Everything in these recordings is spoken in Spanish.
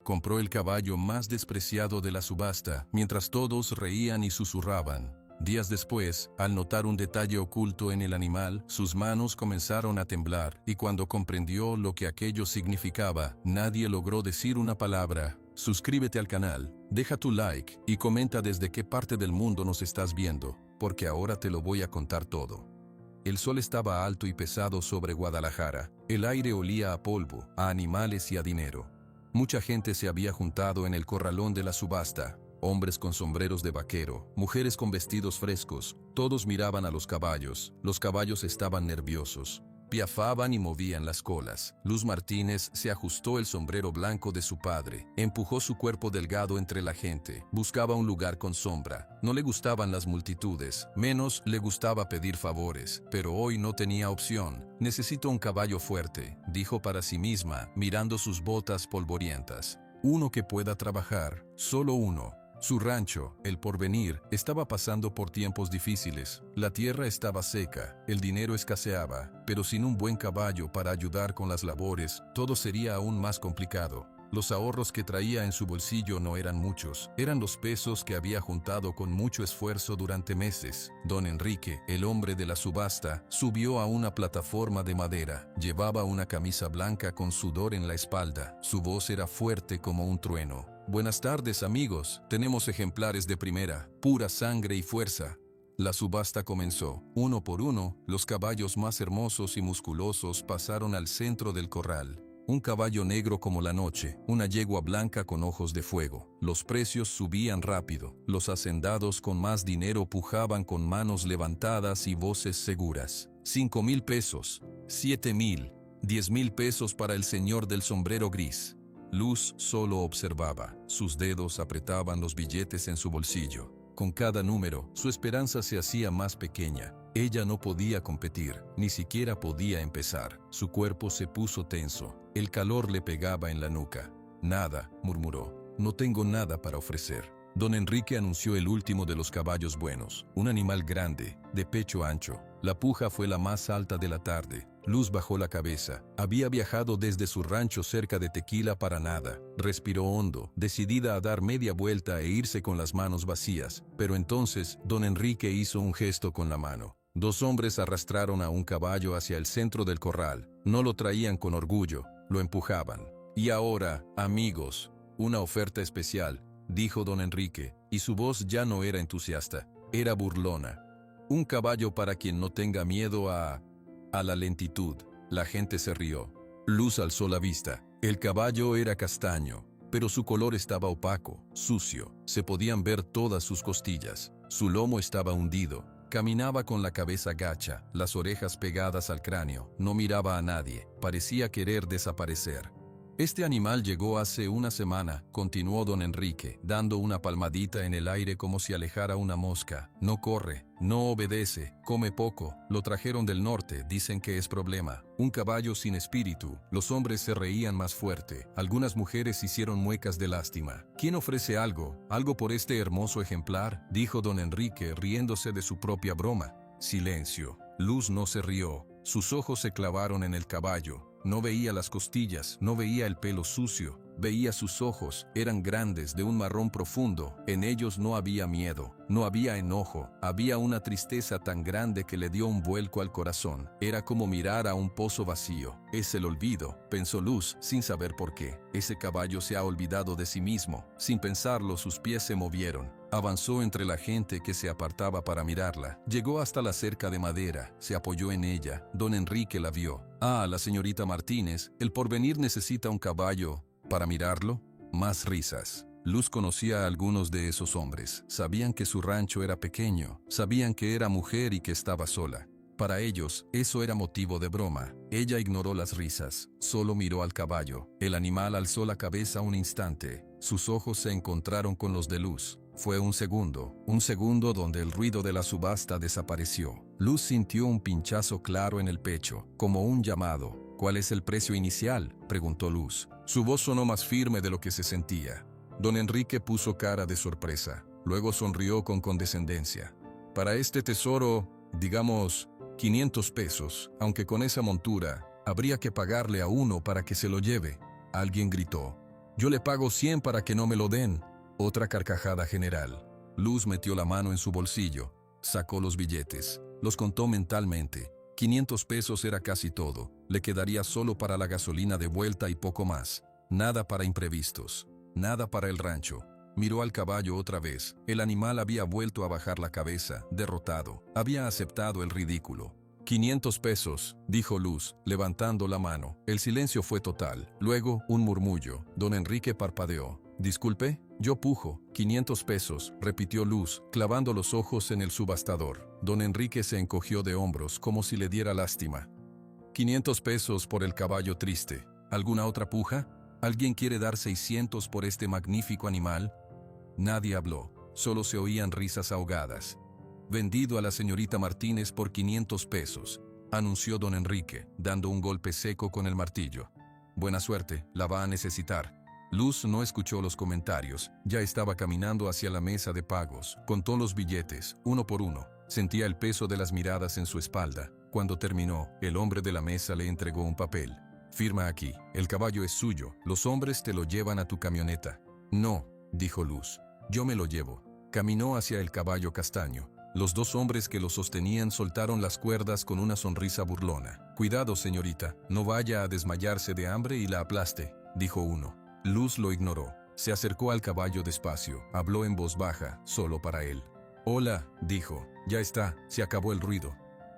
Compró el caballo más despreciado de la subasta, mientras todos reían y susurraban. Días después, al notar un detalle oculto en el animal, sus manos comenzaron a temblar, y cuando comprendió lo que aquello significaba, nadie logró decir una palabra. Suscríbete al canal, deja tu like, y comenta desde qué parte del mundo nos estás viendo, porque ahora te lo voy a contar todo. El sol estaba alto y pesado sobre Guadalajara. El aire olía a polvo, a animales y a dinero. Mucha gente se había juntado en el corralón de la subasta. Hombres con sombreros de vaquero, mujeres con vestidos frescos, todos miraban a los caballos estaban nerviosos. Piafaban y movían las colas. Luz Martínez se ajustó el sombrero blanco de su padre, empujó su cuerpo delgado entre la gente, buscaba un lugar con sombra. No le gustaban las multitudes, menos le gustaba pedir favores, pero hoy no tenía opción. Necesito un caballo fuerte, dijo para sí misma, mirando sus botas polvorientas. Uno que pueda trabajar, solo uno. Su rancho, El Porvenir, estaba pasando por tiempos difíciles. La tierra estaba seca, el dinero escaseaba, pero sin un buen caballo para ayudar con las labores, todo sería aún más complicado. Los ahorros que traía en su bolsillo no eran muchos, eran los pesos que había juntado con mucho esfuerzo durante meses. Don Enrique, el hombre de la subasta, subió a una plataforma de madera. Llevaba una camisa blanca con sudor en la espalda. Su voz era fuerte como un trueno. Buenas tardes, amigos. Tenemos ejemplares de primera, pura sangre y fuerza. La subasta comenzó. Uno por uno, los caballos más hermosos y musculosos pasaron al centro del corral. Un caballo negro como la noche, una yegua blanca con ojos de fuego. Los precios subían rápido. Los hacendados con más dinero pujaban con manos levantadas y voces seguras. 5,000 pesos, 7,000, 10,000 pesos para el señor del sombrero gris. Luz solo observaba. Sus dedos apretaban los billetes en su bolsillo. Con cada número, su esperanza se hacía más pequeña. Ella no podía competir, ni siquiera podía empezar. Su cuerpo se puso tenso. El calor le pegaba en la nuca. Nada, murmuró. No tengo nada para ofrecer. Don Enrique anunció el último de los caballos buenos. Un animal grande, de pecho ancho. La puja fue la más alta de la tarde. Luz bajó la cabeza. Había viajado desde su rancho cerca de Tequila para nada. Respiró hondo, decidida a dar media vuelta e irse con las manos vacías. Pero entonces, don Enrique hizo un gesto con la mano. Dos hombres arrastraron a un caballo hacia el centro del corral. No lo traían con orgullo, lo empujaban. Y ahora, amigos, una oferta especial, dijo don Enrique, y su voz ya no era entusiasta, era burlona. Un caballo para quien no tenga miedo a la lentitud. La gente se rió. Luz alzó la vista. El caballo era castaño, pero su color estaba opaco, sucio. Se podían ver todas sus costillas. Su lomo estaba hundido. Caminaba con la cabeza gacha, las orejas pegadas al cráneo. No miraba a nadie. Parecía querer desaparecer. Este animal llegó hace una semana, continuó don Enrique, dando una palmadita en el aire como si alejara una mosca. No corre, no obedece, come poco. Lo trajeron del norte, dicen que es problema. Un caballo sin espíritu. Los hombres se reían más fuerte. Algunas mujeres hicieron muecas de lástima. ¿Quién ofrece algo? ¿Algo por este hermoso ejemplar?, dijo don Enrique, riéndose de su propia broma. Silencio. Luz no se rió. Sus ojos se clavaron en el caballo. No veía las costillas, no veía el pelo sucio, veía sus ojos, eran grandes, de un marrón profundo. En ellos no había miedo, no había enojo, había una tristeza tan grande que le dio un vuelco al corazón. Era como mirar a un pozo vacío. Es el olvido, pensó Luz, sin saber por qué. Ese caballo se ha olvidado de sí mismo. Sin pensarlo, sus pies se movieron. Avanzó entre la gente que se apartaba para mirarla. Llegó hasta la cerca de madera, se apoyó en ella. Don Enrique la vio. Ah, la señorita Martínez, El Porvenir necesita un caballo. ¿Para mirarlo? Más risas. Luz conocía a algunos de esos hombres. Sabían que su rancho era pequeño. Sabían que era mujer y que estaba sola. Para ellos, eso era motivo de broma. Ella ignoró las risas. Solo miró al caballo. El animal alzó la cabeza un instante. Sus ojos se encontraron con los de Luz. Fue un segundo donde el ruido de la subasta desapareció. Luz sintió un pinchazo claro en el pecho, como un llamado. ¿Cuál es el precio inicial?, preguntó Luz. Su voz sonó más firme de lo que se sentía. Don Enrique puso cara de sorpresa. Luego sonrió con condescendencia. Para este tesoro, digamos, 500 pesos, aunque con esa montura, habría que pagarle a uno para que se lo lleve. Alguien gritó. Yo le pago 100 para que no me lo den. Otra carcajada general. Luz metió la mano en su bolsillo, sacó los billetes, los contó mentalmente. 500 pesos era casi todo, le quedaría solo para la gasolina de vuelta y poco más. Nada para imprevistos, nada para el rancho. Miró al caballo otra vez. El animal había vuelto a bajar la cabeza, derrotado. Había aceptado el ridículo. 500 pesos, dijo Luz, levantando la mano. El silencio fue total. Luego, un murmullo. Don Enrique parpadeó. Disculpe, yo pujo. 500 pesos, repitió Luz, clavando los ojos en el subastador. Don Enrique se encogió de hombros como si le diera lástima. 500 pesos por el caballo triste. ¿Alguna otra puja? ¿Alguien quiere dar 600 por este magnífico animal? Nadie habló, solo se oían risas ahogadas. Vendido a la señorita Martínez por 500 pesos, anunció don Enrique, dando un golpe seco con el martillo. Buena suerte, la va a necesitar. Luz no escuchó los comentarios, ya estaba caminando hacia la mesa de pagos, contó los billetes, uno por uno, sentía el peso de las miradas en su espalda. Cuando terminó, el hombre de la mesa le entregó un papel. Firma aquí, el caballo es suyo, los hombres te lo llevan a tu camioneta. No, dijo Luz, yo me lo llevo. Caminó hacia el caballo castaño. Los dos hombres que lo sostenían soltaron las cuerdas con una sonrisa burlona. Cuidado, señorita, no vaya a desmayarse de hambre y la aplaste, dijo uno. Luz lo ignoró. Se acercó al caballo despacio, habló en voz baja, solo para él. Hola, dijo, ya está, se acabó el ruido.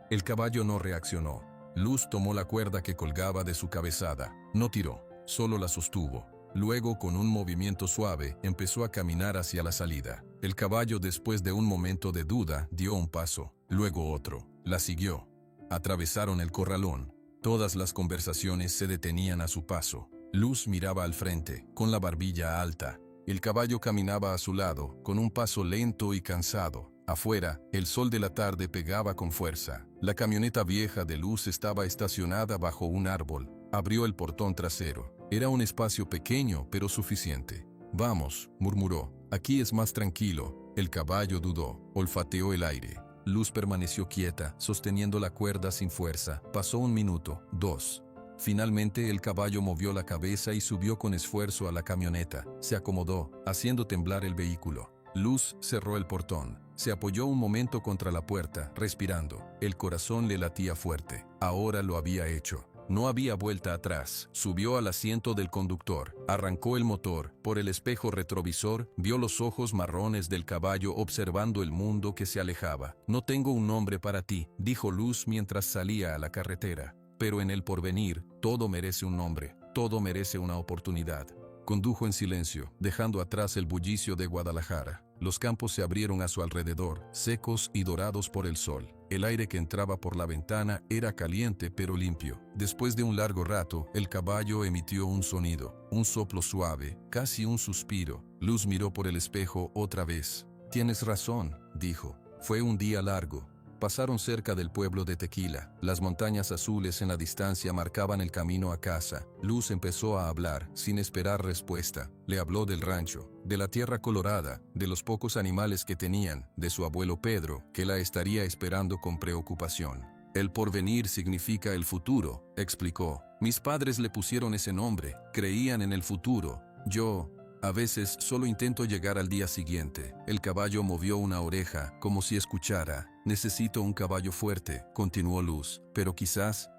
El caballo no reaccionó. Luz tomó la cuerda que colgaba de su cabezada. No tiró, solo la sostuvo. Luego, con un movimiento suave, empezó a caminar hacia la salida. El caballo, después de un momento de duda, dio un paso, luego otro. La siguió. Atravesaron el corralón. Todas las conversaciones se detenían a su paso. Luz miraba al frente, con la barbilla alta. El caballo caminaba a su lado, con un paso lento y cansado. Afuera, el sol de la tarde pegaba con fuerza. La camioneta vieja de Luz estaba estacionada bajo un árbol. Abrió el portón trasero. Era un espacio pequeño, pero suficiente. Vamos, murmuró. Aquí es más tranquilo. El caballo dudó. Olfateó el aire. Luz permaneció quieta, sosteniendo la cuerda sin fuerza. Pasó un minuto, dos. Finalmente el caballo movió la cabeza y subió con esfuerzo a la camioneta. Se acomodó, haciendo temblar el vehículo. Luz cerró el portón. Se apoyó un momento contra la puerta, respirando. El corazón le latía fuerte. Ahora lo había hecho. No había vuelta atrás. Subió al asiento del conductor. Arrancó el motor. Por el espejo retrovisor, vio los ojos marrones del caballo observando el mundo que se alejaba. No tengo un nombre para ti, dijo Luz mientras salía a la carretera. Pero en el porvenir, todo merece un nombre. Todo merece una oportunidad. Condujo en silencio, dejando atrás el bullicio de Guadalajara. Los campos se abrieron a su alrededor, secos y dorados por el sol. El aire que entraba por la ventana era caliente pero limpio. Después de un largo rato, el caballo emitió un sonido, un soplo suave, casi un suspiro. Luz miró por el espejo otra vez. Tienes razón, dijo. Fue un día largo. Pasaron cerca del pueblo de Tequila. Las montañas azules en la distancia marcaban el camino a casa. Luz empezó a hablar, sin esperar respuesta. Le habló del rancho, de la tierra colorada, de los pocos animales que tenían, de su abuelo Pedro, que la estaría esperando con preocupación. El porvenir significa el futuro, explicó. Mis padres le pusieron ese nombre, creían en el futuro. Yo, a veces, solo intento llegar al día siguiente. El caballo movió una oreja, como si escuchara. Necesito un caballo fuerte, continuó Luz, pero quizás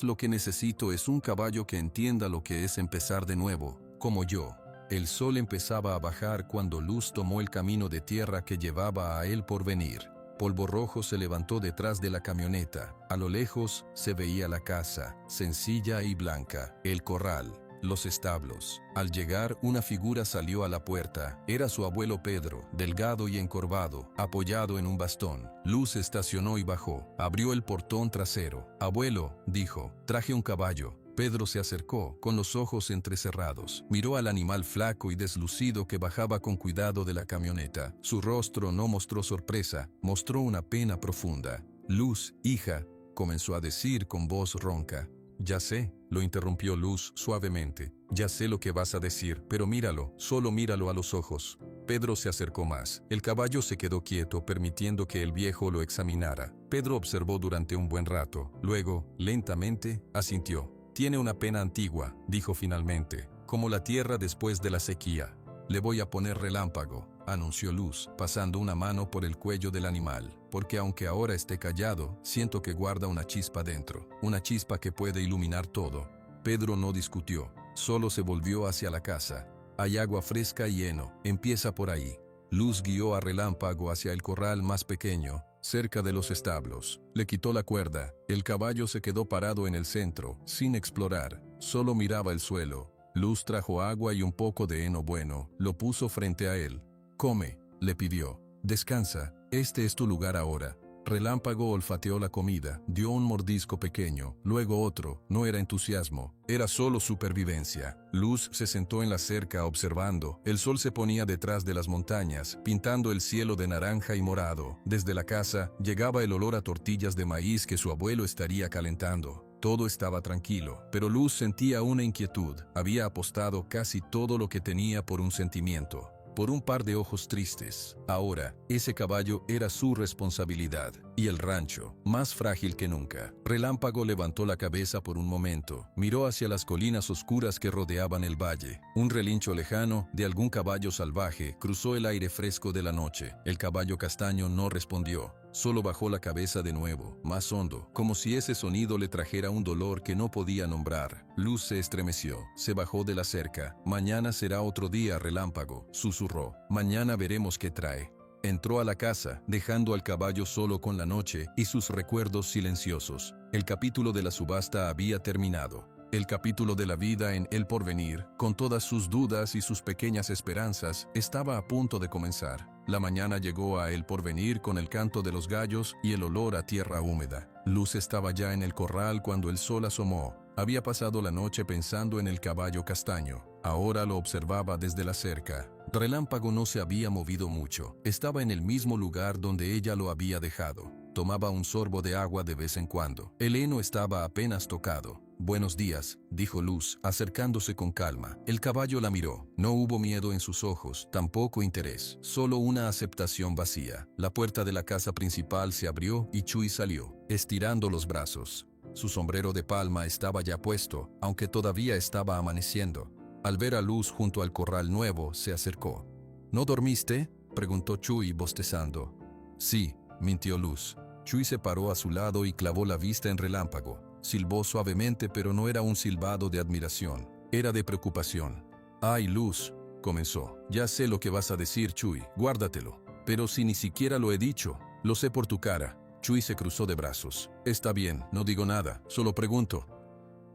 lo que necesito es un caballo que entienda lo que es empezar de nuevo, como yo. El sol empezaba a bajar cuando Luz tomó el camino de tierra que llevaba a El Porvenir. Polvo rojo se levantó detrás de la camioneta. A lo lejos se veía la casa, sencilla y blanca, el corral, los establos. Al llegar, una figura salió a la puerta. Era su abuelo Pedro, delgado y encorvado, apoyado en un bastón. Luz estacionó y bajó. Abrió el portón trasero. Abuelo, dijo, traje un caballo. Pedro se acercó, con los ojos entrecerrados. Miró al animal flaco y deslucido que bajaba con cuidado de la camioneta. Su rostro no mostró sorpresa, mostró una pena profunda. Luz, hija, comenzó a decir con voz ronca. Ya sé, lo interrumpió Luz suavemente. Ya sé lo que vas a decir, pero míralo, solo míralo a los ojos. Pedro se acercó más. El caballo se quedó quieto, permitiendo que el viejo lo examinara. Pedro observó durante un buen rato. Luego, lentamente, asintió. Tiene una pena antigua, dijo finalmente. como la tierra después de la sequía. Le voy a poner relámpago, anunció Luz, pasando una mano por el cuello del animal, porque aunque ahora esté callado, siento que guarda una chispa dentro, una chispa que puede iluminar todo. Pedro no discutió, solo se volvió hacia la casa. Hay agua fresca y heno, empieza por ahí. Luz guió a Relámpago hacia el corral más pequeño, cerca de los establos. Le quitó la cuerda, el caballo se quedó parado en el centro, sin explorar, solo miraba el suelo. Luz trajo agua y un poco de heno bueno, lo puso frente a él. «Come», le pidió. «Descansa, este es tu lugar ahora». Relámpago olfateó la comida, dio un mordisco pequeño, luego otro. No era entusiasmo, era solo supervivencia. Luz se sentó en la cerca observando. El sol se ponía detrás de las montañas, pintando el cielo de naranja y morado. Desde la casa llegaba el olor a tortillas de maíz que su abuelo estaría calentando. Todo estaba tranquilo, pero Luz sentía una inquietud. Había apostado casi todo lo que tenía por un sentimiento, por un par de ojos tristes. Ahora, ese caballo era su responsabilidad, y el rancho, más frágil que nunca. Relámpago levantó la cabeza por un momento, miró hacia las colinas oscuras que rodeaban el valle. Un relincho lejano, de algún caballo salvaje, cruzó el aire fresco de la noche. El caballo castaño no respondió. Solo bajó la cabeza de nuevo, más hondo, como si ese sonido le trajera un dolor que no podía nombrar. Luz se estremeció, se bajó de la cerca. «Mañana será otro día, Relámpago», susurró. «Mañana veremos qué trae». Entró a la casa, dejando al caballo solo con la noche y sus recuerdos silenciosos. El capítulo de la subasta había terminado. El capítulo de la vida en El Porvenir, con todas sus dudas y sus pequeñas esperanzas, estaba a punto de comenzar. La mañana llegó a El Porvenir con el canto de los gallos y el olor a tierra húmeda. Luz estaba ya en el corral cuando el sol asomó. Había pasado la noche pensando en el caballo castaño. Ahora lo observaba desde la cerca. Relámpago no se había movido mucho. Estaba en el mismo lugar donde ella lo había dejado. Tomaba un sorbo de agua de vez en cuando. El heno estaba apenas tocado. «Buenos días», dijo Luz, acercándose con calma. El caballo la miró. No hubo miedo en sus ojos, tampoco interés, solo una aceptación vacía. La puerta de la casa principal se abrió y Chuy salió, estirando los brazos. Su sombrero de palma estaba ya puesto, aunque todavía estaba amaneciendo. Al ver a Luz junto al corral nuevo, se acercó. «¿No dormiste?», preguntó Chuy bostezando. «Sí», mintió Luz. Chuy se paró a su lado y clavó la vista en Relámpago. Silbó suavemente, pero no era un silbado de admiración, era de preocupación. «Ay, Luz», comenzó. «Ya sé lo que vas a decir, Chuy, guárdatelo». «Pero si ni siquiera lo he dicho». «Lo sé por tu cara». Chuy se cruzó de brazos. «Está bien, no digo nada, solo pregunto.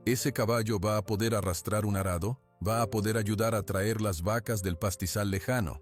¿Ese caballo va a poder arrastrar un arado? ¿Va a poder ayudar a traer las vacas del pastizal lejano?»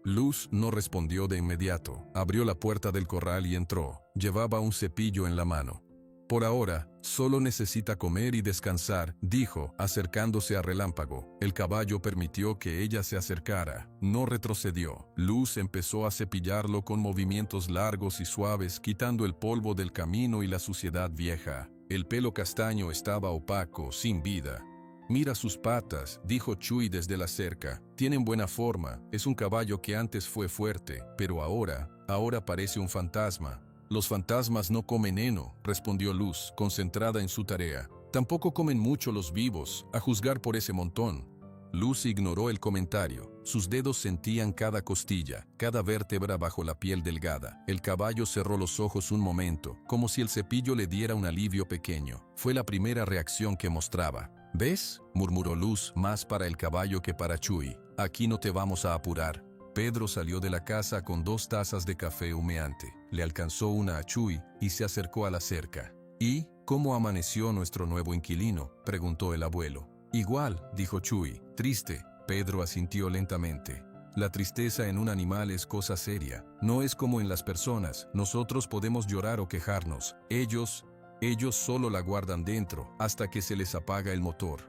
Luz no respondió de inmediato. Abrió la puerta del corral y entró. Llevaba un cepillo en la mano. «Por ahora, solo necesita comer y descansar», dijo, acercándose a Relámpago. El caballo permitió que ella se acercara. No retrocedió. Luz empezó a cepillarlo con movimientos largos y suaves, quitando el polvo del camino y la suciedad vieja. El pelo castaño estaba opaco, sin vida. «Mira sus patas», dijo Chuy desde la cerca. «Tienen buena forma. Es un caballo que antes fue fuerte, pero ahora parece un fantasma». «Los fantasmas no comen heno», respondió Luz, concentrada en su tarea. «Tampoco comen mucho los vivos, a juzgar por ese montón». Luz ignoró el comentario. Sus dedos sentían cada costilla, cada vértebra bajo la piel delgada. El caballo cerró los ojos un momento, como si el cepillo le diera un alivio pequeño. Fue la primera reacción que mostraba. «¿Ves?», murmuró Luz, más para el caballo que para Chuy. «Aquí no te vamos a apurar». Pedro salió de la casa con 2 tazas de café humeante. Le alcanzó una a Chuy y se acercó a la cerca. «¿Y cómo amaneció nuestro nuevo inquilino?», preguntó el abuelo. «Igual», dijo Chuy. «Triste». Pedro asintió lentamente. La tristeza en un animal es cosa seria. No es como en las personas. Nosotros podemos llorar o quejarnos. Ellos solo la guardan dentro, hasta que se les apaga el motor.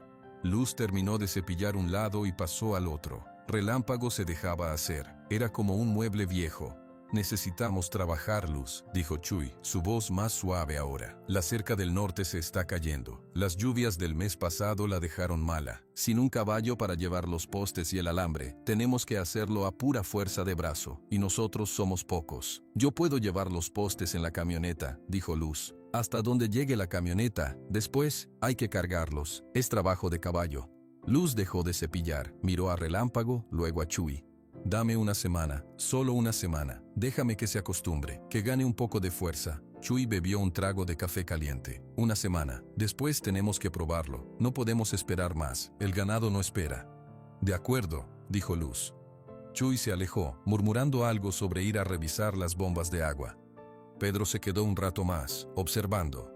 Luz terminó de cepillar un lado y pasó al otro. Relámpago se dejaba hacer. Era como un mueble viejo. «Necesitamos trabajar, Luz», dijo Chuy, su voz más suave ahora. «La cerca del norte se está cayendo. Las lluvias del mes pasado la dejaron mala. Sin un caballo para llevar los postes y el alambre, tenemos que hacerlo a pura fuerza de brazo, y nosotros somos pocos. Yo puedo llevar los postes en la camioneta», dijo Luz. «Hasta donde llegue la camioneta. Después, hay que cargarlos. Es trabajo de caballo». Luz dejó de cepillar, miró a Relámpago, luego a Chuy. Dame una semana, solo una semana. Déjame que se acostumbre, que gane un poco de fuerza. Chuy bebió un trago de café caliente. Una semana. Después tenemos que probarlo. No podemos esperar más. El ganado no espera. De acuerdo, dijo Luz. Chuy se alejó, murmurando algo sobre ir a revisar las bombas de agua. Pedro se quedó un rato más, observando.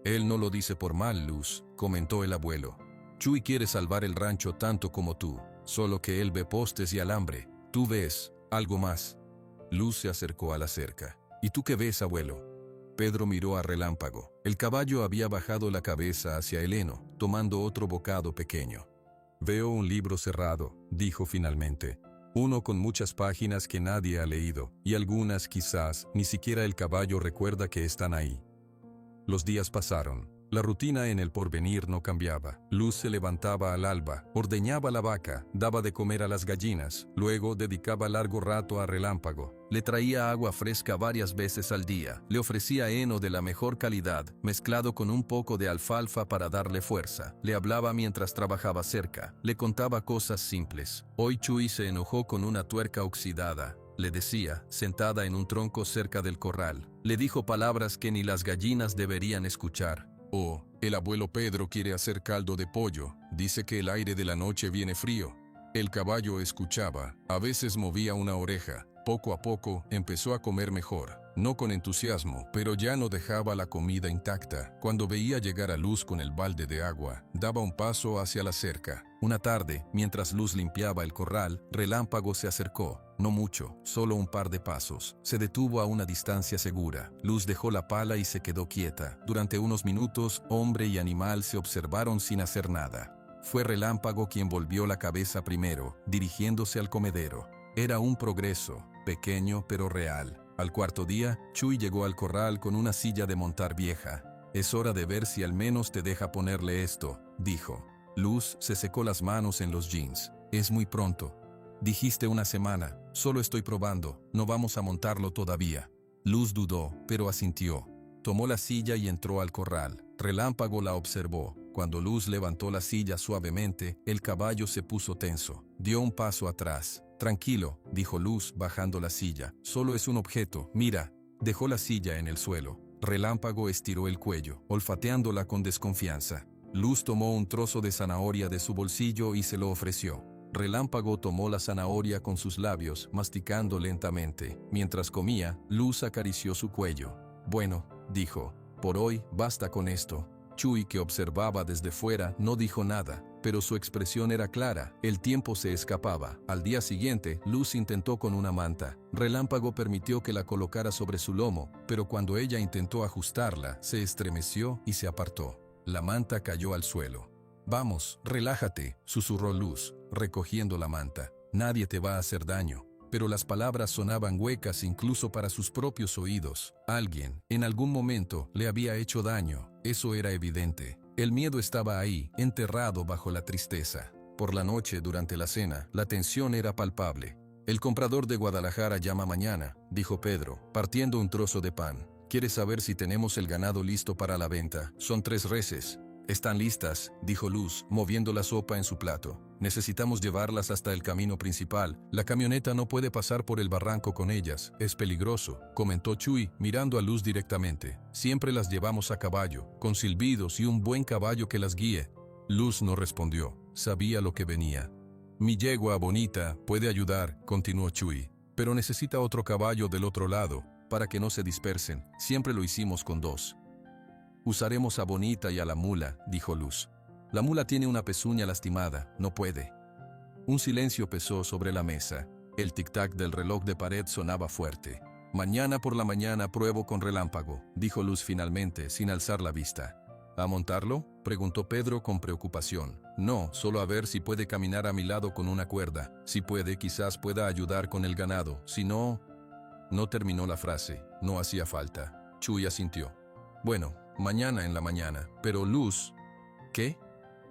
Él no lo dice por mal, Luz, comentó el abuelo. Chuy quiere salvar el rancho tanto como tú, solo que él ve postes y alambre. Tú ves algo más. Luz se acercó a la cerca. ¿Y tú qué ves, abuelo? Pedro miró a Relámpago. El caballo había bajado la cabeza hacia el heno, tomando otro bocado pequeño. Veo un libro cerrado, dijo finalmente. Uno con muchas páginas que nadie ha leído, y algunas quizás ni siquiera el caballo recuerda que están ahí. Los días pasaron. La rutina en el porvenir no cambiaba. Luz se levantaba al alba, ordeñaba la vaca, daba de comer a las gallinas, luego dedicaba largo rato a Relámpago. Le traía agua fresca varias veces al día, le ofrecía heno de la mejor calidad, mezclado con un poco de alfalfa para darle fuerza. Le hablaba mientras trabajaba cerca, le contaba cosas simples. Hoy Chuy se enojó con una tuerca oxidada. Le decía, sentada en un tronco cerca del corral. Le dijo palabras que ni las gallinas deberían escuchar. Oh, el abuelo Pedro quiere hacer caldo de pollo. Dice que el aire de la noche viene frío. El caballo escuchaba, a veces movía una oreja. Poco a poco empezó a comer mejor, no con entusiasmo, pero ya no dejaba la comida intacta. Cuando veía llegar a Luz con el balde de agua, daba un paso hacia la cerca. Una tarde, mientras Luz limpiaba el corral, Relámpago se acercó. No mucho, solo un par de pasos. Se detuvo a una distancia segura. Luz dejó la pala y se quedó quieta. Durante unos minutos, hombre y animal se observaron sin hacer nada. Fue Relámpago quien volvió la cabeza primero, dirigiéndose al comedero. Era un progreso, pequeño pero real. Al cuarto día, Chuy llegó al corral con una silla de montar vieja. Es hora de ver si al menos te deja ponerle esto, dijo. Luz se secó las manos en los jeans. Es muy pronto. Dijiste una semana. Solo estoy probando. No vamos a montarlo todavía. Luz dudó, pero asintió. Tomó la silla y entró al corral. Relámpago la observó. Cuando Luz levantó la silla suavemente, el caballo se puso tenso. Dio un paso atrás. Tranquilo, dijo Luz bajando la silla. Solo es un objeto. Mira. Dejó la silla en el suelo. Relámpago estiró el cuello, olfateándola con desconfianza. Luz tomó un trozo de zanahoria de su bolsillo y se lo ofreció. Relámpago tomó la zanahoria con sus labios, masticando lentamente. Mientras comía, Luz acarició su cuello. Bueno, dijo, por hoy basta con esto. Chuy, que observaba desde fuera, no dijo nada, pero su expresión era clara. El tiempo se escapaba. Al día siguiente, Luz intentó con una manta. Relámpago permitió que la colocara sobre su lomo, pero cuando ella intentó ajustarla, se estremeció y se apartó. La manta cayó al suelo. Vamos, relájate, susurró Luz, recogiendo la manta. Nadie te va a hacer daño. Pero las palabras sonaban huecas incluso para sus propios oídos. Alguien, en algún momento, le había hecho daño. Eso era evidente. El miedo estaba ahí, enterrado bajo la tristeza. Por la noche, durante la cena, la tensión era palpable. El comprador de Guadalajara llama mañana, dijo Pedro, partiendo un trozo de pan. Quiere saber si tenemos el ganado listo para la venta. Son 3 reses. Están listas, dijo Luz, moviendo la sopa en su plato. Necesitamos llevarlas hasta el camino principal. La camioneta no puede pasar por el barranco con ellas. Es peligroso, comentó Chuy, mirando a Luz directamente. Siempre las llevamos a caballo, con silbidos y un buen caballo que las guíe. Luz no respondió. Sabía lo que venía. Mi yegua bonita puede ayudar, continuó Chuy, pero necesita otro caballo del otro lado, para que no se dispersen. Siempre lo hicimos con 2. Usaremos a Bonita y a la mula, dijo Luz. La mula tiene una pezuña lastimada, no puede. Un silencio pesó sobre la mesa. El tic-tac del reloj de pared sonaba fuerte. Mañana por la mañana pruebo con Relámpago, dijo Luz finalmente, sin alzar la vista. ¿A montarlo?, preguntó Pedro con preocupación. No, solo a ver si puede caminar a mi lado con una cuerda. Si puede, quizás pueda ayudar con el ganado. Si no... No terminó la frase. No hacía falta. Chuy asintió. Bueno, mañana en la mañana. Pero Luz... ¿Qué?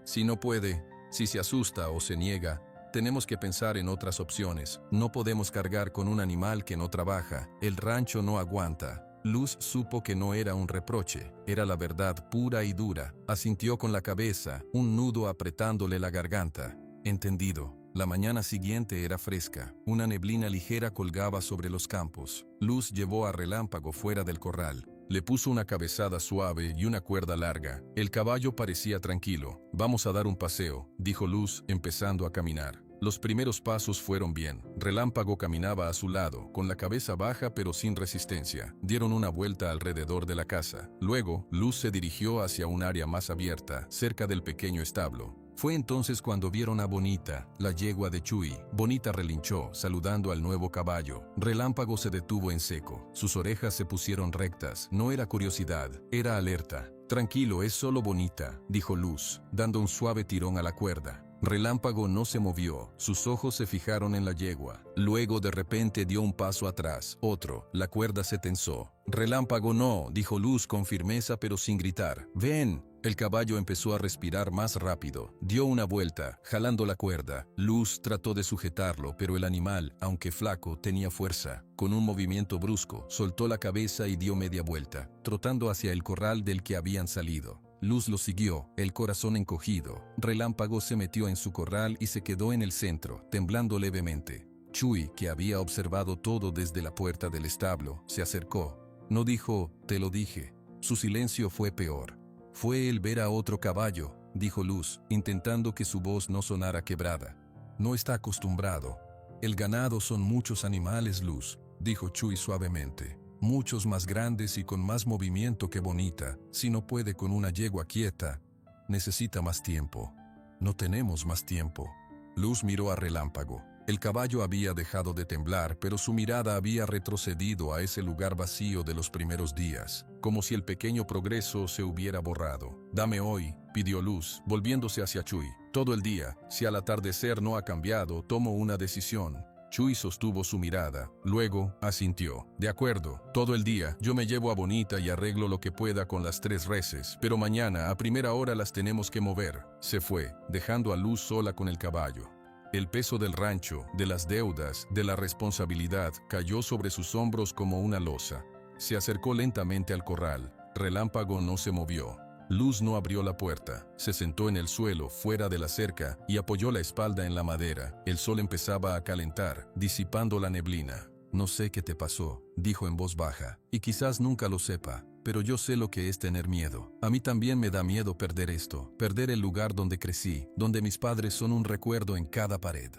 Si no puede, si se asusta o se niega, tenemos que pensar en otras opciones. No podemos cargar con un animal que no trabaja. El rancho no aguanta. Luz supo que no era un reproche, era la verdad pura y dura. Asintió con la cabeza, un nudo apretándole la garganta. Entendido. La mañana siguiente era fresca. Una neblina ligera colgaba sobre los campos. Luz llevó a Relámpago fuera del corral. Le puso una cabezada suave y una cuerda larga. El caballo parecía tranquilo. «Vamos a dar un paseo», dijo Luz, empezando a caminar. Los primeros pasos fueron bien. Relámpago caminaba a su lado, con la cabeza baja pero sin resistencia. Dieron una vuelta alrededor de la casa. Luego, Luz se dirigió hacia un área más abierta, cerca del pequeño establo. Fue entonces cuando vieron a Bonita, la yegua de Chuy. Bonita relinchó, saludando al nuevo caballo. Relámpago se detuvo en seco. Sus orejas se pusieron rectas. No era curiosidad, era alerta. «Tranquilo, es solo Bonita», dijo Luz, dando un suave tirón a la cuerda. Relámpago no se movió, sus ojos se fijaron en la yegua. Luego de repente dio un paso atrás, otro, la cuerda se tensó. «Relámpago no», dijo Luz con firmeza pero sin gritar. «Ven». El caballo empezó a respirar más rápido. Dio una vuelta, jalando la cuerda. Luz trató de sujetarlo, pero el animal, aunque flaco, tenía fuerza. Con un movimiento brusco, soltó la cabeza y dio media vuelta, trotando hacia el corral del que habían salido. Luz lo siguió, el corazón encogido. Relámpago se metió en su corral y se quedó en el centro, temblando levemente. Chuy, que había observado todo desde la puerta del establo, se acercó. No dijo, «Te lo dije». Su silencio fue peor. «Fue el ver a otro caballo», dijo Luz, intentando que su voz no sonara quebrada. «No está acostumbrado». «El ganado son muchos animales, Luz», dijo Chuy suavemente. «Muchos más grandes y con más movimiento que Bonita. Si no puede con una yegua quieta, necesita más tiempo». «No tenemos más tiempo». Luz miró a Relámpago. El caballo había dejado de temblar, pero su mirada había retrocedido a ese lugar vacío de los primeros días, como si el pequeño progreso se hubiera borrado. «Dame hoy», pidió Luz, volviéndose hacia Chuy. «Todo el día. Si al atardecer no ha cambiado, tomo una decisión». Chuy sostuvo su mirada. Luego, asintió. «De acuerdo. Todo el día. Yo me llevo a Bonita y arreglo lo que pueda con las 3 reses. Pero mañana, a primera hora, las tenemos que mover». Se fue, dejando a Luz sola con el caballo. El peso del rancho, de las deudas, de la responsabilidad, cayó sobre sus hombros como una losa. Se acercó lentamente al corral. Relámpago no se movió. Luz no abrió la puerta. Se sentó en el suelo, fuera de la cerca, y apoyó la espalda en la madera. El sol empezaba a calentar, disipando la neblina. «No sé qué te pasó», dijo en voz baja, «y quizás nunca lo sepa. Pero yo sé lo que es tener miedo. A mí también me da miedo perder esto, perder el lugar donde crecí, donde mis padres son un recuerdo en cada pared».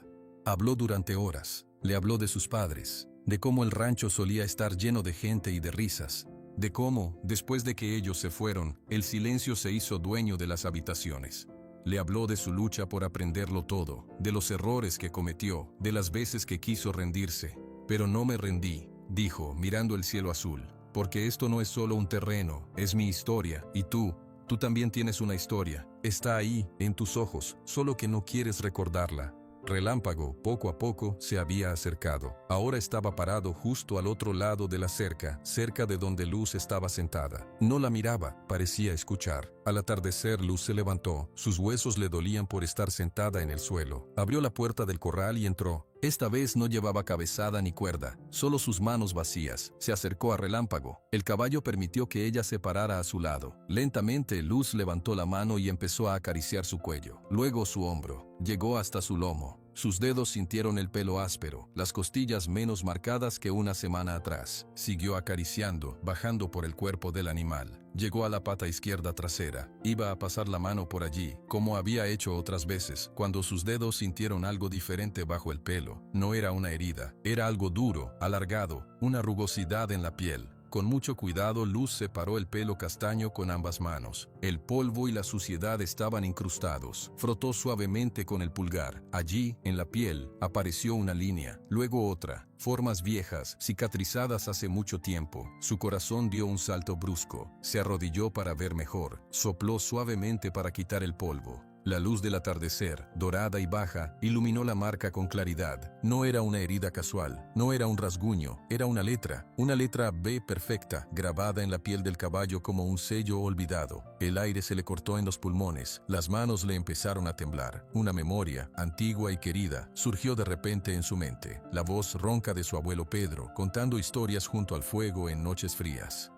Habló durante horas. Le habló de sus padres, de cómo el rancho solía estar lleno de gente y de risas, de cómo, después de que ellos se fueron, el silencio se hizo dueño de las habitaciones. Le habló de su lucha por aprenderlo todo, de los errores que cometió, de las veces que quiso rendirse. «Pero no me rendí», dijo, mirando el cielo azul. «Porque esto no es solo un terreno, es mi historia, y tú también tienes una historia. Está ahí, en tus ojos, solo que no quieres recordarla». Relámpago, poco a poco, se había acercado. Ahora estaba parado justo al otro lado de la cerca, cerca de donde Luz estaba sentada. No la miraba, parecía escuchar. Al atardecer, Luz se levantó. Sus huesos le dolían por estar sentada en el suelo. Abrió la puerta del corral y entró. Esta vez no llevaba cabezada ni cuerda, solo sus manos vacías. Se acercó a Relámpago. El caballo permitió que ella se parara a su lado. Lentamente, Luz levantó la mano y empezó a acariciar su cuello. Luego su hombro. Llegó hasta su lomo. Sus dedos sintieron el pelo áspero, las costillas menos marcadas que una semana atrás. Siguió acariciando, bajando por el cuerpo del animal. Llegó a la pata izquierda trasera. Iba a pasar la mano por allí, como había hecho otras veces, cuando sus dedos sintieron algo diferente bajo el pelo. No era una herida, era algo duro, alargado, una rugosidad en la piel. Con mucho cuidado, Luz separó el pelo castaño con ambas manos. El polvo y la suciedad estaban incrustados. Frotó suavemente con el pulgar. Allí, en la piel, apareció una línea, luego otra. Formas viejas, cicatrizadas hace mucho tiempo. Su corazón dio un salto brusco. Se arrodilló para ver mejor. Sopló suavemente para quitar el polvo. La luz del atardecer, dorada y baja, iluminó la marca con claridad. No era una herida casual, no era un rasguño, era una letra B perfecta, grabada en la piel del caballo como un sello olvidado. El aire se le cortó en los pulmones, las manos le empezaron a temblar. Una memoria, antigua y querida, surgió de repente en su mente. La voz ronca de su abuelo Pedro, contando historias junto al fuego en noches frías.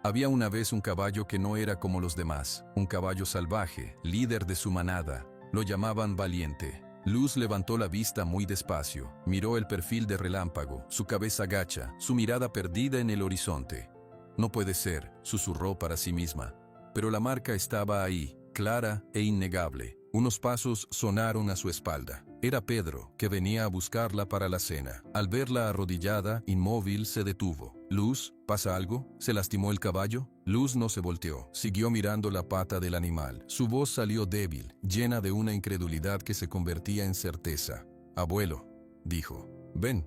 Había una vez un caballo que no era como los demás, un caballo salvaje, líder de su manada. Lo llamaban Valiente. Luz levantó la vista muy despacio, miró el perfil de Relámpago, su cabeza gacha, su mirada perdida en el horizonte. No puede ser, susurró para sí misma. Pero la marca estaba ahí, clara e innegable. Unos pasos sonaron a su espalda. Era Pedro, que venía a buscarla para la cena. Al verla arrodillada, inmóvil, se detuvo. «Luz, ¿pasa algo? ¿Se lastimó el caballo?» Luz no se volteó. Siguió mirando la pata del animal. Su voz salió débil, llena de una incredulidad que se convertía en certeza. «Abuelo», dijo. Ven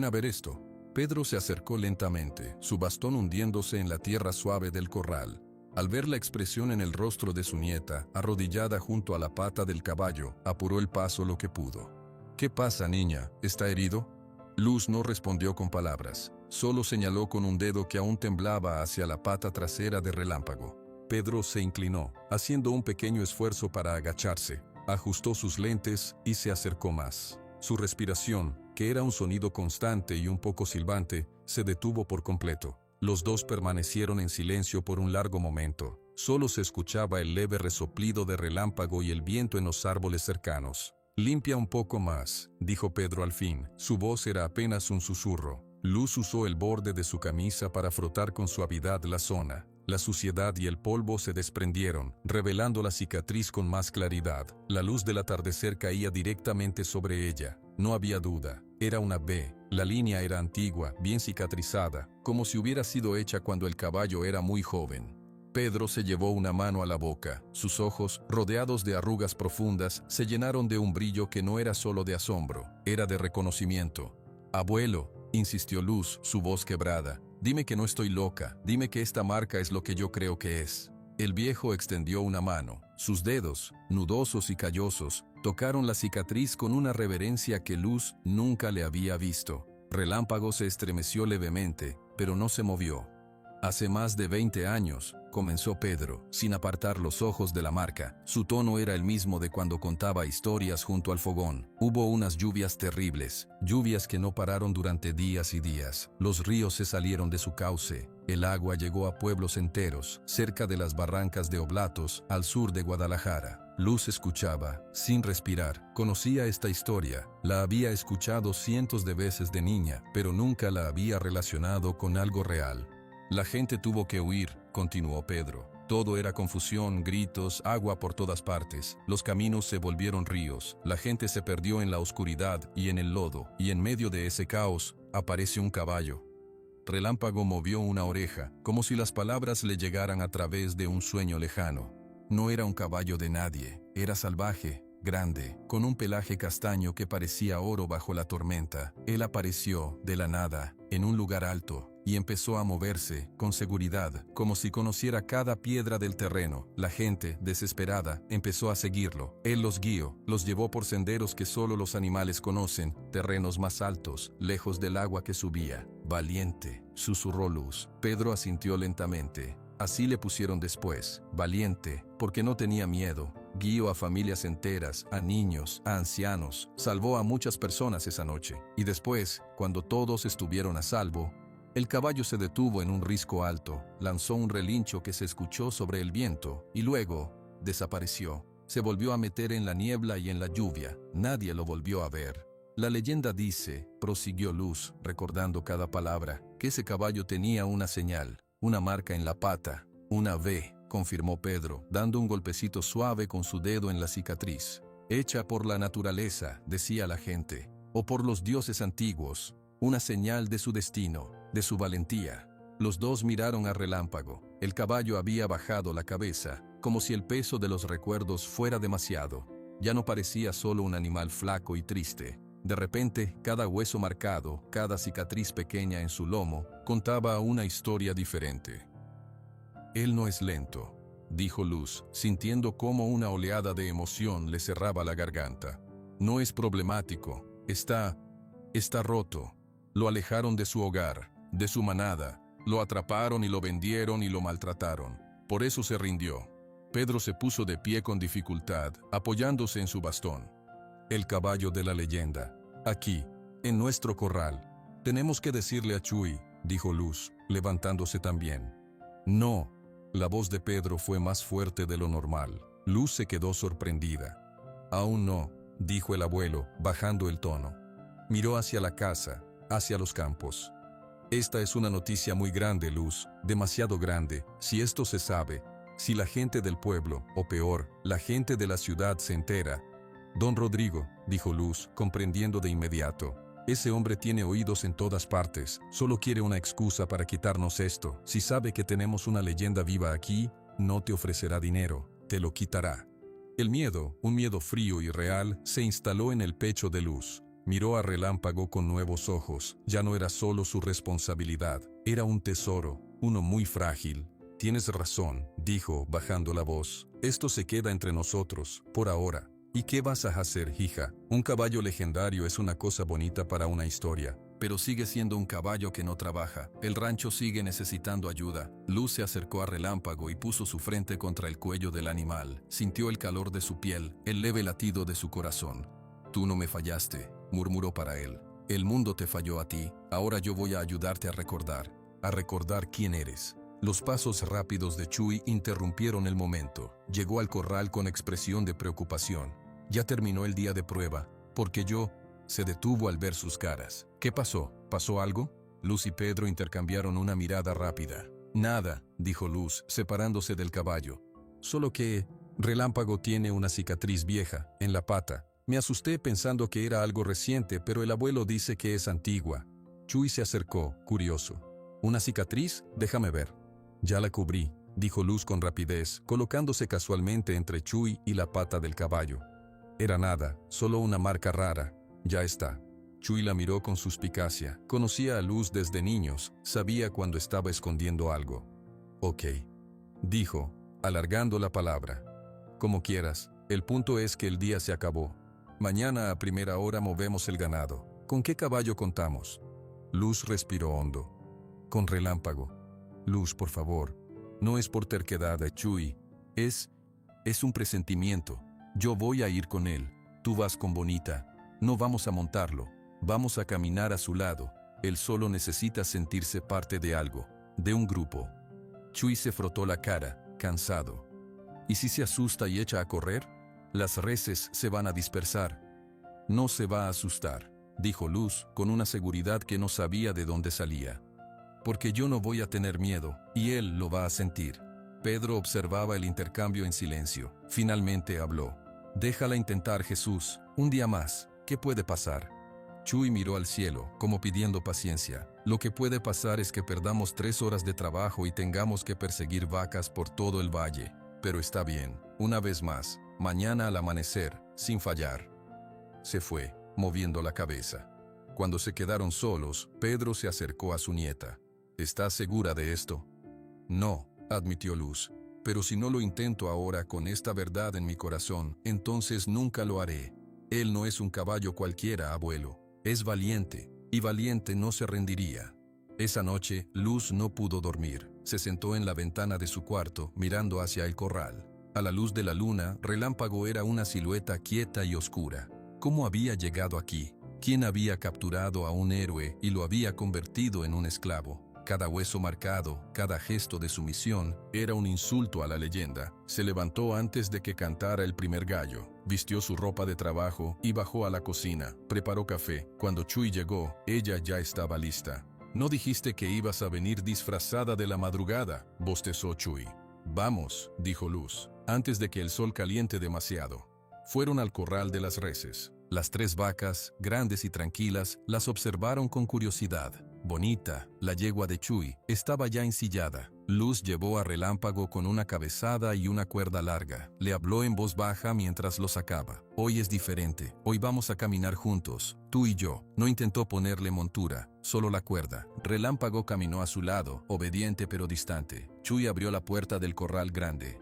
a ver esto». Pedro se acercó lentamente, su bastón hundiéndose en la tierra suave del corral. Al ver la expresión en el rostro de su nieta, arrodillada junto a la pata del caballo, apuró el paso lo que pudo. «¿Qué pasa, niña? ¿Está herido?» Luz no respondió con palabras, solo señaló con un dedo que aún temblaba hacia la pata trasera de Relámpago. Pedro se inclinó, haciendo un pequeño esfuerzo para agacharse, ajustó sus lentes y se acercó más. Su respiración, que era un sonido constante y un poco silbante, se detuvo por completo. Los dos permanecieron en silencio por un largo momento. Solo se escuchaba el leve resoplido de Relámpago y el viento en los árboles cercanos. «Limpia un poco más», dijo Pedro al fin. Su voz era apenas un susurro. Luz usó el borde de su camisa para frotar con suavidad la zona. La suciedad y el polvo se desprendieron, revelando la cicatriz con más claridad. La luz del atardecer caía directamente sobre ella. No había duda. Era una B. La línea era antigua, bien cicatrizada, como si hubiera sido hecha cuando el caballo era muy joven. Pedro se llevó una mano a la boca. Sus ojos, rodeados de arrugas profundas, se llenaron de un brillo que no era solo de asombro, era de reconocimiento. «Abuelo», insistió Luz, su voz quebrada, «dime que no estoy loca, dime que esta marca es lo que yo creo que es». El viejo extendió una mano. Sus dedos, nudosos y callosos, tocaron la cicatriz con una reverencia que Luz nunca le había visto. Relámpago se estremeció levemente, pero no se movió. «Hace más de 20 años», comenzó Pedro, sin apartar los ojos de la marca. Su tono era el mismo de cuando contaba historias junto al fogón. «Hubo unas lluvias terribles, lluvias que no pararon durante días y días. Los ríos se salieron de su cauce. El agua llegó a pueblos enteros, cerca de las barrancas de Oblatos, al sur de Guadalajara». Luz escuchaba, sin respirar. Conocía esta historia, la había escuchado cientos de veces de niña, pero nunca la había relacionado con algo real. «La gente tuvo que huir», continuó Pedro. «Todo era confusión, gritos, agua por todas partes. Los caminos se volvieron ríos. La gente se perdió en la oscuridad y en el lodo. Y en medio de ese caos, aparece un caballo». Relámpago movió una oreja, como si las palabras le llegaran a través de un sueño lejano. No era un caballo de nadie, era salvaje, grande, con un pelaje castaño que parecía oro bajo la tormenta. Él apareció, de la nada, en un lugar alto, y empezó a moverse, con seguridad, como si conociera cada piedra del terreno. La gente, desesperada, empezó a seguirlo. Él los guió, los llevó por senderos que solo los animales conocen, terrenos más altos, lejos del agua que subía. «Valiente», susurró Luz. Pedro asintió lentamente. Así le pusieron después, Valiente, porque no tenía miedo. Guió a familias enteras, a niños, a ancianos, salvó a muchas personas esa noche. Y después, cuando todos estuvieron a salvo, el caballo se detuvo en un risco alto, lanzó un relincho que se escuchó sobre el viento, y luego desapareció. Se volvió a meter en la niebla y en la lluvia. Nadie lo volvió a ver. La leyenda dice, prosiguió Luz, recordando cada palabra, que ese caballo tenía una señal, una marca en la pata, una V, confirmó Pedro, dando un golpecito suave con su dedo en la cicatriz. «Hecha por la naturaleza», decía la gente, «o por los dioses antiguos, una señal de su destino, de su valentía». Los dos miraron a Relámpago. El caballo había bajado la cabeza, como si el peso de los recuerdos fuera demasiado. Ya no parecía solo un animal flaco y triste. De repente, cada hueso marcado, cada cicatriz pequeña en su lomo, contaba una historia diferente. «Él no es lento», dijo Luz, sintiendo cómo una oleada de emoción le cerraba la garganta. No es problemático, está roto. Lo alejaron de su hogar, de su manada, lo atraparon y lo vendieron y lo maltrataron. Por eso se rindió. Pedro se puso de pie con dificultad, apoyándose en su bastón. El caballo de la leyenda. Aquí, en nuestro corral. Tenemos que decirle a Chuy, dijo Luz, levantándose también. No. La voz de Pedro fue más fuerte de lo normal. Luz se quedó sorprendida. Aún no, dijo el abuelo, bajando el tono. Miró hacia la casa, hacia los campos. Esta es una noticia muy grande, Luz, demasiado grande. Si esto se sabe, si la gente del pueblo, o peor, la gente de la ciudad se entera. Don Rodrigo, dijo Luz, comprendiendo de inmediato. Ese hombre tiene oídos en todas partes, solo quiere una excusa para quitarnos esto. Si sabe que tenemos una leyenda viva aquí, no te ofrecerá dinero, te lo quitará. El miedo, un miedo frío y real, se instaló en el pecho de Luz. Miró a Relámpago con nuevos ojos. Ya no era solo su responsabilidad, era un tesoro, uno muy frágil. Tienes razón, dijo, bajando la voz. Esto se queda entre nosotros, por ahora. ¿Y qué vas a hacer, hija? Un caballo legendario es una cosa bonita para una historia, pero sigue siendo un caballo que no trabaja. El rancho sigue necesitando ayuda. Luz se acercó a Relámpago y puso su frente contra el cuello del animal. Sintió el calor de su piel, el leve latido de su corazón. Tú no me fallaste, murmuró para él. El mundo te falló a ti, ahora yo voy a ayudarte a recordar quién eres. Los pasos rápidos de Chuy interrumpieron el momento. Llegó al corral con expresión de preocupación. Ya terminó el día de prueba, porque se detuvo al ver sus caras. ¿Qué pasó? ¿Pasó algo? Luz y Pedro intercambiaron una mirada rápida. Nada, dijo Luz, separándose del caballo. Solo que Relámpago tiene una cicatriz vieja, en la pata. Me asusté pensando que era algo reciente, pero el abuelo dice que es antigua. Chuy se acercó, curioso. ¿Una cicatriz? Déjame ver. Ya la cubrí, dijo Luz con rapidez, colocándose casualmente entre Chuy y la pata del caballo. Era nada, solo una marca rara. Ya está. Chuy la miró con suspicacia. Conocía a Luz desde niños, sabía cuando estaba escondiendo algo. Ok, dijo, alargando la palabra. Como quieras, el punto es que el día se acabó. Mañana a primera hora movemos el ganado. ¿Con qué caballo contamos? Luz respiró hondo. Con Relámpago. Luz, por favor. No es por terquedad de Chuy. Es un presentimiento. Yo voy a ir con él. Tú vas con Bonita. No vamos a montarlo. Vamos a caminar a su lado. Él solo necesita sentirse parte de algo, de un grupo. Chuy se frotó la cara, cansado. ¿Y si se asusta y echa a correr? Las reses se van a dispersar. No se va a asustar, dijo Luz, con una seguridad que no sabía de dónde salía. Porque yo no voy a tener miedo, y él lo va a sentir. Pedro observaba el intercambio en silencio. Finalmente habló. Déjala intentar, Jesús, un día más. ¿Qué puede pasar? Chuy miró al cielo, como pidiendo paciencia. Lo que puede pasar es que perdamos 3 horas de trabajo y tengamos que perseguir vacas por todo el valle. Pero está bien, una vez más, mañana al amanecer, sin fallar. Se fue, moviendo la cabeza. Cuando se quedaron solos, Pedro se acercó a su nieta. ¿Estás segura de esto? No, admitió Luz. Pero si no lo intento ahora con esta verdad en mi corazón, entonces nunca lo haré. Él no es un caballo cualquiera, abuelo. Es valiente, y valiente no se rendiría. Esa noche, Luz no pudo dormir. Se sentó en la ventana de su cuarto, mirando hacia el corral. A la luz de la luna, Relámpago era una silueta quieta y oscura. ¿Cómo había llegado aquí? ¿Quién había capturado a un héroe y lo había convertido en un esclavo? Cada hueso marcado, cada gesto de sumisión, era un insulto a la leyenda. Se levantó antes de que cantara el primer gallo, vistió su ropa de trabajo y bajó a la cocina. Preparó café. Cuando Chuy llegó, ella ya estaba lista. «No dijiste que ibas a venir disfrazada de la madrugada», bostezó Chuy. «Vamos», dijo Luz, antes de que el sol caliente demasiado. Fueron al corral de las reses. Las 3 vacas, grandes y tranquilas, las observaron con curiosidad. Bonita, la yegua de Chuy, estaba ya ensillada. Luz llevó a Relámpago con una cabezada y una cuerda larga. Le habló en voz baja mientras lo sacaba. «Hoy es diferente. Hoy vamos a caminar juntos, tú y yo». No intentó ponerle montura, solo la cuerda. Relámpago caminó a su lado, obediente pero distante. Chuy abrió la puerta del corral grande.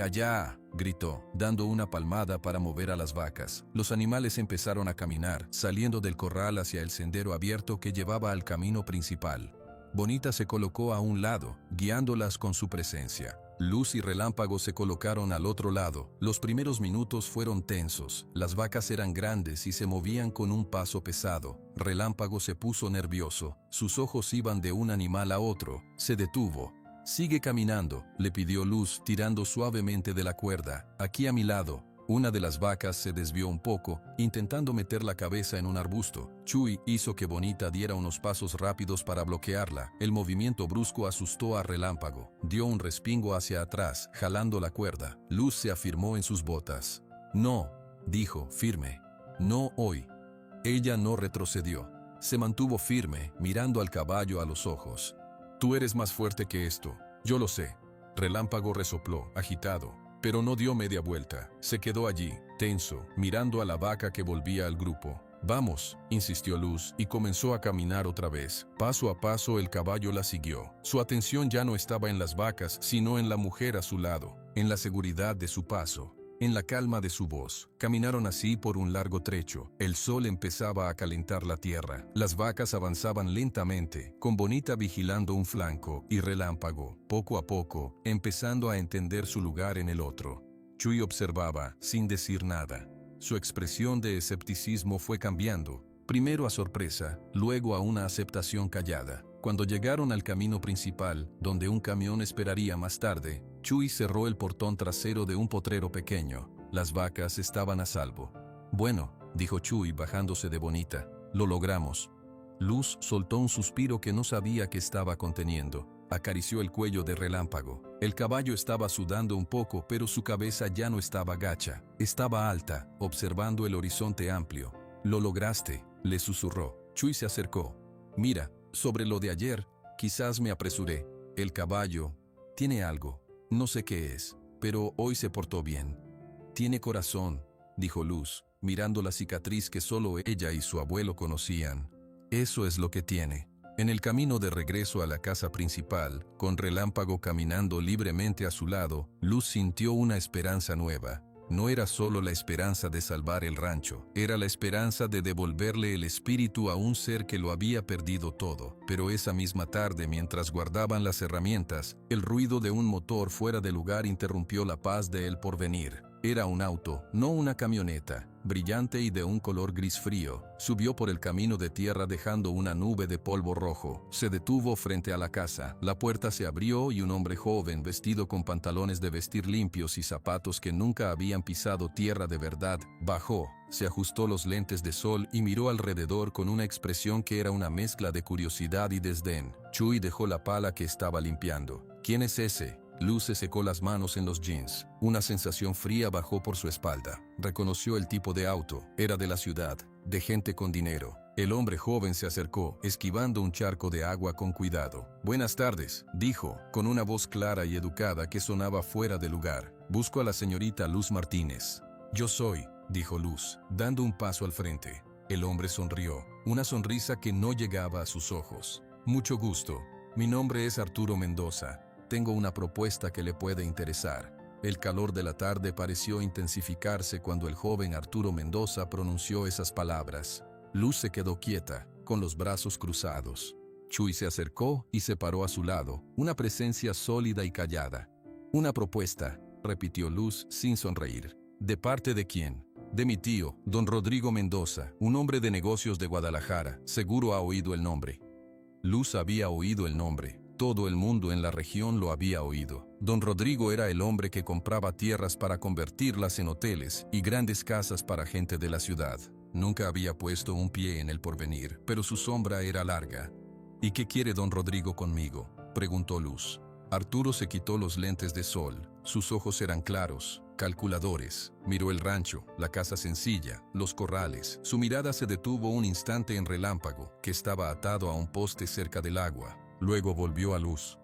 Allá!, gritó, dando una palmada para mover a las vacas. Los animales empezaron a caminar, saliendo del corral hacia el sendero abierto que llevaba al camino principal. Bonita se colocó a un lado, guiándolas con su presencia. Luz y Relámpago se colocaron al otro lado. Los primeros minutos fueron tensos. Las vacas eran grandes y se movían con un paso pesado. Relámpago se puso nervioso. Sus ojos iban de un animal a otro. Se detuvo. «Sigue caminando», le pidió Luz, tirando suavemente de la cuerda. «Aquí a mi lado». Una de las vacas se desvió un poco, intentando meter la cabeza en un arbusto. Chuy hizo que Bonita diera unos pasos rápidos para bloquearla. El movimiento brusco asustó a Relámpago. Dio un respingo hacia atrás, jalando la cuerda. Luz se afirmó en sus botas. «No», dijo, firme. «No hoy». Ella no retrocedió. Se mantuvo firme, mirando al caballo a los ojos. «Tú eres más fuerte que esto, yo lo sé». Relámpago resopló, agitado, pero no dio media vuelta. Se quedó allí, tenso, mirando a la vaca que volvía al grupo. «Vamos», insistió Luz, y comenzó a caminar otra vez. Paso a paso el caballo la siguió. Su atención ya no estaba en las vacas, sino en la mujer a su lado, en la seguridad de su paso, en la calma de su voz. Caminaron así por un largo trecho. El sol empezaba a calentar la tierra. Las vacas avanzaban lentamente, con Bonita vigilando un flanco, y Relámpago, poco a poco, empezando a entender su lugar en el otro. Chuy observaba, sin decir nada. Su expresión de escepticismo fue cambiando, primero a sorpresa, luego a una aceptación callada. Cuando llegaron al camino principal, donde un camión esperaría más tarde, Chuy cerró el portón trasero de un potrero pequeño. Las vacas estaban a salvo. «Bueno», dijo Chuy bajándose de Bonita, «lo logramos». Luz soltó un suspiro que no sabía que estaba conteniendo. Acarició el cuello de Relámpago. El caballo estaba sudando un poco, pero su cabeza ya no estaba gacha. Estaba alta, observando el horizonte amplio. «Lo lograste», le susurró. Chuy se acercó. «Mira, sobre lo de ayer, quizás me apresuré. El caballo tiene algo. No sé qué es, pero hoy se portó bien». «Tiene corazón», dijo Luz, mirando la cicatriz que solo ella y su abuelo conocían. «Eso es lo que tiene». En el camino de regreso a la casa principal, con Relámpago caminando libremente a su lado, Luz sintió una esperanza nueva. No era solo la esperanza de salvar el rancho, era la esperanza de devolverle el espíritu a un ser que lo había perdido todo. Pero esa misma tarde, mientras guardaban las herramientas, el ruido de un motor fuera de lugar interrumpió la paz de El Porvenir. Era un auto, no una camioneta, brillante y de un color gris frío. Subió por el camino de tierra dejando una nube de polvo rojo. Se detuvo frente a la casa. La puerta se abrió y un hombre joven, vestido con pantalones de vestir limpios y zapatos que nunca habían pisado tierra de verdad, bajó. Se ajustó los lentes de sol y miró alrededor con una expresión que era una mezcla de curiosidad y desdén. Chuy dejó la pala que estaba limpiando. «¿Quién es ese?». Luz se secó las manos en los jeans. Una sensación fría bajó por su espalda. Reconoció el tipo de auto. Era de la ciudad, de gente con dinero. El hombre joven se acercó, esquivando un charco de agua con cuidado. «Buenas tardes», dijo, con una voz clara y educada que sonaba fuera de lugar. «Busco a la señorita Luz Martínez». «Yo soy», dijo Luz, dando un paso al frente. El hombre sonrió, una sonrisa que no llegaba a sus ojos. «Mucho gusto. Mi nombre es Arturo Mendoza. Tengo una propuesta que le puede interesar». El calor de la tarde pareció intensificarse cuando el joven Arturo Mendoza pronunció esas palabras. Luz se quedó quieta, con los brazos cruzados. Chuy se acercó y se paró a su lado, una presencia sólida y callada. «Una propuesta», repitió Luz sin sonreír. «¿De parte de quién?» «De mi tío, don Rodrigo Mendoza, un hombre de negocios de Guadalajara. Seguro ha oído el nombre». Luz había oído el nombre. Todo el mundo en la región lo había oído. Don Rodrigo era el hombre que compraba tierras para convertirlas en hoteles y grandes casas para gente de la ciudad. Nunca había puesto un pie en El Porvenir, pero su sombra era larga. «¿Y qué quiere don Rodrigo conmigo?», preguntó Luz. Arturo se quitó los lentes de sol. Sus ojos eran claros, calculadores. Miró el rancho, la casa sencilla, los corrales. Su mirada se detuvo un instante en Relámpago, que estaba atado a un poste cerca del agua. Luego volvió a Luz.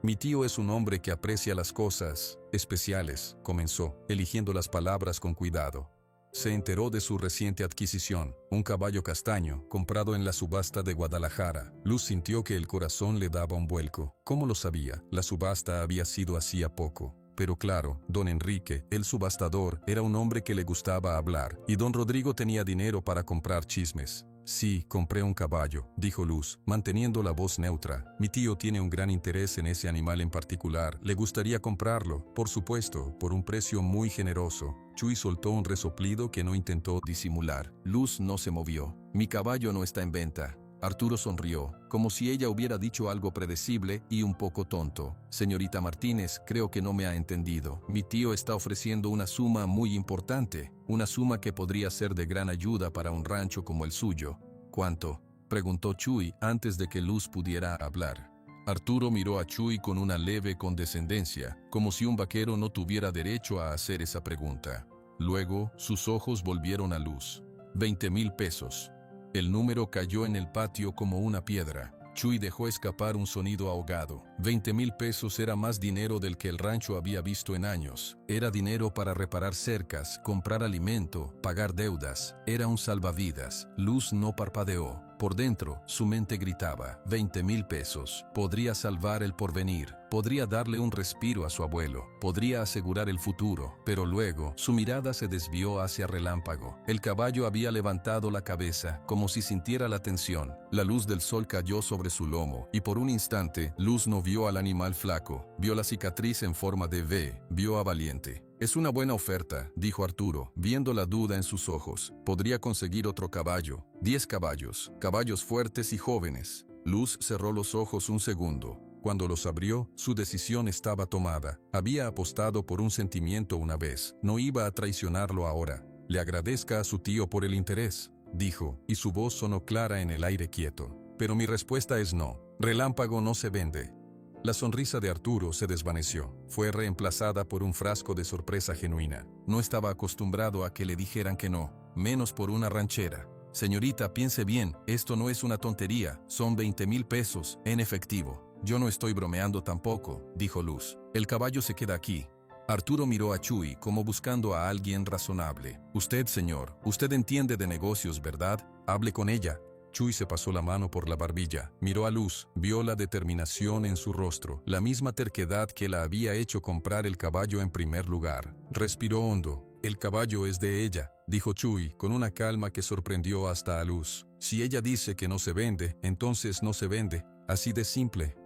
«Mi tío es un hombre que aprecia las cosas especiales», comenzó, eligiendo las palabras con cuidado. Se enteró de su reciente adquisición, un caballo castaño, comprado en la subasta de Guadalajara. Luz sintió que el corazón le daba un vuelco. ¿Cómo lo sabía? La subasta había sido hacía poco. Pero claro, don Enrique, el subastador, era un hombre que le gustaba hablar, y don Rodrigo tenía dinero para comprar chismes. Sí, compré un caballo, dijo Luz, manteniendo la voz neutra. Mi tío tiene un gran interés en ese animal en particular. Le gustaría comprarlo, por supuesto, por un precio muy generoso. Chuy soltó un resoplido que no intentó disimular. Luz no se movió. Mi caballo no está en venta. Arturo sonrió, como si ella hubiera dicho algo predecible y un poco tonto. Señorita Martínez, creo que no me ha entendido. Mi tío está ofreciendo una suma muy importante, una suma que podría ser de gran ayuda para un rancho como el suyo. ¿Cuánto?, preguntó Chuy antes de que Luz pudiera hablar. Arturo miró a Chuy con una leve condescendencia, como si un vaquero no tuviera derecho a hacer esa pregunta. Luego, sus ojos volvieron a Luz. 20,000 pesos. El número cayó en el patio como una piedra. Chuy dejó escapar un sonido ahogado. 20,000 pesos era más dinero del que el rancho había visto en años. Era dinero para reparar cercas, comprar alimento, pagar deudas. Era un salvavidas. Luz no parpadeó. Por dentro, su mente gritaba: 20,000 pesos. Podría salvar el porvenir. Podría darle un respiro a su abuelo. Podría asegurar el futuro. Pero luego, su mirada se desvió hacia Relámpago. El caballo había levantado la cabeza, como si sintiera la tensión. La luz del sol cayó sobre su lomo, y por un instante, Luz no vio al animal flaco. Vio la cicatriz en forma de V. Vio a Valiente. Es una buena oferta, dijo Arturo, viendo la duda en sus ojos. Podría conseguir otro caballo. 10 caballos. Caballos fuertes y jóvenes. Luz cerró los ojos un segundo. Cuando los abrió, su decisión estaba tomada. Había apostado por un sentimiento una vez. No iba a traicionarlo ahora. Le agradezca a su tío por el interés, dijo, y su voz sonó clara en el aire quieto. Pero mi respuesta es no. Relámpago no se vende. La sonrisa de Arturo se desvaneció. Fue reemplazada por un frasco de sorpresa genuina. No estaba acostumbrado a que le dijeran que no, menos por una ranchera. Señorita, piense bien, esto no es una tontería, son 20,000 pesos, en efectivo. Yo no estoy bromeando tampoco, dijo Luz. El caballo se queda aquí. Arturo miró a Chuy como buscando a alguien razonable. Usted, señor, usted entiende de negocios, ¿verdad? Hable con ella. Chuy se pasó la mano por la barbilla, miró a Luz, vio la determinación en su rostro, la misma terquedad que la había hecho comprar el caballo en primer lugar. Respiró hondo. El caballo es de ella, dijo Chuy, con una calma que sorprendió hasta a Luz. Si ella dice que no se vende, entonces no se vende, así de simple.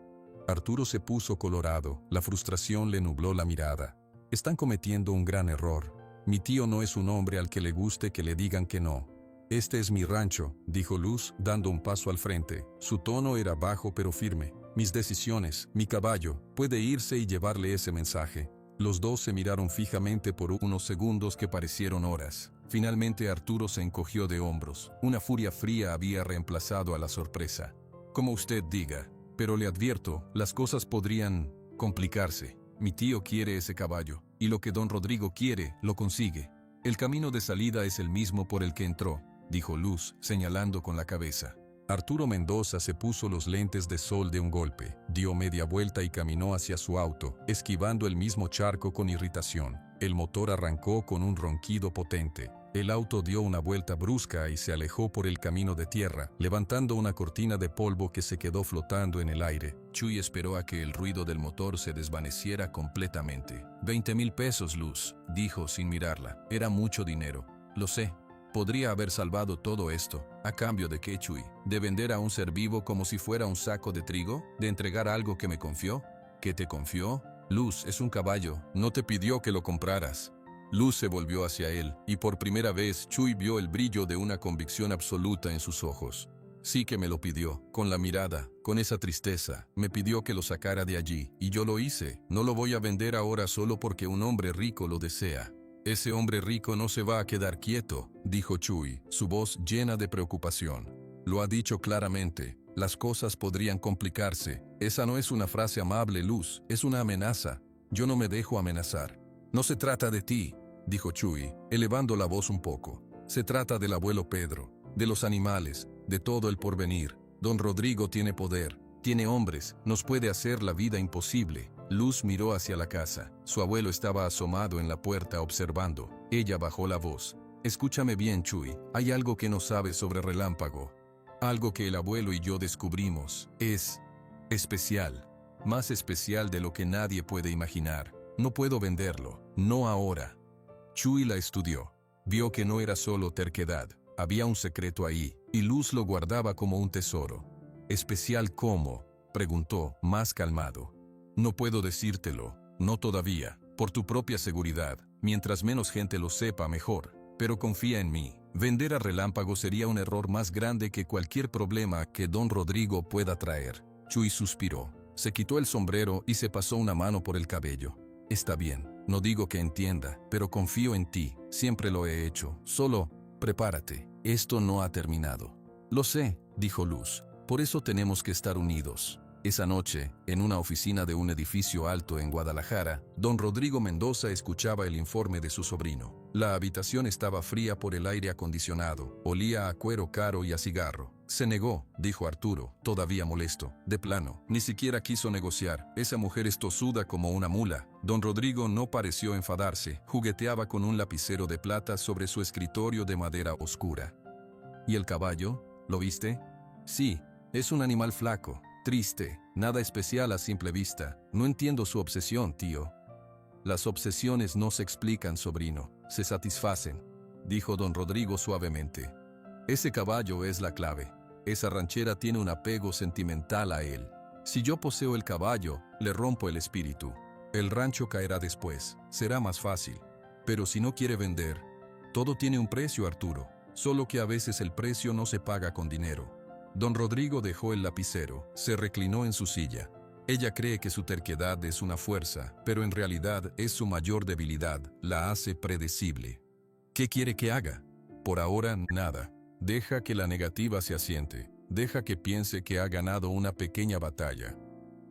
Arturo se puso colorado, la frustración le nubló la mirada. Están cometiendo un gran error. Mi tío no es un hombre al que le guste que le digan que no. Este es mi rancho, dijo Luz, dando un paso al frente. Su tono era bajo pero firme. Mis decisiones, mi caballo, puede irse y llevarle ese mensaje. Los dos se miraron fijamente por unos segundos que parecieron horas. Finalmente Arturo se encogió de hombros. Una furia fría había reemplazado a la sorpresa. Como usted diga, pero le advierto, las cosas podrían complicarse. Mi tío quiere ese caballo, y lo que don Rodrigo quiere, lo consigue. El camino de salida es el mismo por el que entró, dijo Luz, señalando con la cabeza. Arturo Mendoza se puso los lentes de sol de un golpe, dio media vuelta y caminó hacia su auto, esquivando el mismo charco con irritación. El motor arrancó con un ronquido potente. El auto dio una vuelta brusca y se alejó por el camino de tierra, levantando una cortina de polvo que se quedó flotando en el aire. Chuy esperó a que el ruido del motor se desvaneciera completamente. 20,000 pesos, Luz, dijo sin mirarla. Era mucho dinero. Lo sé. Podría haber salvado todo esto. ¿A cambio de qué, Chuy? ¿De vender a un ser vivo como si fuera un saco de trigo? ¿De entregar algo que me confió? ¿Que te confió? Luz, es un caballo. No te pidió que lo compraras. Luz se volvió hacia él, y por primera vez Chuy vio el brillo de una convicción absoluta en sus ojos. Sí que me lo pidió, con la mirada, con esa tristeza. Me pidió que lo sacara de allí, y yo lo hice. No lo voy a vender ahora solo porque un hombre rico lo desea. Ese hombre rico no se va a quedar quieto, dijo Chuy, su voz llena de preocupación. Lo ha dicho claramente. Las cosas podrían complicarse. Esa no es una frase amable, Luz, es una amenaza. Yo no me dejo amenazar. No se trata de ti, dijo Chuy, elevando la voz un poco. Se trata del abuelo Pedro, de los animales, de todo el porvenir. Don Rodrigo tiene poder, tiene hombres, nos puede hacer la vida imposible. Luz miró hacia la casa. Su abuelo estaba asomado en la puerta observando. Ella bajó la voz. Escúchame bien, Chuy, hay algo que no sabes sobre Relámpago. Algo que el abuelo y yo descubrimos. Es especial, más especial de lo que nadie puede imaginar. No puedo venderlo, no ahora. Chuy la estudió. Vio que no era solo terquedad, había un secreto ahí, y Luz lo guardaba como un tesoro. ¿Especial cómo?, preguntó, más calmado. No puedo decírtelo, no todavía, por tu propia seguridad. Mientras menos gente lo sepa, mejor. Pero confía en mí. Vender a Relámpago sería un error más grande que cualquier problema que don Rodrigo pueda traer. Chuy suspiró, se quitó el sombrero y se pasó una mano por el cabello. Está bien, no digo que entienda, pero confío en ti, siempre lo he hecho. Solo, prepárate, esto no ha terminado. Lo sé, dijo Luz, por eso tenemos que estar unidos. Esa noche, en una oficina de un edificio alto en Guadalajara, don Rodrigo Mendoza escuchaba el informe de su sobrino. La habitación estaba fría por el aire acondicionado, olía a cuero caro y a cigarro. Se negó, dijo Arturo, todavía molesto. De plano, ni siquiera quiso negociar. Esa mujer es tosuda como una mula. Don Rodrigo no pareció enfadarse, jugueteaba con un lapicero de plata sobre su escritorio de madera oscura. ¿Y el caballo? ¿Lo viste? Sí, es un animal flaco. Triste, nada especial a simple vista. No entiendo su obsesión, tío. Las obsesiones no se explican, sobrino, se satisfacen, dijo don Rodrigo suavemente. Ese caballo es la clave. Esa ranchera tiene un apego sentimental a él. Si yo poseo el caballo, le rompo el espíritu. El rancho caerá después, será más fácil. Pero si no quiere vender, todo tiene un precio, Arturo. Solo que a veces el precio no se paga con dinero. Don Rodrigo dejó el lapicero, se reclinó en su silla. Ella cree que su terquedad es una fuerza, pero en realidad es su mayor debilidad, la hace predecible. ¿Qué quiere que haga? Por ahora, nada. Deja que la negativa se asiente, deja que piense que ha ganado una pequeña batalla.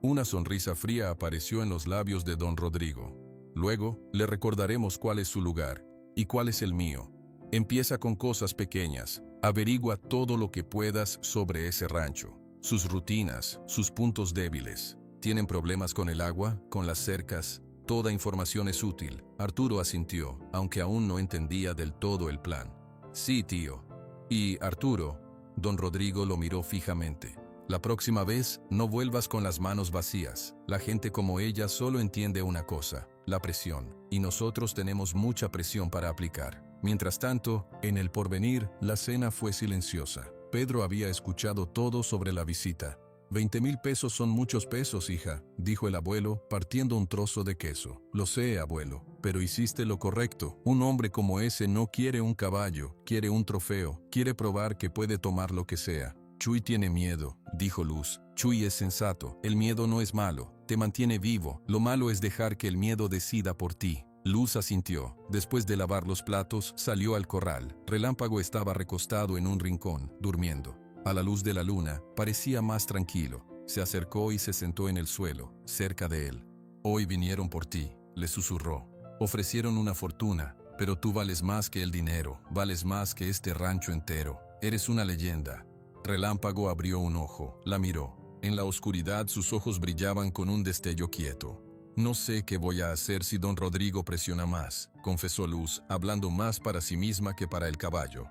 Una sonrisa fría apareció en los labios de don Rodrigo. Luego, le recordaremos cuál es su lugar, y cuál es el mío. Empieza con cosas pequeñas. Averigua todo lo que puedas sobre ese rancho, sus rutinas, sus puntos débiles. ¿Tienen problemas con el agua, con las cercas? Toda información es útil. Arturo asintió, aunque aún no entendía del todo el plan. Sí, tío. Y, Arturo, don Rodrigo lo miró fijamente. La próxima vez, no vuelvas con las manos vacías. La gente como ella solo entiende una cosa, la presión, y nosotros tenemos mucha presión para aplicar. Mientras tanto, en el porvenir, la cena fue silenciosa. Pedro había escuchado todo sobre la visita. 20,000 pesos son muchos pesos, hija, dijo el abuelo, partiendo un trozo de queso. Lo sé, abuelo, pero hiciste lo correcto. Un hombre como ese no quiere un caballo, quiere un trofeo, quiere probar que puede tomar lo que sea. Chuy tiene miedo, dijo Luz. Chuy es sensato, el miedo no es malo, te mantiene vivo, lo malo es dejar que el miedo decida por ti. Luz asintió. Después de lavar los platos, salió al corral. Relámpago estaba recostado en un rincón, durmiendo. A la luz de la luna, parecía más tranquilo. Se acercó y se sentó en el suelo, cerca de él. Hoy vinieron por ti, le susurró. Ofrecieron una fortuna, pero tú vales más que el dinero, vales más que este rancho entero. Eres una leyenda. Relámpago abrió un ojo, la miró. En la oscuridad sus ojos brillaban con un destello quieto. No sé qué voy a hacer si don Rodrigo presiona más, confesó Luz, hablando más para sí misma que para el caballo.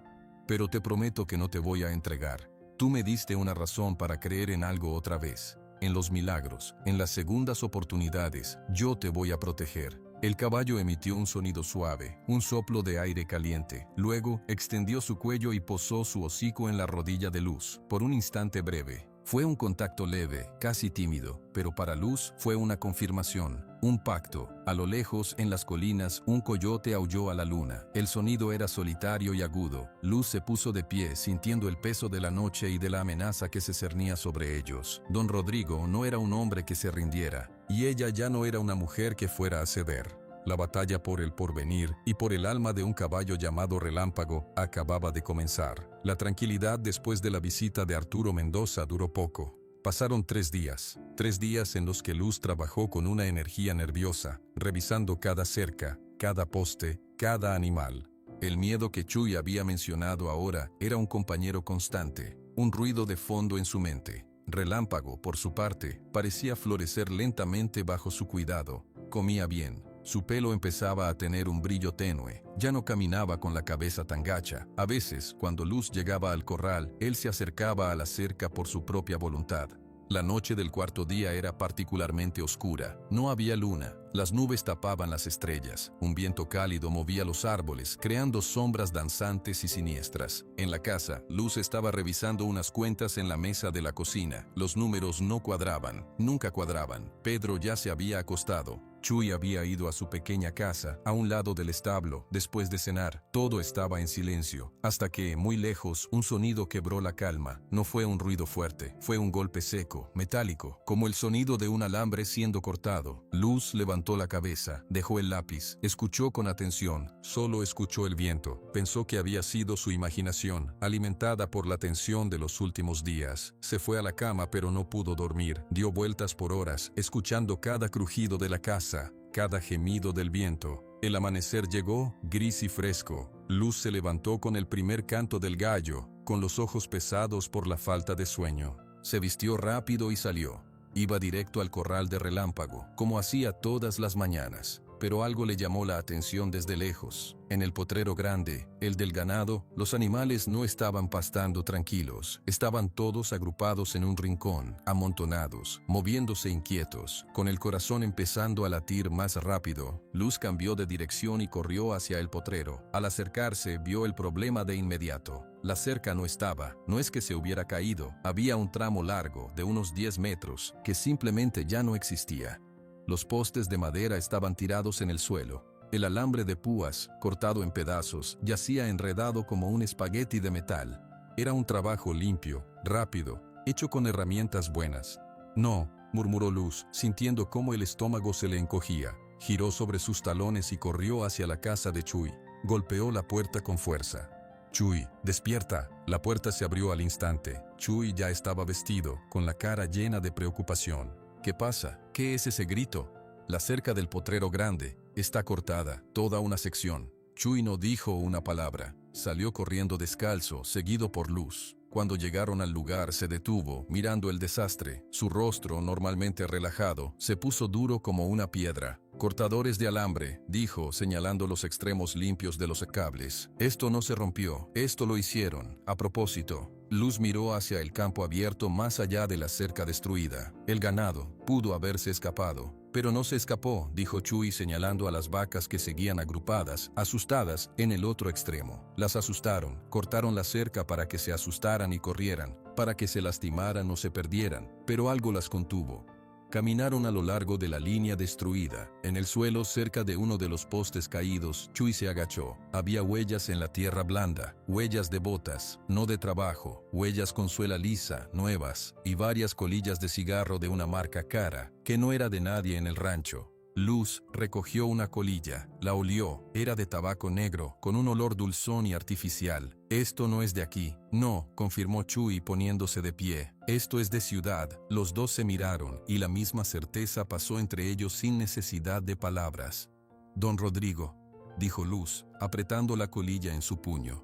Pero te prometo que no te voy a entregar. Tú me diste una razón para creer en algo otra vez. En los milagros, en las segundas oportunidades, yo te voy a proteger. El caballo emitió un sonido suave, un soplo de aire caliente. Luego, extendió su cuello y posó su hocico en la rodilla de Luz, por un instante breve. Fue un contacto leve, casi tímido, pero para Luz fue una confirmación, un pacto. A lo lejos, en las colinas, un coyote aulló a la luna. El sonido era solitario y agudo. Luz se puso de pie, sintiendo el peso de la noche y de la amenaza que se cernía sobre ellos. Don Rodrigo no era un hombre que se rindiera, y ella ya no era una mujer que fuera a ceder. La batalla por el porvenir y por el alma de un caballo llamado Relámpago acababa de comenzar. La tranquilidad después de la visita de Arturo Mendoza duró poco. Pasaron 3 días. 3 días en los que Luz trabajó con una energía nerviosa, revisando cada cerca, cada poste, cada animal. El miedo que Chuy había mencionado ahora era un compañero constante, un ruido de fondo en su mente. Relámpago, por su parte, parecía florecer lentamente bajo su cuidado. Comía bien. Su pelo empezaba a tener un brillo tenue. Ya no caminaba con la cabeza tan gacha. A veces, cuando Luz llegaba al corral, él se acercaba a la cerca por su propia voluntad. La noche del cuarto día era particularmente oscura. No había luna. Las nubes tapaban las estrellas. Un viento cálido movía los árboles, creando sombras danzantes y siniestras. En la casa, Luz estaba revisando unas cuentas en la mesa de la cocina. Los números no cuadraban, nunca cuadraban. Pedro ya se había acostado. Chuy había ido a su pequeña casa, a un lado del establo, después de cenar. Todo estaba en silencio, hasta que, muy lejos, un sonido quebró la calma. No fue un ruido fuerte, fue un golpe seco, metálico, como el sonido de un alambre siendo cortado. Luz levantó la cabeza, dejó el lápiz, escuchó con atención, solo escuchó el viento. Pensó que había sido su imaginación, alimentada por la tensión de los últimos días. Se fue a la cama pero no pudo dormir. Dio vueltas por horas, escuchando cada crujido de la casa, cada gemido del viento. El amanecer llegó, gris y fresco. Luz se levantó con el primer canto del gallo, con los ojos pesados por la falta de sueño. Se vistió rápido y salió. Iba directo al corral de Relámpago, como hacía todas las mañanas. Pero algo le llamó la atención desde lejos. En el potrero grande, el del ganado, los animales no estaban pastando tranquilos. Estaban todos agrupados en un rincón, amontonados, moviéndose inquietos, con el corazón empezando a latir más rápido. Luz cambió de dirección y corrió hacia el potrero. Al acercarse, vio el problema de inmediato. La cerca no estaba, no es que se hubiera caído, había un tramo largo, de unos 10 metros, que simplemente ya no existía. Los postes de madera estaban tirados en el suelo. El alambre de púas, cortado en pedazos, yacía enredado como un espagueti de metal. Era un trabajo limpio, rápido, hecho con herramientas buenas. No, murmuró Luz, sintiendo cómo el estómago se le encogía. Giró sobre sus talones y corrió hacia la casa de Chuy. Golpeó la puerta con fuerza. «Chuy, despierta». La puerta se abrió al instante. Chuy ya estaba vestido, con la cara llena de preocupación. «¿Qué pasa? ¿Qué es ese grito?» «La cerca del potrero grande está cortada, toda una sección». Chuy no dijo una palabra. Salió corriendo descalzo, seguido por Luz. Cuando llegaron al lugar se detuvo, mirando el desastre. Su rostro, normalmente relajado, se puso duro como una piedra. «Cortadores de alambre», dijo, señalando los extremos limpios de los cables. «Esto no se rompió, esto lo hicieron, a propósito». Luz miró hacia el campo abierto más allá de la cerca destruida. El ganado pudo haberse escapado. «Pero no se escapó», dijo Chuy señalando a las vacas que seguían agrupadas, asustadas, en el otro extremo. Las asustaron, cortaron la cerca para que se asustaran y corrieran, para que se lastimaran o se perdieran, pero algo las contuvo. Caminaron a lo largo de la línea destruida. En el suelo, cerca de uno de los postes caídos, Chuy se agachó. Había huellas en la tierra blanda, huellas de botas, no de trabajo, huellas con suela lisa, nuevas, y varias colillas de cigarro de una marca cara, que no era de nadie en el rancho. Luz recogió una colilla, la olió, era de tabaco negro, con un olor dulzón y artificial. «Esto no es de aquí». «No», confirmó Chuy poniéndose de pie. «Esto es de ciudad». Los dos se miraron, y la misma certeza pasó entre ellos sin necesidad de palabras. «Don Rodrigo», dijo Luz, apretando la colilla en su puño.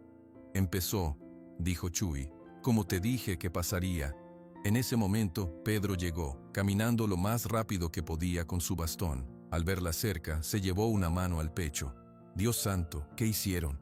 «Empezó», dijo Chuy, «como te dije que pasaría». En ese momento, Pedro llegó, caminando lo más rápido que podía con su bastón. Al verla cerca, se llevó una mano al pecho. «Dios santo, ¿qué hicieron?»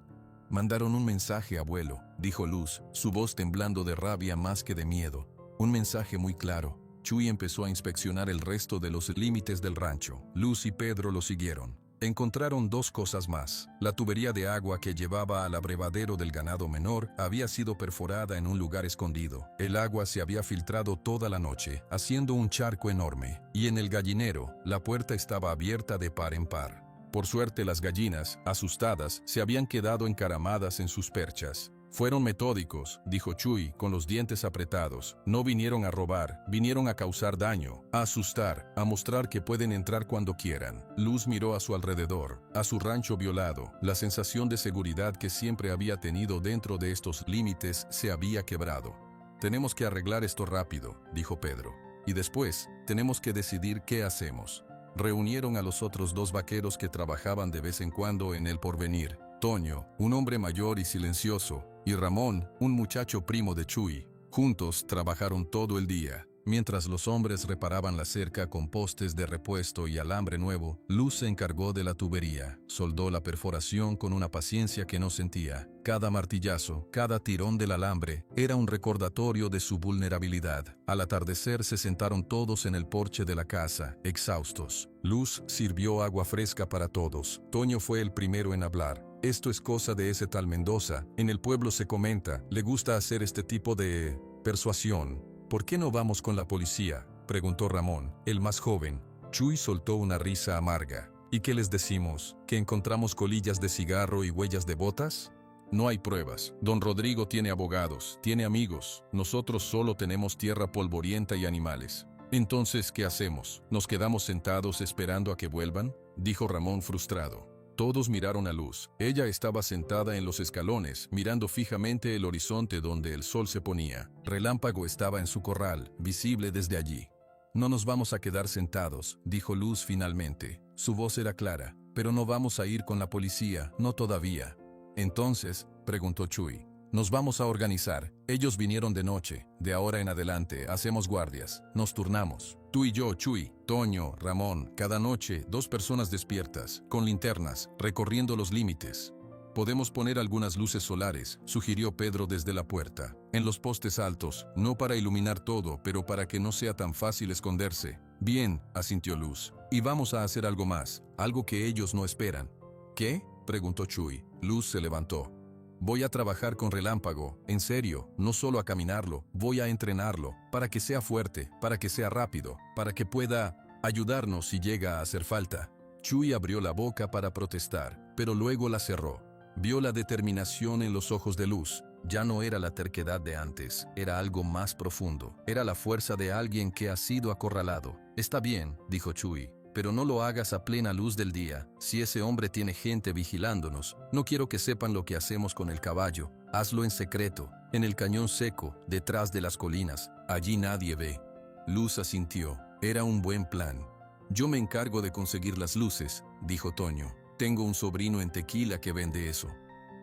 «Mandaron un mensaje, abuelo», dijo Luz, su voz temblando de rabia más que de miedo. «Un mensaje muy claro». Chuy empezó a inspeccionar el resto de los límites del rancho. Luz y Pedro lo siguieron. Encontraron dos cosas más. La tubería de agua que llevaba al abrevadero del ganado menor había sido perforada en un lugar escondido. El agua se había filtrado toda la noche, haciendo un charco enorme. Y en el gallinero, la puerta estaba abierta de par en par. Por suerte, las gallinas, asustadas, se habían quedado encaramadas en sus perchas. «Fueron metódicos», dijo Chuy, con los dientes apretados. «No vinieron a robar, vinieron a causar daño, a asustar, a mostrar que pueden entrar cuando quieran». Luz miró a su alrededor, a su rancho violado. La sensación de seguridad que siempre había tenido dentro de estos límites se había quebrado. «Tenemos que arreglar esto rápido», dijo Pedro. «Y después, tenemos que decidir qué hacemos». Reunieron a los otros dos vaqueros que trabajaban de vez en cuando en el Porvenir. Toño, un hombre mayor y silencioso, y Ramón, un muchacho primo de Chuy. Juntos trabajaron todo el día. Mientras los hombres reparaban la cerca con postes de repuesto y alambre nuevo, Luz se encargó de la tubería, soldó la perforación con una paciencia que no sentía. Cada martillazo, cada tirón del alambre, era un recordatorio de su vulnerabilidad. Al atardecer se sentaron todos en el porche de la casa, exhaustos. Luz sirvió agua fresca para todos. Toño fue el primero en hablar. Esto es cosa de ese tal Mendoza. En el pueblo se comenta, le gusta hacer este tipo de persuasión. ¿Por qué no vamos con la policía?, preguntó Ramón, el más joven. Chuy soltó una risa amarga. ¿Y qué les decimos? ¿Que encontramos colillas de cigarro y huellas de botas? No hay pruebas. Don Rodrigo tiene abogados, tiene amigos. Nosotros solo tenemos tierra polvorienta y animales. Entonces, ¿qué hacemos? ¿Nos quedamos sentados esperando a que vuelvan?, dijo Ramón frustrado. Todos miraron a Luz. Ella estaba sentada en los escalones, mirando fijamente el horizonte donde el sol se ponía. Relámpago estaba en su corral, visible desde allí. No nos vamos a quedar sentados, dijo Luz finalmente. Su voz era clara. Pero no vamos a ir con la policía, no todavía. Entonces, preguntó Chuy. Nos vamos a organizar. Ellos vinieron de noche. De ahora en adelante hacemos guardias. Nos turnamos. Tú y yo, Chuy, Toño, Ramón, cada noche 2 personas despiertas, con linternas, recorriendo los límites. Podemos poner algunas luces solares, sugirió Pedro desde la puerta. En los postes altos, no para iluminar todo, pero para que no sea tan fácil esconderse. Bien, asintió Luz. Y vamos a hacer algo más, algo que ellos no esperan. ¿Qué?, preguntó Chuy. Luz se levantó. Voy a trabajar con Relámpago, en serio, no solo a caminarlo, voy a entrenarlo, para que sea fuerte, para que sea rápido, para que pueda ayudarnos si llega a hacer falta. Chuy abrió la boca para protestar, pero luego la cerró. Vio la determinación en los ojos de Luz. Ya no era la terquedad de antes, era algo más profundo. Era la fuerza de alguien que ha sido acorralado. Está bien, dijo Chuy, pero no lo hagas a plena luz del día. Si ese hombre tiene gente vigilándonos, no quiero que sepan lo que hacemos con el caballo. Hazlo en secreto, en el cañón seco, detrás de las colinas. Allí nadie ve. Luz asintió. Era un buen plan. Yo me encargo de conseguir las luces, dijo Toño. Tengo un sobrino en Tequila que vende eso.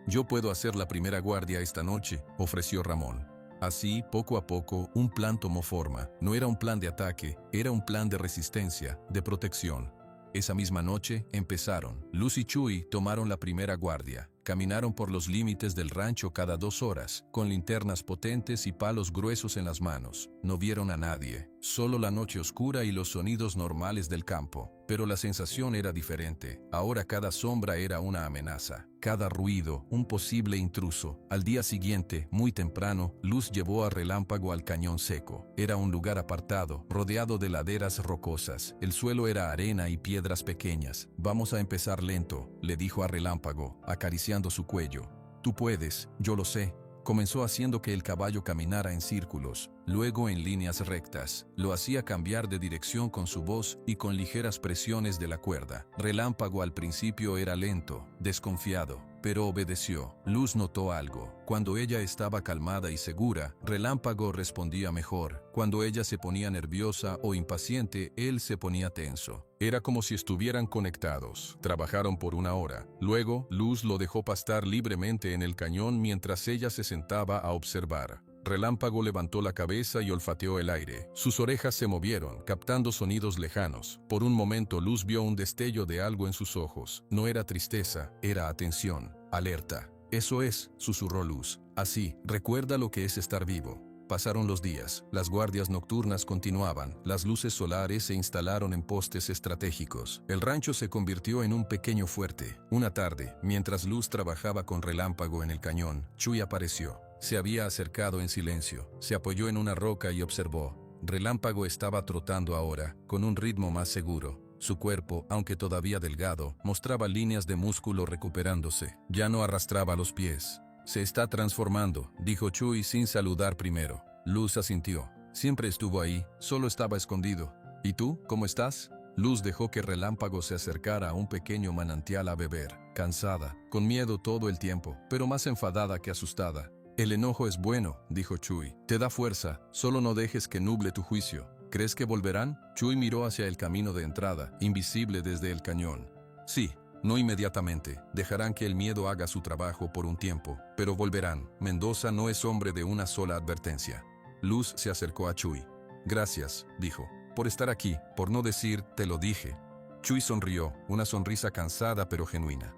Yo puedo hacer la primera guardia esta noche, ofreció Ramón. Así, poco a poco, un plan tomó forma. No era un plan de ataque, era un plan de resistencia, de protección. Esa misma noche, empezaron. Luz y Chuy tomaron la primera guardia. Caminaron por los límites del rancho cada 2 horas, con linternas potentes y palos gruesos en las manos. No vieron a nadie, solo la noche oscura y los sonidos normales del campo. Pero la sensación era diferente. Ahora cada sombra era una amenaza, cada ruido un posible intruso. Al día siguiente, muy temprano, Luz llevó a Relámpago al cañón seco. Era un lugar apartado, rodeado de laderas rocosas. El suelo era arena y piedras pequeñas. Vamos a empezar lento, le dijo a Relámpago, acariciando su cuello. Tú puedes, yo lo sé. Comenzó haciendo que el caballo caminara en círculos, luego en líneas rectas. Lo hacía cambiar de dirección con su voz y con ligeras presiones de la cuerda. Relámpago al principio era lento, desconfiado, pero obedeció. Luz notó algo. Cuando ella estaba calmada y segura, Relámpago respondía mejor. Cuando ella se ponía nerviosa o impaciente, él se ponía tenso. Era como si estuvieran conectados. Trabajaron por 1 hora. Luego, Luz lo dejó pastar libremente en el cañón mientras ella se sentaba a observar. Relámpago levantó la cabeza y olfateó el aire. Sus orejas se movieron, captando sonidos lejanos. Por un momento Luz vio un destello de algo en sus ojos. No era tristeza, era atención, alerta. Eso es, susurró Luz. Así, recuerda lo que es estar vivo. Pasaron los días, las guardias nocturnas continuaban, las luces solares se instalaron en postes estratégicos. El rancho se convirtió en un pequeño fuerte. Una tarde, mientras Luz trabajaba con Relámpago en el cañón, Chuy apareció. Se había acercado en silencio, se apoyó en una roca y observó. Relámpago estaba trotando ahora, con un ritmo más seguro. Su cuerpo, aunque todavía delgado, mostraba líneas de músculo recuperándose. Ya no arrastraba los pies. Se está transformando, dijo Chuy sin saludar primero. Luz asintió. Siempre estuvo ahí, solo estaba escondido. ¿Y tú, cómo estás? Luz dejó que Relámpago se acercara a un pequeño manantial a beber, cansada, con miedo todo el tiempo, pero más enfadada que asustada. El enojo es bueno, dijo Chuy. Te da fuerza, solo no dejes que nuble tu juicio. ¿Crees que volverán? Chuy miró hacia el camino de entrada, invisible desde el cañón. Sí. No inmediatamente, dejarán que el miedo haga su trabajo por un tiempo, pero volverán. Mendoza no es hombre de una sola advertencia. Luz se acercó a Chuy. Gracias, dijo, por estar aquí, por no decir, te lo dije. Chui sonrió, una sonrisa cansada pero genuina.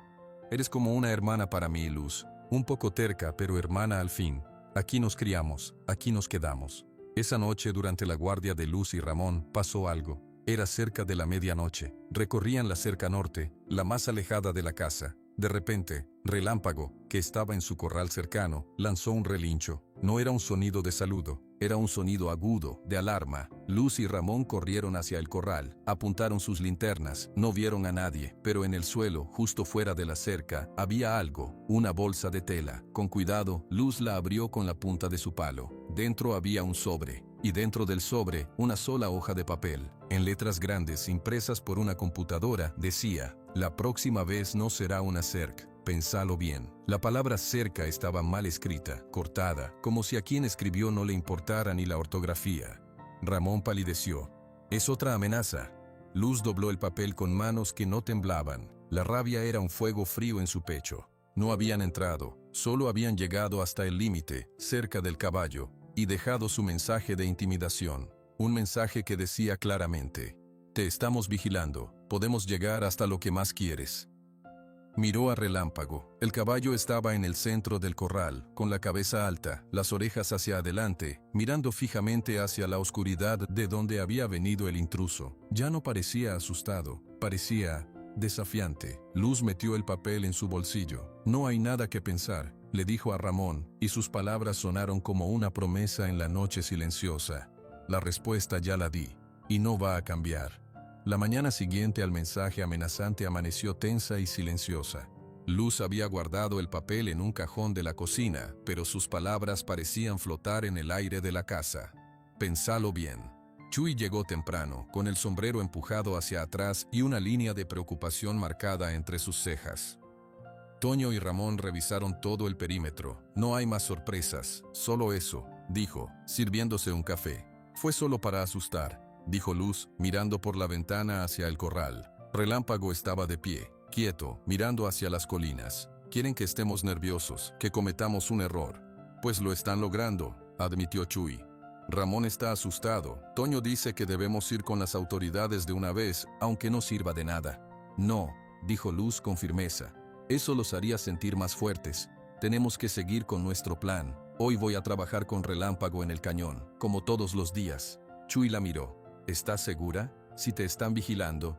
Eres como una hermana para mí, Luz. Un poco terca, pero hermana al fin. Aquí nos criamos, aquí nos quedamos. Esa noche, durante la guardia de Luz y Ramón, pasó algo. Era cerca de la medianoche. Recorrían la cerca norte, la más alejada de la casa. De repente, Relámpago, que estaba en su corral cercano, lanzó un relincho. No era un sonido de saludo, era un sonido agudo, de alarma. Luz y Ramón corrieron hacia el corral, apuntaron sus linternas, no vieron a nadie, pero en el suelo, justo fuera de la cerca, había algo, una bolsa de tela. Con cuidado, Luz la abrió con la punta de su palo. Dentro había un sobre, y dentro del sobre, una sola hoja de papel. En letras grandes impresas por una computadora, decía: la próxima vez no será una cerca. Pensalo bien. La palabra cerca estaba mal escrita, cortada, como si a quien escribió no le importara ni la ortografía. Ramón palideció. Es otra amenaza. Luz dobló el papel con manos que no temblaban. La rabia era un fuego frío en su pecho. No habían entrado, solo habían llegado hasta el límite, cerca del caballo, y dejado su mensaje de intimidación. Un mensaje que decía claramente: te estamos vigilando, podemos llegar hasta lo que más quieres. Miró a Relámpago. El caballo estaba en el centro del corral, con la cabeza alta, las orejas hacia adelante, mirando fijamente hacia la oscuridad de donde había venido el intruso. Ya no parecía asustado, parecía desafiante. Luz metió el papel en su bolsillo. No hay nada que pensar, le dijo a Ramón, y sus palabras sonaron como una promesa en la noche silenciosa. La respuesta ya la di, y no va a cambiar. La mañana siguiente al mensaje amenazante amaneció tensa y silenciosa. Luz había guardado el papel en un cajón de la cocina, pero sus palabras parecían flotar en el aire de la casa. Pensalo bien. Chui llegó temprano, con el sombrero empujado hacia atrás y una línea de preocupación marcada entre sus cejas. Toño y Ramón revisaron todo el perímetro. No hay más sorpresas, solo eso, dijo, sirviéndose un café. Fue solo para asustar, dijo Luz, mirando por la ventana hacia el corral. Relámpago estaba de pie, quieto, mirando hacia las colinas. Quieren que estemos nerviosos, que cometamos un error. Pues lo están logrando, admitió Chui. Ramón está asustado. Toño dice que debemos ir con las autoridades de una vez, aunque no sirva de nada. No, dijo Luz con firmeza. Eso los haría sentir más fuertes. Tenemos que seguir con nuestro plan. Hoy voy a trabajar con Relámpago en el cañón, como todos los días. Chui la miró. ¿Estás segura? Si te están vigilando.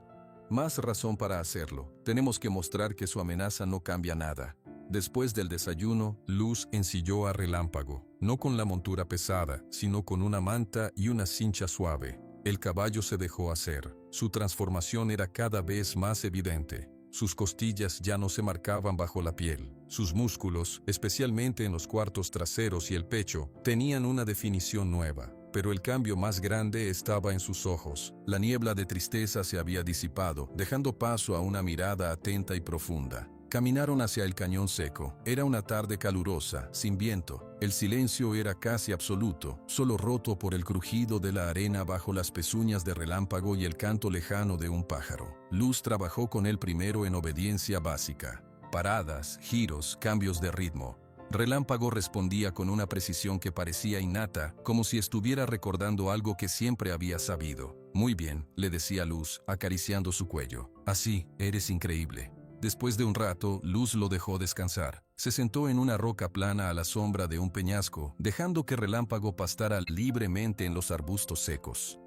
Más razón para hacerlo. Tenemos que mostrar que su amenaza no cambia nada. Después del desayuno, Luz ensilló a Relámpago, no con la montura pesada, sino con una manta y una cincha suave. El caballo se dejó hacer. Su transformación era cada vez más evidente. Sus costillas ya no se marcaban bajo la piel. Sus músculos, especialmente en los cuartos traseros y el pecho, tenían una definición nueva. Pero el cambio más grande estaba en sus ojos. La niebla de tristeza se había disipado, dejando paso a una mirada atenta y profunda. Caminaron hacia el cañón seco. Era una tarde calurosa, sin viento. El silencio era casi absoluto, solo roto por el crujido de la arena bajo las pezuñas de Relámpago y el canto lejano de un pájaro. Luz trabajó con él primero en obediencia básica. Paradas, giros, cambios de ritmo. Relámpago respondía con una precisión que parecía innata, como si estuviera recordando algo que siempre había sabido. Muy bien, le decía Luz, acariciando su cuello. Así, eres increíble. Después de un rato, Luz lo dejó descansar. Se sentó en una roca plana a la sombra de un peñasco, dejando que Relámpago pastara libremente en los arbustos secos.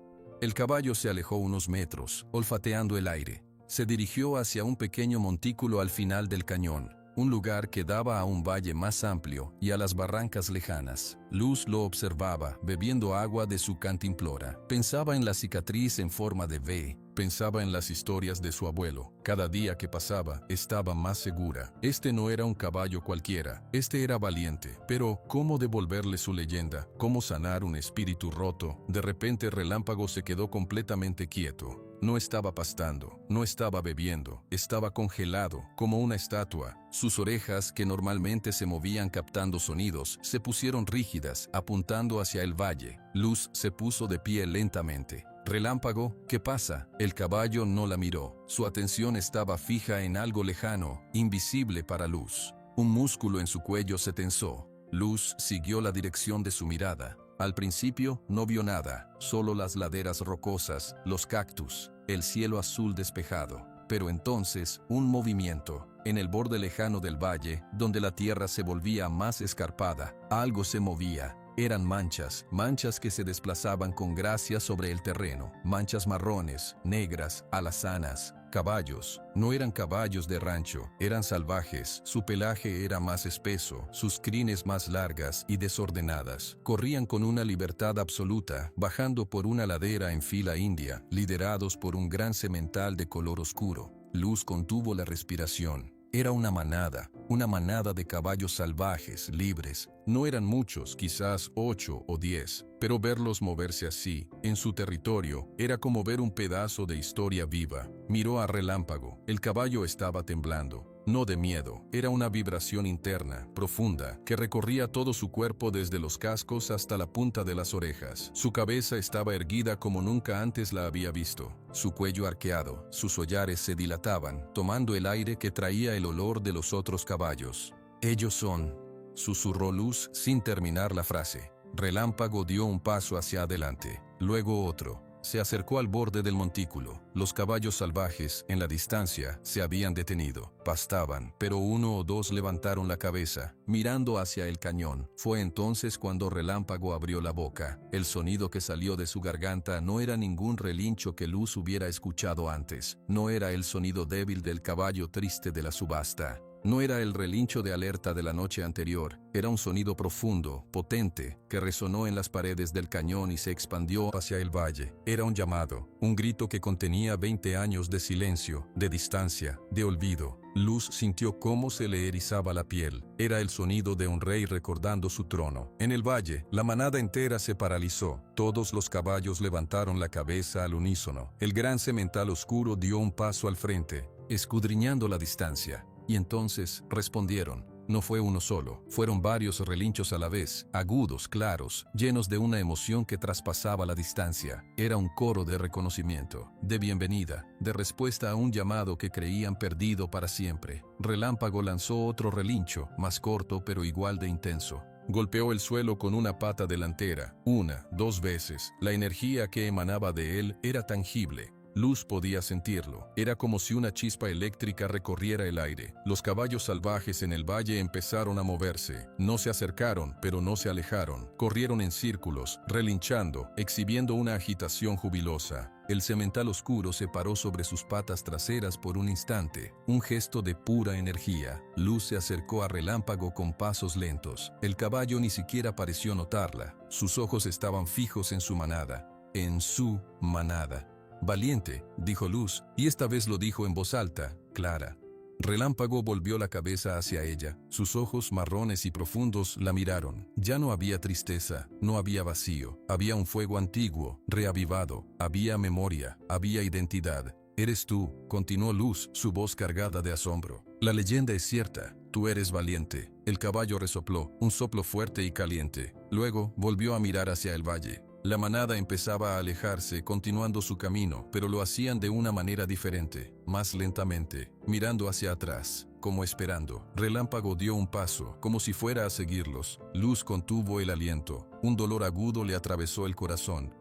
El caballo se alejó unos metros, olfateando el aire. Se dirigió hacia un pequeño montículo al final del cañón, un lugar que daba a un valle más amplio y a las barrancas lejanas. Luz lo observaba, bebiendo agua de su cantimplora. Pensaba en la cicatriz en forma de V. Pensaba en las historias de su abuelo. Cada día que pasaba, estaba más segura. Este no era un caballo cualquiera. Este era valiente. Pero, ¿cómo devolverle su leyenda? ¿Cómo sanar un espíritu roto? De repente, Relámpago se quedó completamente quieto. No estaba pastando, no estaba bebiendo, estaba congelado, como una estatua. Sus orejas, que normalmente se movían captando sonidos, se pusieron rígidas, apuntando hacia el valle. Luz se puso de pie lentamente. Relámpago, ¿qué pasa? El caballo no la miró. Su atención estaba fija en algo lejano, invisible para Luz. Un músculo en su cuello se tensó. Luz siguió la dirección de su mirada. Al principio no vio nada, solo las laderas rocosas, los cactus, el cielo azul despejado. Pero entonces, un movimiento. En el borde lejano del valle, donde la tierra se volvía más escarpada, algo se movía. Eran manchas, manchas que se desplazaban con gracia sobre el terreno, manchas marrones, negras, alazanas. Caballos. No eran caballos de rancho, eran salvajes, su pelaje era más espeso, sus crines más largas y desordenadas. Corrían con una libertad absoluta, bajando por una ladera en fila india, liderados por un gran semental de color oscuro. Luz contuvo la respiración. Era una manada de caballos salvajes, libres. No eran muchos, quizás 8 o 10, pero verlos moverse así, en su territorio, era como ver un pedazo de historia viva. Miró a Relámpago. El caballo estaba temblando. No de miedo, era una vibración interna, profunda, que recorría todo su cuerpo desde los cascos hasta la punta de las orejas. Su cabeza estaba erguida como nunca antes la había visto, su cuello arqueado, sus hollares se dilataban, tomando el aire que traía el olor de los otros caballos. «Ellos son», susurró Luz sin terminar la frase. Relámpago dio un paso hacia adelante, luego otro. Se acercó al borde del montículo. Los caballos salvajes, en la distancia, se habían detenido. Pastaban, pero uno o dos levantaron la cabeza, mirando hacia el cañón. Fue entonces cuando Relámpago abrió la boca. El sonido que salió de su garganta no era ningún relincho que Luz hubiera escuchado antes. No era el sonido débil del caballo triste de la subasta. No era el relincho de alerta de la noche anterior, era un sonido profundo, potente, que resonó en las paredes del cañón y se expandió hacia el valle. Era un llamado, un grito que contenía 20 años de silencio, de distancia, de olvido. Luz sintió cómo se le erizaba la piel. Era el sonido de un rey recordando su trono. En el valle, la manada entera se paralizó. Todos los caballos levantaron la cabeza al unísono. El gran semental oscuro dio un paso al frente, escudriñando la distancia. Y entonces respondieron. No fue uno solo, fueron varios relinchos a la vez, agudos, claros, llenos de una emoción que traspasaba la distancia. Era un coro de reconocimiento, de bienvenida, de respuesta a un llamado que creían perdido para siempre. Relámpago lanzó otro relincho, más corto pero igual de intenso. Golpeó el suelo con una pata delantera, 1, 2 veces. La energía que emanaba de él era tangible. Luz podía sentirlo. Era como si una chispa eléctrica recorriera el aire. Los caballos salvajes en el valle empezaron a moverse. No se acercaron, pero no se alejaron. Corrieron en círculos, relinchando, exhibiendo una agitación jubilosa. El semental oscuro se paró sobre sus patas traseras por un instante, un gesto de pura energía. Luz se acercó a Relámpago con pasos lentos. El caballo ni siquiera pareció notarla. Sus ojos estaban fijos en su manada. En su manada. «Valiente», dijo Luz, y esta vez lo dijo en voz alta, clara. Relámpago volvió la cabeza hacia ella. Sus ojos marrones y profundos la miraron. Ya no había tristeza, no había vacío. Había un fuego antiguo, reavivado. Había memoria, había identidad. «Eres tú», continuó Luz, su voz cargada de asombro. «La leyenda es cierta. Tú eres valiente». El caballo resopló, un soplo fuerte y caliente. Luego volvió a mirar hacia el valle. La manada empezaba a alejarse, continuando su camino, pero lo hacían de una manera diferente, más lentamente, mirando hacia atrás, como esperando. Relámpago dio un paso, como si fuera a seguirlos. Luz contuvo el aliento. Un dolor agudo le atravesó el corazón.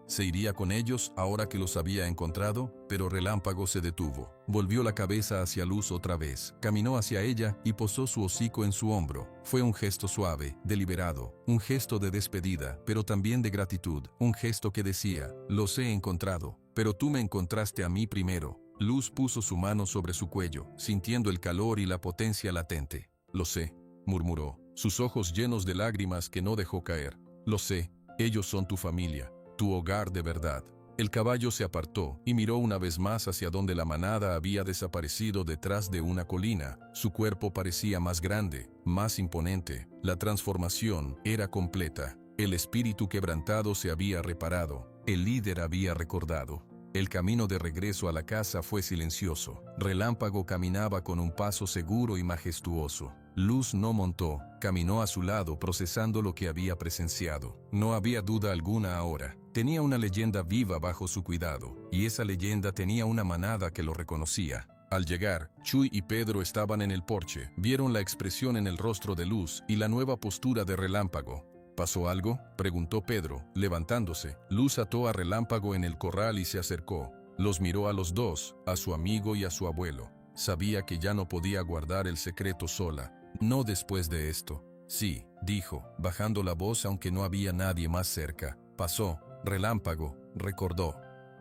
Se iría con ellos ahora que los había encontrado, pero Relámpago se detuvo. Volvió la cabeza hacia Luz otra vez, caminó hacia ella y posó su hocico en su hombro. Fue un gesto suave, deliberado, un gesto de despedida, pero también de gratitud, un gesto que decía, «Los he encontrado, pero tú me encontraste a mí primero». Luz puso su mano sobre su cuello, sintiendo el calor y la potencia latente. «Lo sé», murmuró, sus ojos llenos de lágrimas que no dejó caer. «Lo sé, ellos son tu familia, tu hogar de verdad». El caballo se apartó y miró una vez más hacia donde la manada había desaparecido detrás de una colina. Su cuerpo parecía más grande, más imponente. La transformación era completa. El espíritu quebrantado se había reparado. El líder había recordado. El camino de regreso a la casa fue silencioso. Relámpago caminaba con un paso seguro y majestuoso. Luz no montó, caminó a su lado procesando lo que había presenciado. No había duda alguna ahora. Tenía una leyenda viva bajo su cuidado, y esa leyenda tenía una manada que lo reconocía. Al llegar, Chuy y Pedro estaban en el porche. Vieron la expresión en el rostro de Luz y la nueva postura de Relámpago. ¿Pasó algo?, preguntó Pedro, levantándose. Luz ató a Relámpago en el corral y se acercó. Los miró a los dos, a su amigo y a su abuelo. Sabía que ya no podía guardar el secreto sola. No después de esto. Sí, dijo, bajando la voz aunque no había nadie más cerca. Pasó. Relámpago, recordó.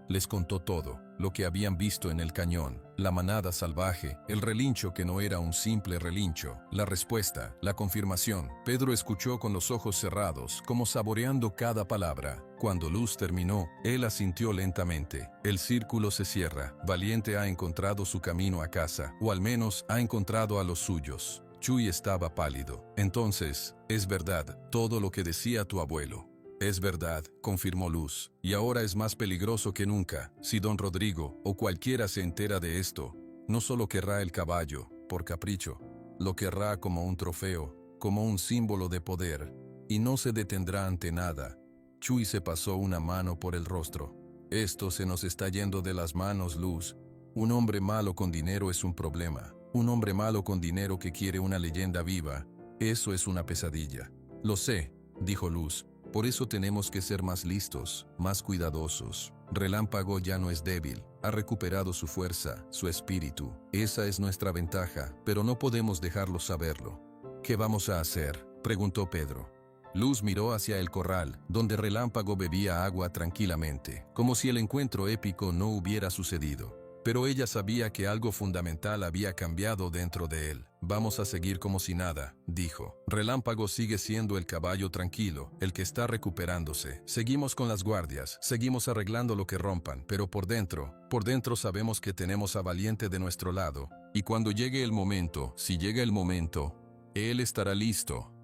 Les contó todo, lo que habían visto en el cañón, la manada salvaje, el relincho que no era un simple relincho, la respuesta, la confirmación. Pedro escuchó con los ojos cerrados, como saboreando cada palabra. Cuando Luz terminó, él asintió lentamente. El círculo se cierra. Valiente ha encontrado su camino a casa, o al menos ha encontrado a los suyos. Chuy estaba pálido. Entonces, es verdad, todo lo que decía tu abuelo. Es verdad, confirmó Luz, y ahora es más peligroso que nunca. Si don Rodrigo, o cualquiera se entera de esto, no solo querrá el caballo, por capricho, lo querrá como un trofeo, como un símbolo de poder, y no se detendrá ante nada. Chuy se pasó una mano por el rostro. Esto se nos está yendo de las manos, Luz. Un hombre malo con dinero es un problema. Un hombre malo con dinero que quiere una leyenda viva, eso es una pesadilla. Lo sé, dijo Luz. Por eso tenemos que ser más listos, más cuidadosos. Relámpago ya no es débil, ha recuperado su fuerza, su espíritu. Esa es nuestra ventaja, pero no podemos dejarlo saberlo. ¿Qué vamos a hacer?, preguntó Pedro. Luz miró hacia el corral, donde Relámpago bebía agua tranquilamente, como si el encuentro épico no hubiera sucedido. Pero ella sabía que algo fundamental había cambiado dentro de él. Vamos a seguir como si nada, dijo. Relámpago sigue siendo el caballo tranquilo, el que está recuperándose. Seguimos con las guardias, seguimos arreglando lo que rompan, pero por dentro sabemos que tenemos a Valiente de nuestro lado. Y cuando llegue el momento, si llega el momento, él estará listo.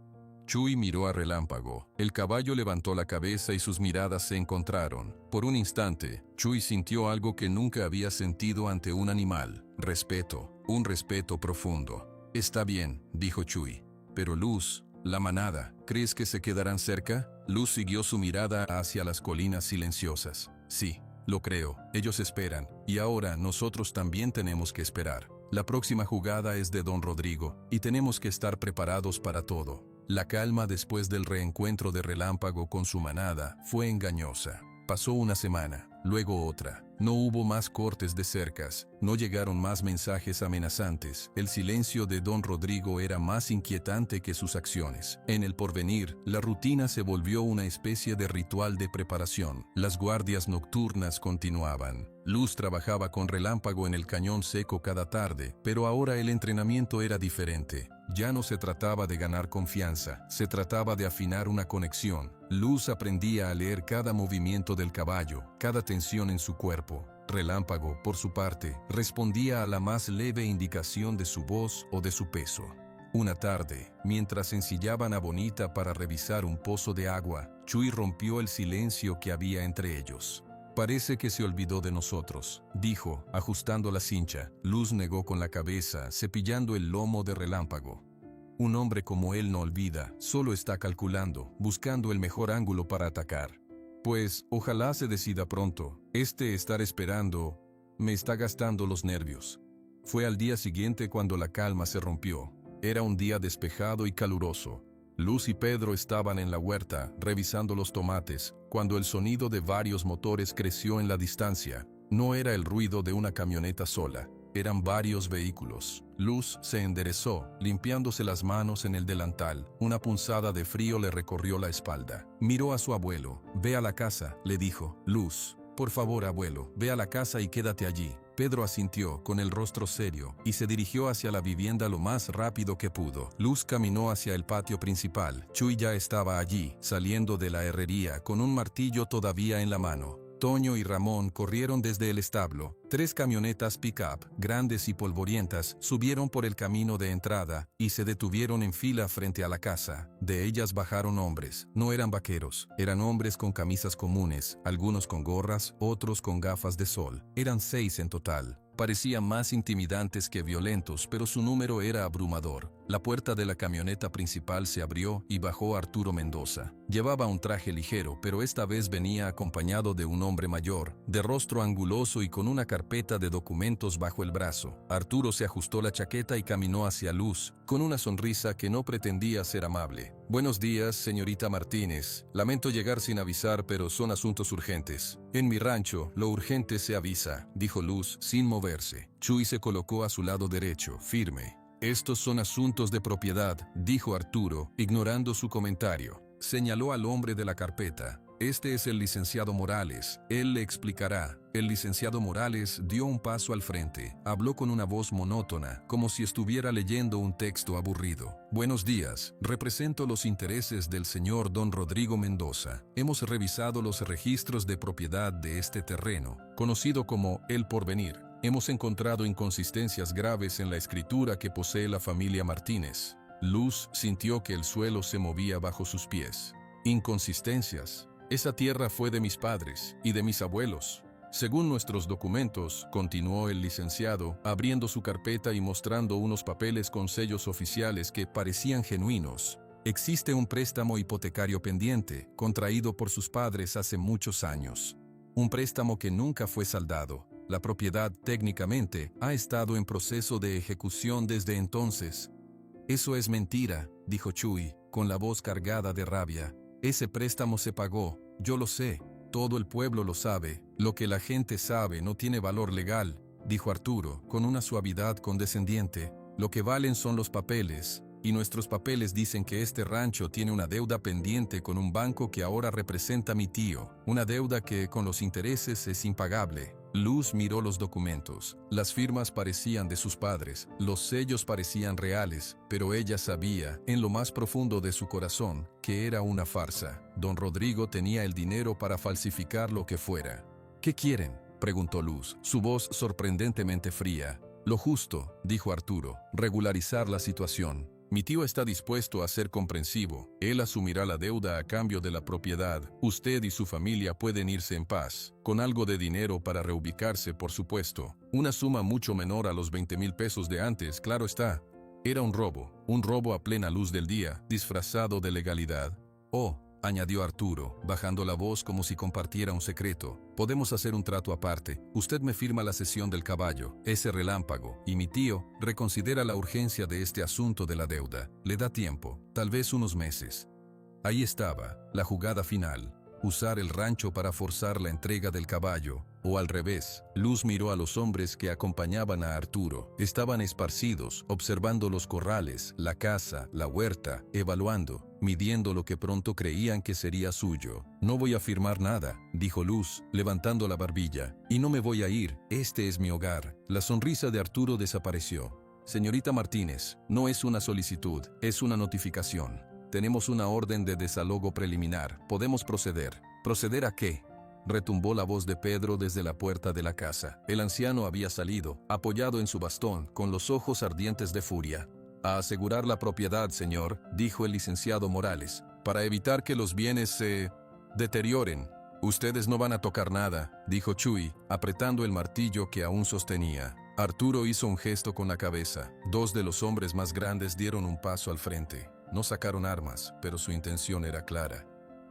Chuy miró a Relámpago. El caballo levantó la cabeza y sus miradas se encontraron. Por un instante, Chuy sintió algo que nunca había sentido ante un animal. Respeto, un respeto profundo. Está bien, dijo Chuy. Pero Luz, la manada, ¿crees que se quedarán cerca? Luz siguió su mirada hacia las colinas silenciosas. Sí, lo creo, ellos esperan, y ahora nosotros también tenemos que esperar. La próxima jugada es de don Rodrigo, y tenemos que estar preparados para todo. La calma después del reencuentro de Relámpago con su manada fue engañosa. Pasó una semana, luego otra. No hubo más cortes de cercas, no llegaron más mensajes amenazantes. El silencio de don Rodrigo era más inquietante que sus acciones. En el porvenir, la rutina se volvió una especie de ritual de preparación. Las guardias nocturnas continuaban. Luz trabajaba con Relámpago en el cañón seco cada tarde, pero ahora el entrenamiento era diferente. Ya no se trataba de ganar confianza, se trataba de afinar una conexión. Luz aprendía a leer cada movimiento del caballo, cada tensión en su cuerpo. Relámpago, por su parte, respondía a la más leve indicación de su voz o de su peso. Una tarde, mientras ensillaban a Bonita para revisar un pozo de agua, Chuy rompió el silencio que había entre ellos. Parece que se olvidó de nosotros, dijo, ajustando la cincha. Luz negó con la cabeza, cepillando el lomo de Relámpago. Un hombre como él no olvida, solo está calculando, buscando el mejor ángulo para atacar. Pues, ojalá se decida pronto. Estar esperando me está gastando los nervios. Fue al día siguiente cuando la calma se rompió. Era un día despejado y caluroso. Luz y Pedro estaban en la huerta, revisando los tomates, cuando el sonido de varios motores creció en la distancia. No era el ruido de una camioneta sola, eran varios vehículos. Luz se enderezó, limpiándose las manos en el delantal. Una punzada de frío le recorrió la espalda. Miró a su abuelo. «Ve a la casa», le dijo. «Luz, por favor, abuelo, ve a la casa y quédate allí». Pedro asintió, con el rostro serio, y se dirigió hacia la vivienda lo más rápido que pudo. Luz caminó hacia el patio principal. Chuy ya estaba allí, saliendo de la herrería, con un martillo todavía en la mano. Toño y Ramón corrieron desde el establo. 3 camionetas pick-up, grandes y polvorientas, subieron por el camino de entrada y se detuvieron en fila frente a la casa. De ellas bajaron hombres. No eran vaqueros, eran hombres con camisas comunes, algunos con gorras, otros con gafas de sol. Eran 6 en total. Parecían más intimidantes que violentos, pero su número era abrumador. La puerta de la camioneta principal se abrió y bajó Arturo Mendoza. Llevaba un traje ligero, pero esta vez venía acompañado de un hombre mayor, de rostro anguloso y con una carpeta de documentos bajo el brazo. Arturo se ajustó la chaqueta y caminó hacia Luz, con una sonrisa que no pretendía ser amable. Buenos días, señorita Martínez. Lamento llegar sin avisar, pero son asuntos urgentes. En mi rancho, lo urgente se avisa, dijo Luz sin moverse. Chuy se colocó a su lado derecho, firme. Estos son asuntos de propiedad, dijo Arturo, ignorando su comentario. Señaló al hombre de la carpeta. Este es el licenciado Morales, él le explicará. El licenciado Morales dio un paso al frente, habló con una voz monótona, como si estuviera leyendo un texto aburrido. Buenos días, represento los intereses del señor don Rodrigo Mendoza. Hemos revisado los registros de propiedad de este terreno, conocido como El Porvenir. Hemos encontrado inconsistencias graves en la escritura que posee la familia Martínez. Luz sintió que el suelo se movía bajo sus pies. Inconsistencias. Esa tierra fue de mis padres y de mis abuelos. Según nuestros documentos, continuó el licenciado, abriendo su carpeta y mostrando unos papeles con sellos oficiales que parecían genuinos. Existe un préstamo hipotecario pendiente, contraído por sus padres hace muchos años. Un préstamo que nunca fue saldado. La propiedad, técnicamente, ha estado en proceso de ejecución desde entonces. Eso es mentira, dijo Chuy, con la voz cargada de rabia. Ese préstamo se pagó, yo lo sé, todo el pueblo lo sabe. Lo que la gente sabe no tiene valor legal, dijo Arturo, con una suavidad condescendiente. Lo que valen son los papeles, y nuestros papeles dicen que este rancho tiene una deuda pendiente con un banco que ahora representa a mi tío, una deuda que, con los intereses, es impagable. Luz miró los documentos. Las firmas parecían de sus padres, los sellos parecían reales, pero ella sabía, en lo más profundo de su corazón, que era una farsa. Don Rodrigo tenía el dinero para falsificar lo que fuera. ¿Qué quieren?, preguntó Luz, su voz sorprendentemente fría. Lo justo, dijo Arturo, regularizar la situación. Mi tío está dispuesto a ser comprensivo. Él asumirá la deuda a cambio de la propiedad. Usted y su familia pueden irse en paz, con algo de dinero para reubicarse, por supuesto. Una suma mucho menor a los 20,000 pesos de antes, claro está. Era un robo a plena luz del día, disfrazado de legalidad. Oh, añadió Arturo, bajando la voz como si compartiera un secreto. Podemos hacer un trato aparte. Usted me firma la cesión del caballo, ese relámpago, y mi tío reconsidera la urgencia de este asunto de la deuda. Le da tiempo, tal vez unos meses. Ahí estaba, la jugada final. Usar el rancho para forzar la entrega del caballo, o al revés. Luz miró a los hombres que acompañaban a Arturo. Estaban esparcidos, observando los corrales, la casa, la huerta, evaluando, midiendo lo que pronto creían que sería suyo. No voy a firmar nada, dijo Luz, levantando la barbilla. Y no me voy a ir, este es mi hogar. La sonrisa de Arturo desapareció. Señorita Martínez, no es una solicitud, es una notificación. Tenemos una orden de desalojo preliminar. Podemos proceder. ¿Proceder a qué?, retumbó la voz de Pedro desde la puerta de la casa. El anciano había salido, apoyado en su bastón, con los ojos ardientes de furia. A asegurar la propiedad, señor, dijo el licenciado Morales, para evitar que los bienes se deterioren. Ustedes no van a tocar nada, dijo Chuy, apretando el martillo que aún sostenía. Arturo hizo un gesto con la cabeza. Dos de los hombres más grandes dieron un paso al frente. No sacaron armas, pero su intención era clara.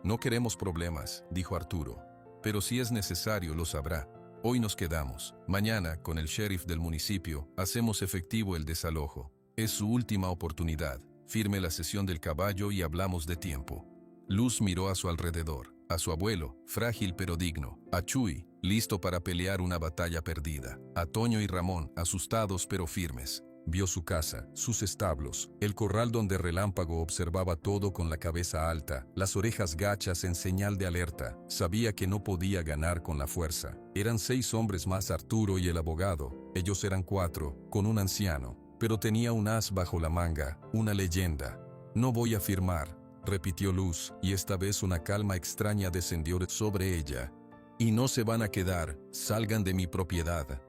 No queremos problemas, dijo Arturo. Pero si es necesario, lo sabrá. Hoy nos quedamos. Mañana, con el sheriff del municipio, hacemos efectivo el desalojo. Es su última oportunidad. Firme la cesión del caballo y hablamos de tiempo. Luz miró a su alrededor. A su abuelo, frágil pero digno. A Chuy, listo para pelear una batalla perdida. A Toño y Ramón, asustados pero firmes. Vio su casa, sus establos, el corral donde Relámpago observaba todo con la cabeza alta, las orejas gachas en señal de alerta. Sabía que no podía ganar con la fuerza. Eran 6 hombres más Arturo y el abogado. Ellos eran 4, con un anciano. Pero tenía un as bajo la manga, una leyenda. No voy a firmar, repitió Luz, y esta vez una calma extraña descendió sobre ella. Y no se van a quedar, salgan de mi propiedad.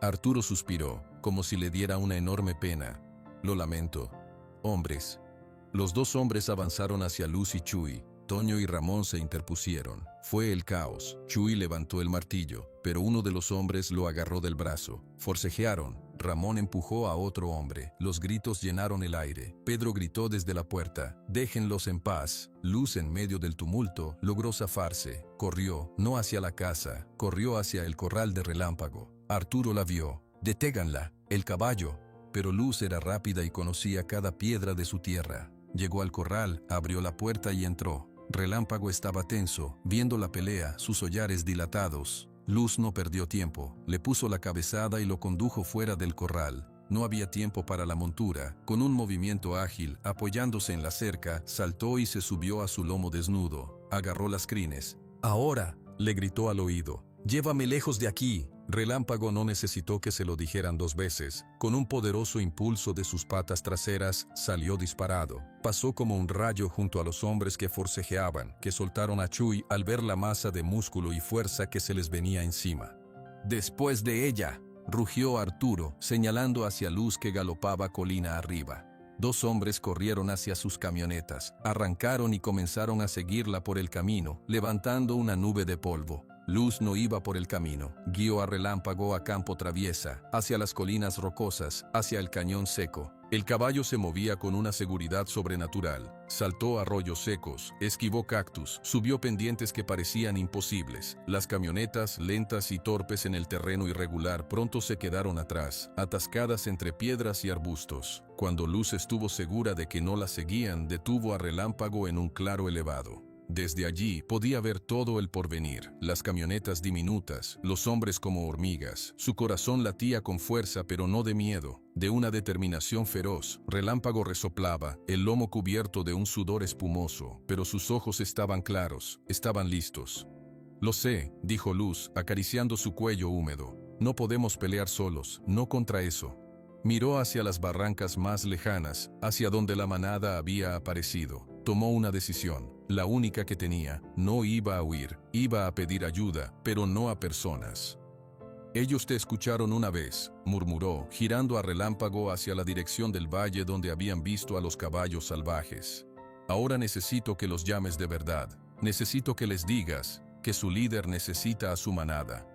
Arturo suspiró, como si le diera una enorme pena. Lo lamento. Hombres. Los 2 hombres avanzaron hacia Luz y Chuy. Toño y Ramón se interpusieron. Fue el caos. Chuy levantó el martillo, pero uno de los hombres lo agarró del brazo. Forcejearon. Ramón empujó a otro hombre. Los gritos llenaron el aire. Pedro gritó desde la puerta: «Déjenlos en paz». Luz, en medio del tumulto, logró zafarse. Corrió, no hacia la casa, corrió hacia el corral de Relámpago. Arturo la vio. «Deténganla, el caballo». Pero Luz era rápida y conocía cada piedra de su tierra. Llegó al corral, abrió la puerta y entró. Relámpago estaba tenso, viendo la pelea, sus hollares dilatados. Luz no perdió tiempo, le puso la cabezada y lo condujo fuera del corral. No había tiempo para la montura. Con un movimiento ágil, apoyándose en la cerca, saltó y se subió a su lomo desnudo. Agarró las crines. «Ahora», le gritó al oído, «llévame lejos de aquí». Relámpago no necesitó que se lo dijeran 2 veces. Con un poderoso impulso de sus patas traseras, salió disparado. Pasó como un rayo junto a los hombres que forcejeaban, que soltaron a Chuy al ver la masa de músculo y fuerza que se les venía encima. «Después de ella», rugió Arturo, señalando hacia Luz que galopaba colina arriba. 2 hombres corrieron hacia sus camionetas, arrancaron y comenzaron a seguirla por el camino, levantando una nube de polvo. Luz no iba por el camino, guió a Relámpago a campo traviesa, hacia las colinas rocosas, hacia el cañón seco. El caballo se movía con una seguridad sobrenatural. Saltó arroyos secos, esquivó cactus, subió pendientes que parecían imposibles. Las camionetas, lentas y torpes en el terreno irregular, pronto se quedaron atrás, atascadas entre piedras y arbustos. Cuando Luz estuvo segura de que no la seguían, detuvo a Relámpago en un claro elevado. Desde allí podía ver todo el porvenir, las camionetas diminutas, los hombres como hormigas. Su corazón latía con fuerza pero no de miedo, de una determinación feroz. Relámpago resoplaba, el lomo cubierto de un sudor espumoso, pero sus ojos estaban claros, estaban listos. «Lo sé», dijo Luz, acariciando su cuello húmedo. «No podemos pelear solos, no contra eso». Miró hacia las barrancas más lejanas, hacia donde la manada había aparecido. Tomó una decisión, la única que tenía. No iba a huir, iba a pedir ayuda, pero no a personas. «Ellos te escucharon una vez», murmuró, girando a Relámpago hacia la dirección del valle donde habían visto a los caballos salvajes. «Ahora necesito que los llames de verdad. Necesito que les digas que su líder necesita a su manada».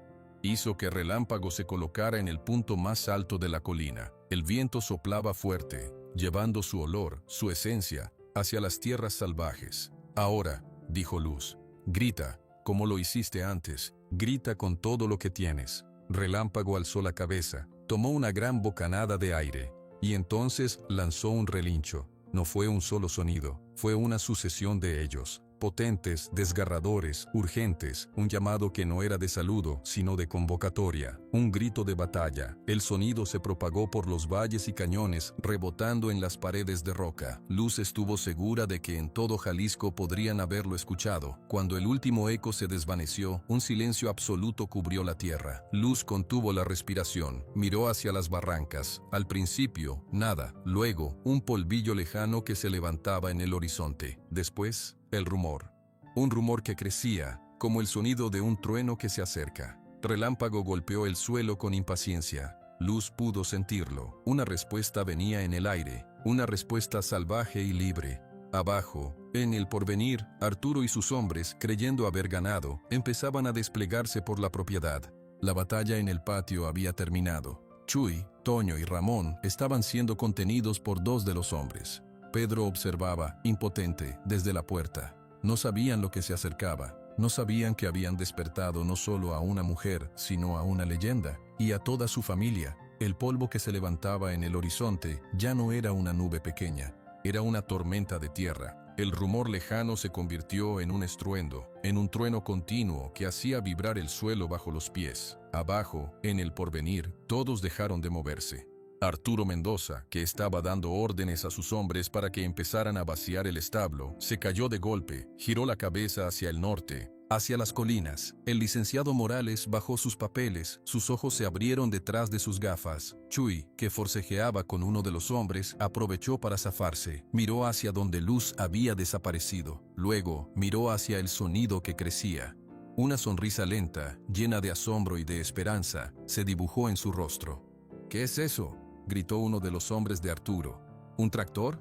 Hizo que Relámpago se colocara en el punto más alto de la colina. El viento soplaba fuerte, llevando su olor, su esencia, hacia las tierras salvajes. «Ahora», dijo Luz, «grita, como lo hiciste antes, grita con todo lo que tienes». Relámpago alzó la cabeza, tomó una gran bocanada de aire, y entonces lanzó un relincho. No fue un solo sonido, fue una sucesión de ellos. Potentes, desgarradores, urgentes, un llamado que no era de saludo, sino de convocatoria, un grito de batalla. El sonido se propagó por los valles y cañones, rebotando en las paredes de roca. Luz estuvo segura de que en todo Jalisco podrían haberlo escuchado. Cuando el último eco se desvaneció, un silencio absoluto cubrió la tierra. Luz contuvo la respiración, miró hacia las barrancas. Al principio, nada. Luego, un polvillo lejano que se levantaba en el horizonte. Después, el rumor. Un rumor que crecía, como el sonido de un trueno que se acerca. Relámpago golpeó el suelo con impaciencia. Luz pudo sentirlo. Una respuesta venía en el aire, una respuesta salvaje y libre. Abajo, en el porvenir, Arturo y sus hombres, creyendo haber ganado, empezaban a desplegarse por la propiedad. La batalla en el patio había terminado. Chuy, Toño y Ramón estaban siendo contenidos por 2 de los hombres. Pedro observaba, impotente, desde la puerta. No sabían lo que se acercaba. No sabían que habían despertado no solo a una mujer, sino a una leyenda, y a toda su familia. El polvo que se levantaba en el horizonte ya no era una nube pequeña, era una tormenta de tierra. El rumor lejano se convirtió en un estruendo, en un trueno continuo que hacía vibrar el suelo bajo los pies. Abajo, en el porvenir, todos dejaron de moverse. Arturo Mendoza, que estaba dando órdenes a sus hombres para que empezaran a vaciar el establo, se cayó de golpe, giró la cabeza hacia el norte, hacia las colinas. El licenciado Morales bajó sus papeles, sus ojos se abrieron detrás de sus gafas. Chuy, que forcejeaba con uno de los hombres, aprovechó para zafarse. Miró hacia donde Luz había desaparecido. Luego, miró hacia el sonido que crecía. Una sonrisa lenta, llena de asombro y de esperanza, se dibujó en su rostro. «¿Qué es eso?», gritó uno de los hombres de Arturo. «¿Un tractor?».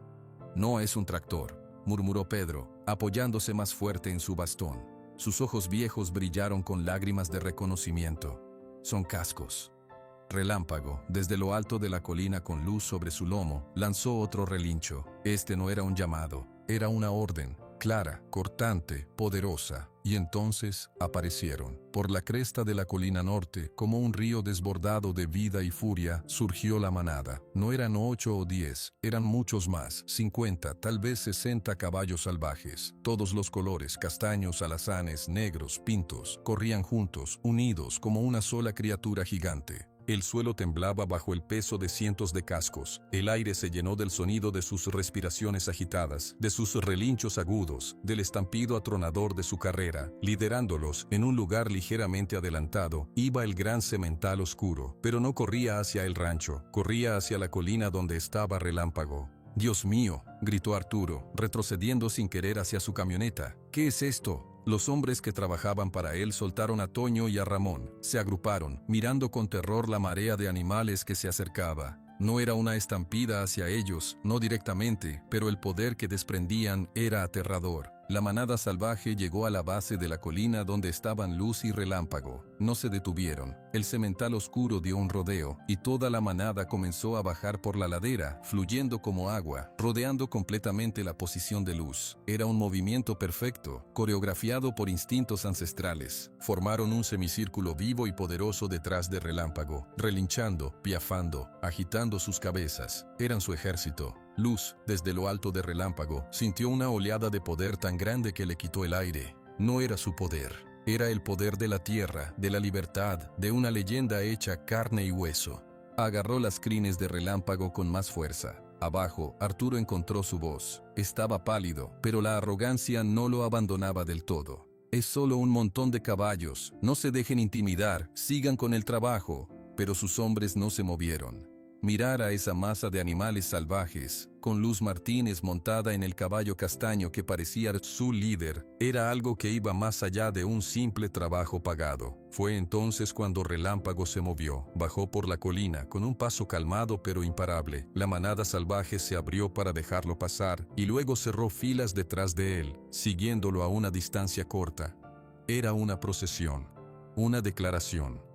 «No es un tractor», murmuró Pedro, apoyándose más fuerte en su bastón. Sus ojos viejos brillaron con lágrimas de reconocimiento. «Son cascos». Relámpago, desde lo alto de la colina con Luz sobre su lomo, lanzó otro relincho. Este no era un llamado, era una orden. clara, cortante, poderosa, y entonces aparecieron. Por la cresta de la colina norte, como un río desbordado de vida y furia, surgió la manada. No eran 8 o 10, eran muchos más, 50, tal vez 60 caballos salvajes. Todos los colores, castaños, alazanes, negros, pintos, corrían juntos, unidos como una sola criatura gigante. El suelo temblaba bajo el peso de cientos de cascos. El aire se llenó del sonido de sus respiraciones agitadas, de sus relinchos agudos, del estampido atronador de su carrera. Liderándolos, en un lugar ligeramente adelantado, iba el gran semental oscuro, pero no corría hacia el rancho, corría hacia la colina donde estaba Relámpago. «Dios mío», gritó Arturo, retrocediendo sin querer hacia su camioneta. «¿Qué es esto?». Los hombres que trabajaban para él soltaron a Toño y a Ramón. Se agruparon, mirando con terror la marea de animales que se acercaba. No era una estampida hacia ellos, no directamente, pero el poder que desprendían era aterrador. La manada salvaje llegó a la base de la colina donde estaban Luz y Relámpago. No se detuvieron. El semental oscuro dio un rodeo, y toda la manada comenzó a bajar por la ladera, fluyendo como agua, rodeando completamente la posición de Luz. Era un movimiento perfecto, coreografiado por instintos ancestrales. Formaron un semicírculo vivo y poderoso detrás de Relámpago, relinchando, piafando, agitando sus cabezas. Eran su ejército. Luz, desde lo alto de Relámpago, sintió una oleada de poder tan grande que le quitó el aire. No era su poder, era el poder de la tierra, de la libertad, de una leyenda hecha carne y hueso. Agarró las crines de Relámpago con más fuerza. Abajo, Arturo encontró su voz. Estaba pálido, pero la arrogancia no lo abandonaba del todo. «Es solo un montón de caballos, no se dejen intimidar, sigan con el trabajo». Pero sus hombres no se movieron. Mirar a esa masa de animales salvajes, con Luz Martínez montada en el caballo castaño que parecía su líder, era algo que iba más allá de un simple trabajo pagado. Fue entonces cuando Relámpago se movió, bajó por la colina con un paso calmado pero imparable. La manada salvaje se abrió para dejarlo pasar y luego cerró filas detrás de él, siguiéndolo a una distancia corta. Era una procesión, una declaración.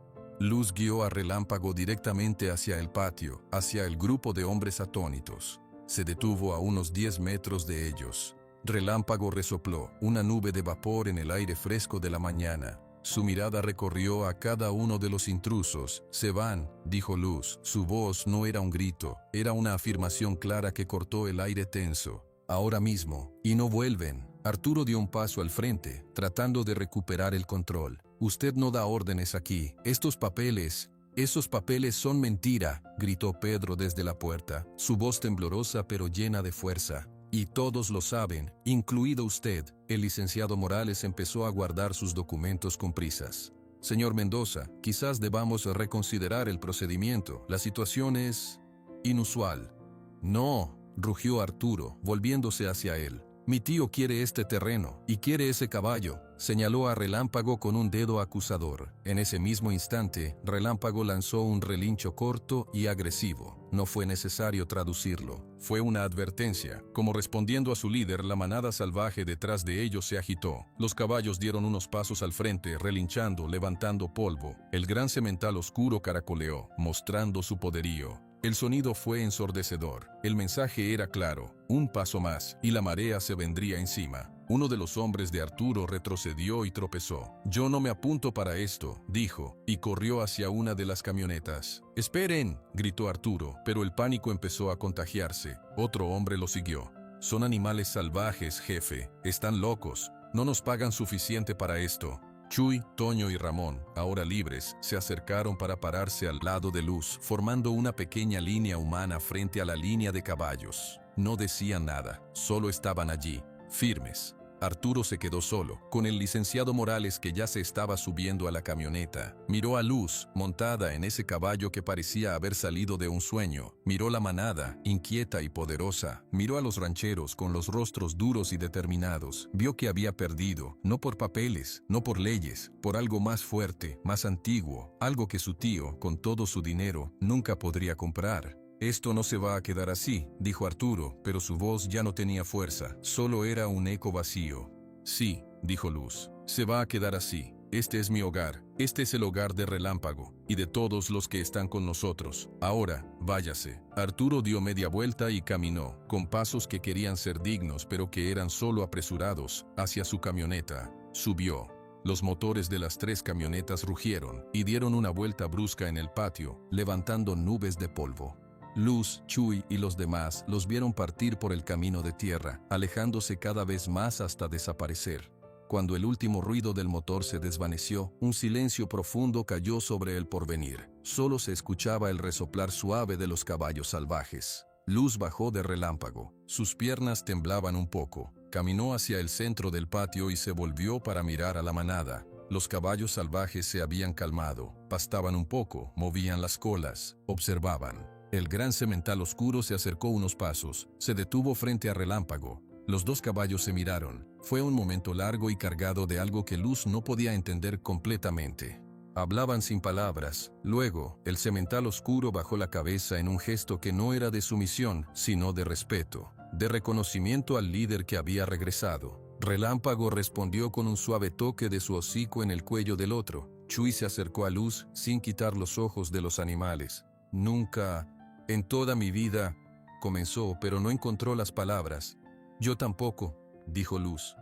Luz guió a Relámpago directamente hacia el patio, hacia el grupo de hombres atónitos. Se detuvo a unos 10 metros de ellos. Relámpago resopló, una nube de vapor en el aire fresco de la mañana. Su mirada recorrió a cada uno de los intrusos. «Se van», dijo Luz. Su voz no era un grito, era una afirmación clara que cortó el aire tenso. «Ahora mismo, y no vuelven». Arturo dio un paso al frente, tratando de recuperar el control. «Usted no da órdenes aquí. Esos papeles son mentira», gritó Pedro desde la puerta, su voz temblorosa pero llena de fuerza. «Y todos lo saben, incluido usted». El licenciado Morales empezó a guardar sus documentos con prisas. «Señor Mendoza, quizás debamos reconsiderar el procedimiento. La situación es inusual». «No», rugió Arturo, volviéndose hacia él. «Mi tío quiere este terreno, y quiere ese caballo», señaló a Relámpago con un dedo acusador. En ese mismo instante, Relámpago lanzó un relincho corto y agresivo. No fue necesario traducirlo. Fue una advertencia. Como respondiendo a su líder, la manada salvaje detrás de ellos se agitó. Los caballos dieron unos pasos al frente, relinchando, levantando polvo. El gran semental oscuro caracoleó, mostrando su poderío. El sonido fue ensordecedor. El mensaje era claro. Un paso más, y la marea se vendría encima. Uno de los hombres de Arturo retrocedió y tropezó. «Yo no me apunto para esto», dijo, y corrió hacia una de las camionetas. «¡Esperen!», gritó Arturo, pero el pánico empezó a contagiarse. Otro hombre lo siguió. «Son animales salvajes, jefe. Están locos. No nos pagan suficiente para esto». Chuy, Toño y Ramón, ahora libres, se acercaron para pararse al lado de Luz, formando una pequeña línea humana frente a la línea de caballos. No decían nada, solo estaban allí, firmes. Arturo se quedó solo, con el licenciado Morales que ya se estaba subiendo a la camioneta. Miró a Luz, montada en ese caballo que parecía haber salido de un sueño. Miró la manada, inquieta y poderosa. Miró a los rancheros con los rostros duros y determinados. Vio que había perdido, no por papeles, no por leyes, por algo más fuerte, más antiguo, algo que su tío, con todo su dinero, nunca podría comprar. «Esto no se va a quedar así», dijo Arturo, pero su voz ya no tenía fuerza, solo era un eco vacío. «Sí», dijo Luz, «se va a quedar así. Este es mi hogar, este es el hogar de Relámpago, y de todos los que están con nosotros. Ahora, váyase. Arturo dio media vuelta y caminó, con pasos que querían ser dignos pero que eran solo apresurados, hacia su camioneta. Subió. Los motores de las 3 camionetas rugieron y dieron una vuelta brusca en el patio, levantando nubes de polvo. Luz, Chuy y los demás los vieron partir por el camino de tierra, alejándose cada vez más hasta desaparecer. Cuando el último ruido del motor se desvaneció, un silencio profundo cayó sobre el porvenir. Solo se escuchaba el resoplar suave de los caballos salvajes. Luz bajó de Relámpago. Sus piernas temblaban un poco. Caminó hacia el centro del patio y se volvió para mirar a la manada. Los caballos salvajes se habían calmado, pastaban un poco, movían las colas, observaban. El gran semental oscuro se acercó unos pasos, se detuvo frente a Relámpago. Los 2 caballos se miraron. Fue un momento largo y cargado de algo que Luz no podía entender completamente. Hablaban sin palabras. Luego, el semental oscuro bajó la cabeza en un gesto que no era de sumisión, sino de respeto, de reconocimiento al líder que había regresado. Relámpago respondió con un suave toque de su hocico en el cuello del otro. Chuy se acercó a Luz sin quitar los ojos de los animales. Nunca, en toda mi vida, comenzó, pero no encontró las palabras. Yo tampoco, dijo Luz.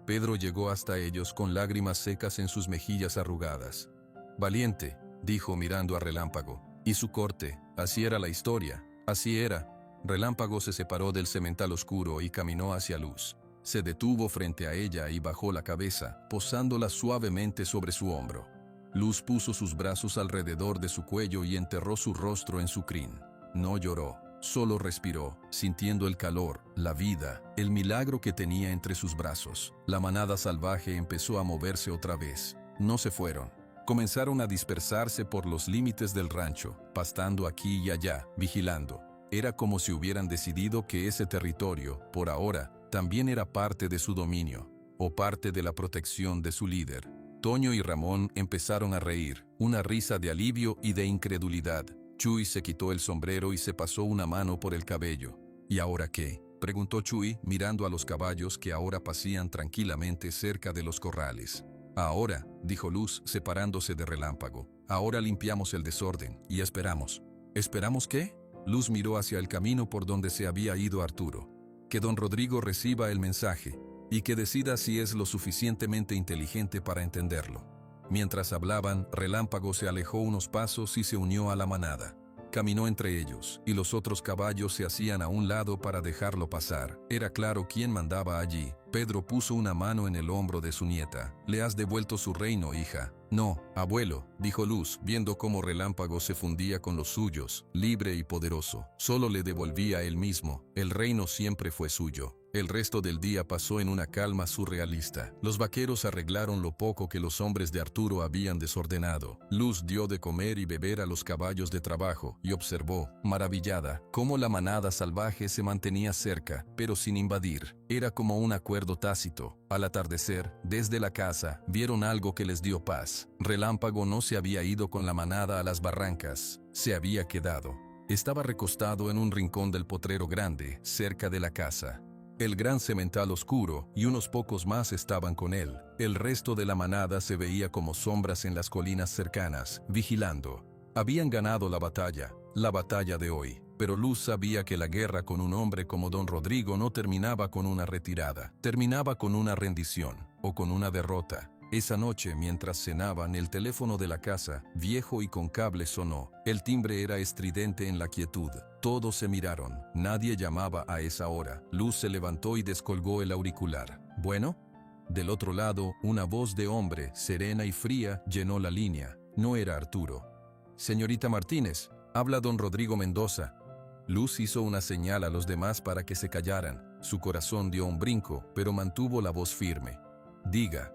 Pedro llegó hasta ellos con lágrimas secas en sus mejillas arrugadas. Valiente, dijo mirando a Relámpago. Y su corte, así era la historia, así era. Relámpago se separó del semental oscuro y caminó hacia Luz. Se detuvo frente a ella y bajó la cabeza, posándola suavemente sobre su hombro. Luz puso sus brazos alrededor de su cuello y enterró su rostro en su crin. No lloró. Solo respiró, sintiendo el calor, la vida, el milagro que tenía entre sus brazos. La manada salvaje empezó a moverse otra vez. No se fueron. Comenzaron a dispersarse por los límites del rancho, pastando aquí y allá, vigilando. Era como si hubieran decidido que ese territorio, por ahora, también era parte de su dominio, o parte de la protección de su líder. Toño y Ramón empezaron a reír, una risa de alivio y de incredulidad. Chuy se quitó el sombrero y se pasó una mano por el cabello. ¿Y ahora qué?, preguntó Chuy, mirando a los caballos que ahora pasían tranquilamente cerca de los corrales. Ahora, dijo Luz, separándose de Relámpago, ahora limpiamos el desorden y esperamos. ¿Esperamos qué? Luz miró hacia el camino por donde se había ido Arturo. Que don Rodrigo reciba el mensaje y que decida si es lo suficientemente inteligente para entenderlo. Mientras hablaban, Relámpago se alejó unos pasos y se unió a la manada. Caminó entre ellos, y los otros caballos se hacían a un lado para dejarlo pasar. Era claro quién mandaba allí. Pedro puso una mano en el hombro de su nieta. «Le has devuelto su reino, hija». «No, abuelo», dijo Luz, viendo cómo Relámpago se fundía con los suyos, libre y poderoso. Solo le devolvía él mismo. El reino siempre fue suyo. El resto del día pasó en una calma surrealista. Los vaqueros arreglaron lo poco que los hombres de Arturo habían desordenado. Luz dio de comer y beber a los caballos de trabajo y observó, maravillada, cómo la manada salvaje se mantenía cerca, pero sin invadir. Era como un acuerdo tácito. Al atardecer, desde la casa, vieron algo que les dio paz. Relámpago no se había ido con la manada a las barrancas, se había quedado. Estaba recostado en un rincón del potrero grande, cerca de la casa. El gran semental oscuro y unos pocos más estaban con él. El resto de la manada se veía como sombras en las colinas cercanas, vigilando. Habían ganado la batalla de hoy. Pero Luz sabía que la guerra con un hombre como don Rodrigo no terminaba con una retirada, terminaba con una rendición, o con una derrota. Esa noche, mientras cenaban, el teléfono de la casa, viejo y con cable, sonó. El timbre era estridente en la quietud. Todos se miraron. Nadie llamaba a esa hora. Luz se levantó y descolgó el auricular. «¿Bueno?» Del otro lado, una voz de hombre, serena y fría, llenó la línea. No era Arturo. «Señorita Martínez, habla don Rodrigo Mendoza». Luz hizo una señal a los demás para que se callaran. Su corazón dio un brinco, pero mantuvo la voz firme. «Diga».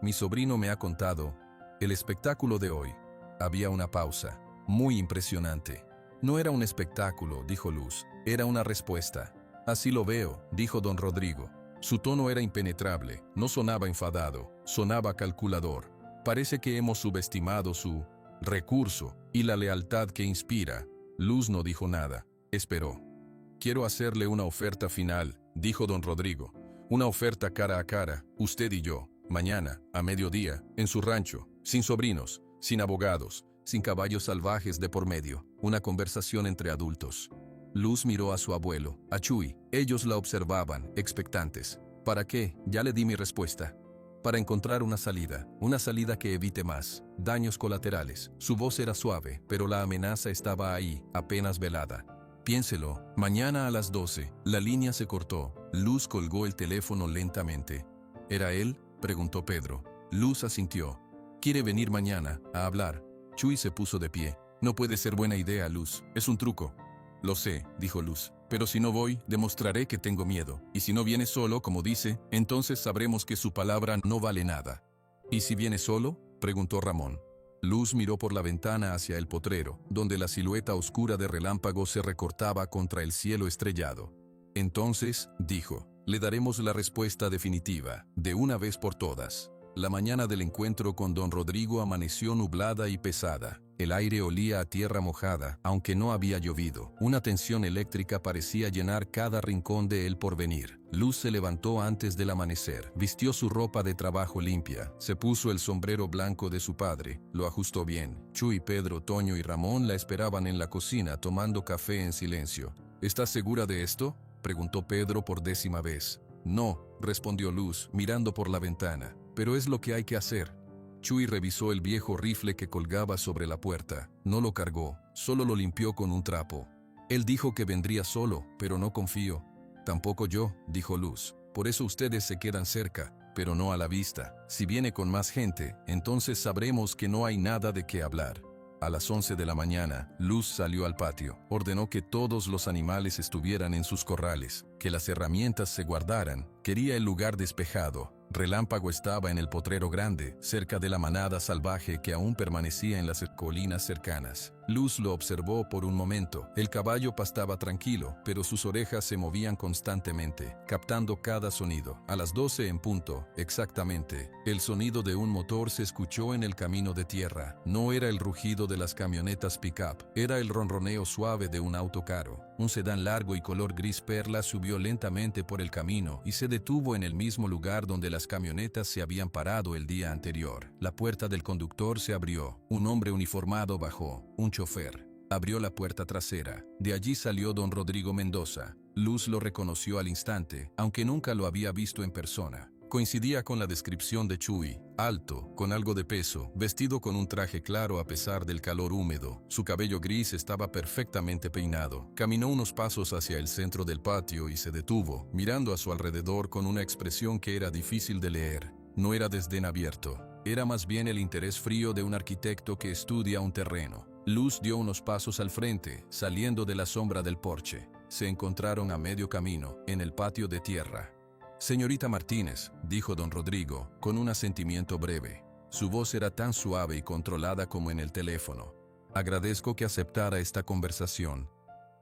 «Mi sobrino me ha contado el espectáculo de hoy». Había una pausa, muy impresionante. «No era un espectáculo», dijo Luz, «era una respuesta». «Así lo veo», dijo don Rodrigo. Su tono era impenetrable, no sonaba enfadado, sonaba calculador. «Parece que hemos subestimado su recurso y la lealtad que inspira». Luz no dijo nada, esperó. «Quiero hacerle una oferta final», dijo don Rodrigo. «Una oferta cara a cara, usted y yo. Mañana, a mediodía, en su rancho, sin sobrinos, sin abogados, sin caballos salvajes de por medio, una conversación entre adultos. Luz miró a su abuelo, a Chuy. Ellos la observaban, expectantes. ¿Para qué? Ya le di mi respuesta. Para encontrar una salida que evite más daños colaterales. Su voz era suave, pero la amenaza estaba ahí, apenas velada. Piénselo, mañana a las 12, la línea se cortó. Luz colgó el teléfono lentamente. ¿Era él?, preguntó Pedro. Luz asintió. ¿Quiere venir mañana a hablar? Chuy se puso de pie. No puede ser buena idea, Luz, es un truco. Lo sé, dijo Luz, pero si no voy, demostraré que tengo miedo. Y si no viene solo, como dice, entonces sabremos que su palabra no vale nada. ¿Y si viene solo?, preguntó Ramón. Luz miró por la ventana hacia el potrero, donde la silueta oscura de Relámpago se recortaba contra el cielo estrellado. Entonces, dijo, le daremos la respuesta definitiva, de una vez por todas. La mañana del encuentro con don Rodrigo amaneció nublada y pesada. El aire olía a tierra mojada, aunque no había llovido. Una tensión eléctrica parecía llenar cada rincón de El Porvenir. Luz se levantó antes del amanecer, vistió su ropa de trabajo limpia, se puso el sombrero blanco de su padre, lo ajustó bien. Chuy, Pedro, Toño y Ramón la esperaban en la cocina tomando café en silencio. ¿Estás segura de esto?, preguntó Pedro por 10ª vez. No, respondió Luz, mirando por la ventana, pero es lo que hay que hacer. Chuy revisó el viejo rifle que colgaba sobre la puerta. No lo cargó, solo lo limpió con un trapo. Él dijo que vendría solo, pero no confío. Tampoco yo, dijo Luz. Por eso ustedes se quedan cerca, pero no a la vista. Si viene con más gente, entonces sabremos que no hay nada de qué hablar. A las 11 de la mañana, Luz salió al patio. Ordenó que todos los animales estuvieran en sus corrales, que las herramientas se guardaran. Quería el lugar despejado. Relámpago estaba en el potrero grande, cerca de la manada salvaje que aún permanecía en las colinas cercanas. Luz lo observó por un momento. El caballo pastaba tranquilo, pero sus orejas se movían constantemente, captando cada sonido. A las 12 en punto, exactamente, el sonido de un motor se escuchó en el camino de tierra. No era el rugido de las camionetas pick-up, era el ronroneo suave de un auto caro. Un sedán largo y color gris perla subió lentamente por el camino y se detuvo en el mismo lugar donde las camionetas se habían parado el día anterior. La puerta del conductor se abrió. Un hombre uniformado bajó. Un chofer abrió la puerta trasera. De allí salió don Rodrigo Mendoza. Luz lo reconoció al instante, aunque nunca lo había visto en persona. Coincidía con la descripción de Chuy, alto, con algo de peso, vestido con un traje claro a pesar del calor húmedo. Su cabello gris estaba perfectamente peinado. Caminó unos pasos hacia el centro del patio y se detuvo, mirando a su alrededor con una expresión que era difícil de leer. No era desdén abierto, era más bien el interés frío de un arquitecto que estudia un terreno. Luz dio unos pasos al frente, saliendo de la sombra del porche. Se encontraron a medio camino, en el patio de tierra. «Señorita Martínez», dijo don Rodrigo, con un asentimiento breve. Su voz era tan suave y controlada como en el teléfono. «Agradezco que aceptara esta conversación.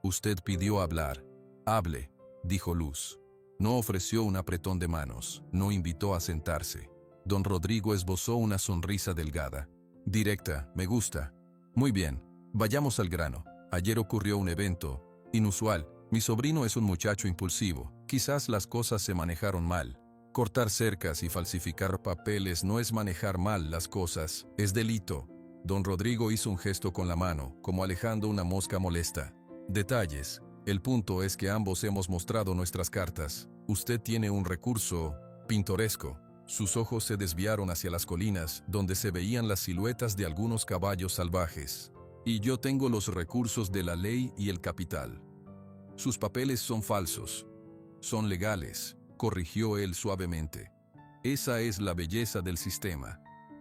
Usted pidió hablar». «Hable», dijo Luz. No ofreció un apretón de manos, no invitó a sentarse. Don Rodrigo esbozó una sonrisa delgada. «Directa, me gusta». «Muy bien, vayamos al grano. Ayer ocurrió un evento inusual. Mi sobrino es un muchacho impulsivo. Quizás las cosas se manejaron mal. Cortar cercas y falsificar papeles no es manejar mal las cosas, es delito». Don Rodrigo hizo un gesto con la mano, como alejando una mosca molesta. «Detalles. El punto es que ambos hemos mostrado nuestras cartas. Usted tiene un recurso pintoresco». Sus ojos se desviaron hacia las colinas, donde se veían las siluetas de algunos caballos salvajes. «Y yo tengo los recursos de la ley y el capital. Sus papeles son falsos. Son legales», corrigió él suavemente. «Esa es la belleza del sistema.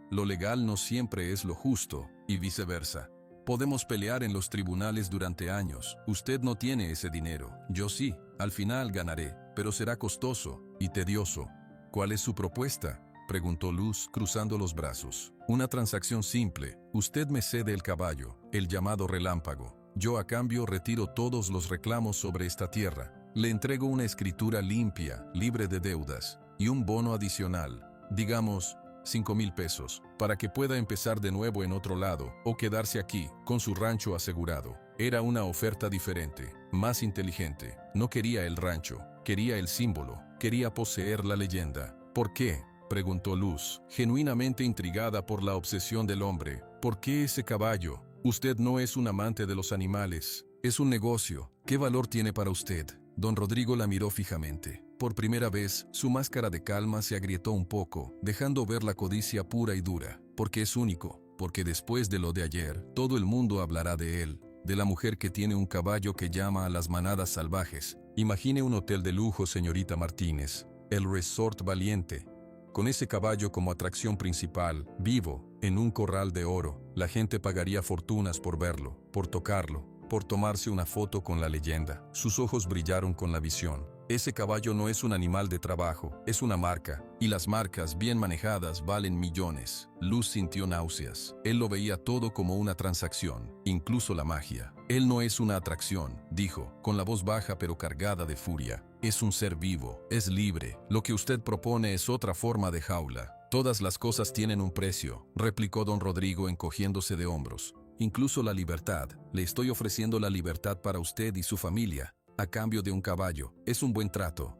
Lo legal no siempre es lo justo, y viceversa. Podemos pelear en los tribunales durante años. Usted no tiene ese dinero. Yo sí. Al final ganaré, pero será costoso y tedioso». «¿Cuál es su propuesta?», preguntó Luz, cruzando los brazos. «Una transacción simple. Usted me cede el caballo, el llamado Relámpago. Yo a cambio retiro todos los reclamos sobre esta tierra. Le entrego una escritura limpia, libre de deudas, y un bono adicional, digamos 5,000 pesos, para que pueda empezar de nuevo en otro lado, o quedarse aquí, con su rancho asegurado». Era una oferta diferente, más inteligente. No quería el rancho, quería el símbolo, quería poseer la leyenda. ¿Por qué? preguntó Luz, genuinamente intrigada por la obsesión del hombre. ¿Por qué ese caballo? Usted no es un amante de los animales. Es un negocio. ¿Qué valor tiene para usted? Don Rodrigo la miró fijamente. Por primera vez, su máscara de calma se agrietó un poco, dejando ver la codicia pura y dura. Porque es único. Porque después de lo de ayer, todo el mundo hablará de él. De la mujer que tiene un caballo que llama a las manadas salvajes. Imagine un hotel de lujo, señorita Martínez. El Resort Valiente. Con ese caballo como atracción principal, vivo, en un corral de oro, la gente pagaría fortunas por verlo, por tocarlo, por tomarse una foto con la leyenda. Sus ojos brillaron con la visión. Ese caballo no es un animal de trabajo, es una marca, y las marcas bien manejadas valen millones. Luz sintió náuseas. Él lo veía todo como una transacción, incluso la magia. Él no es una atracción, dijo, con la voz baja pero cargada de furia. Es un ser vivo, es libre. Lo que usted propone es otra forma de jaula. Todas las cosas tienen un precio, replicó don Rodrigo encogiéndose de hombros. Incluso la libertad. Le estoy ofreciendo la libertad para usted y su familia. A cambio de un caballo, es un buen trato.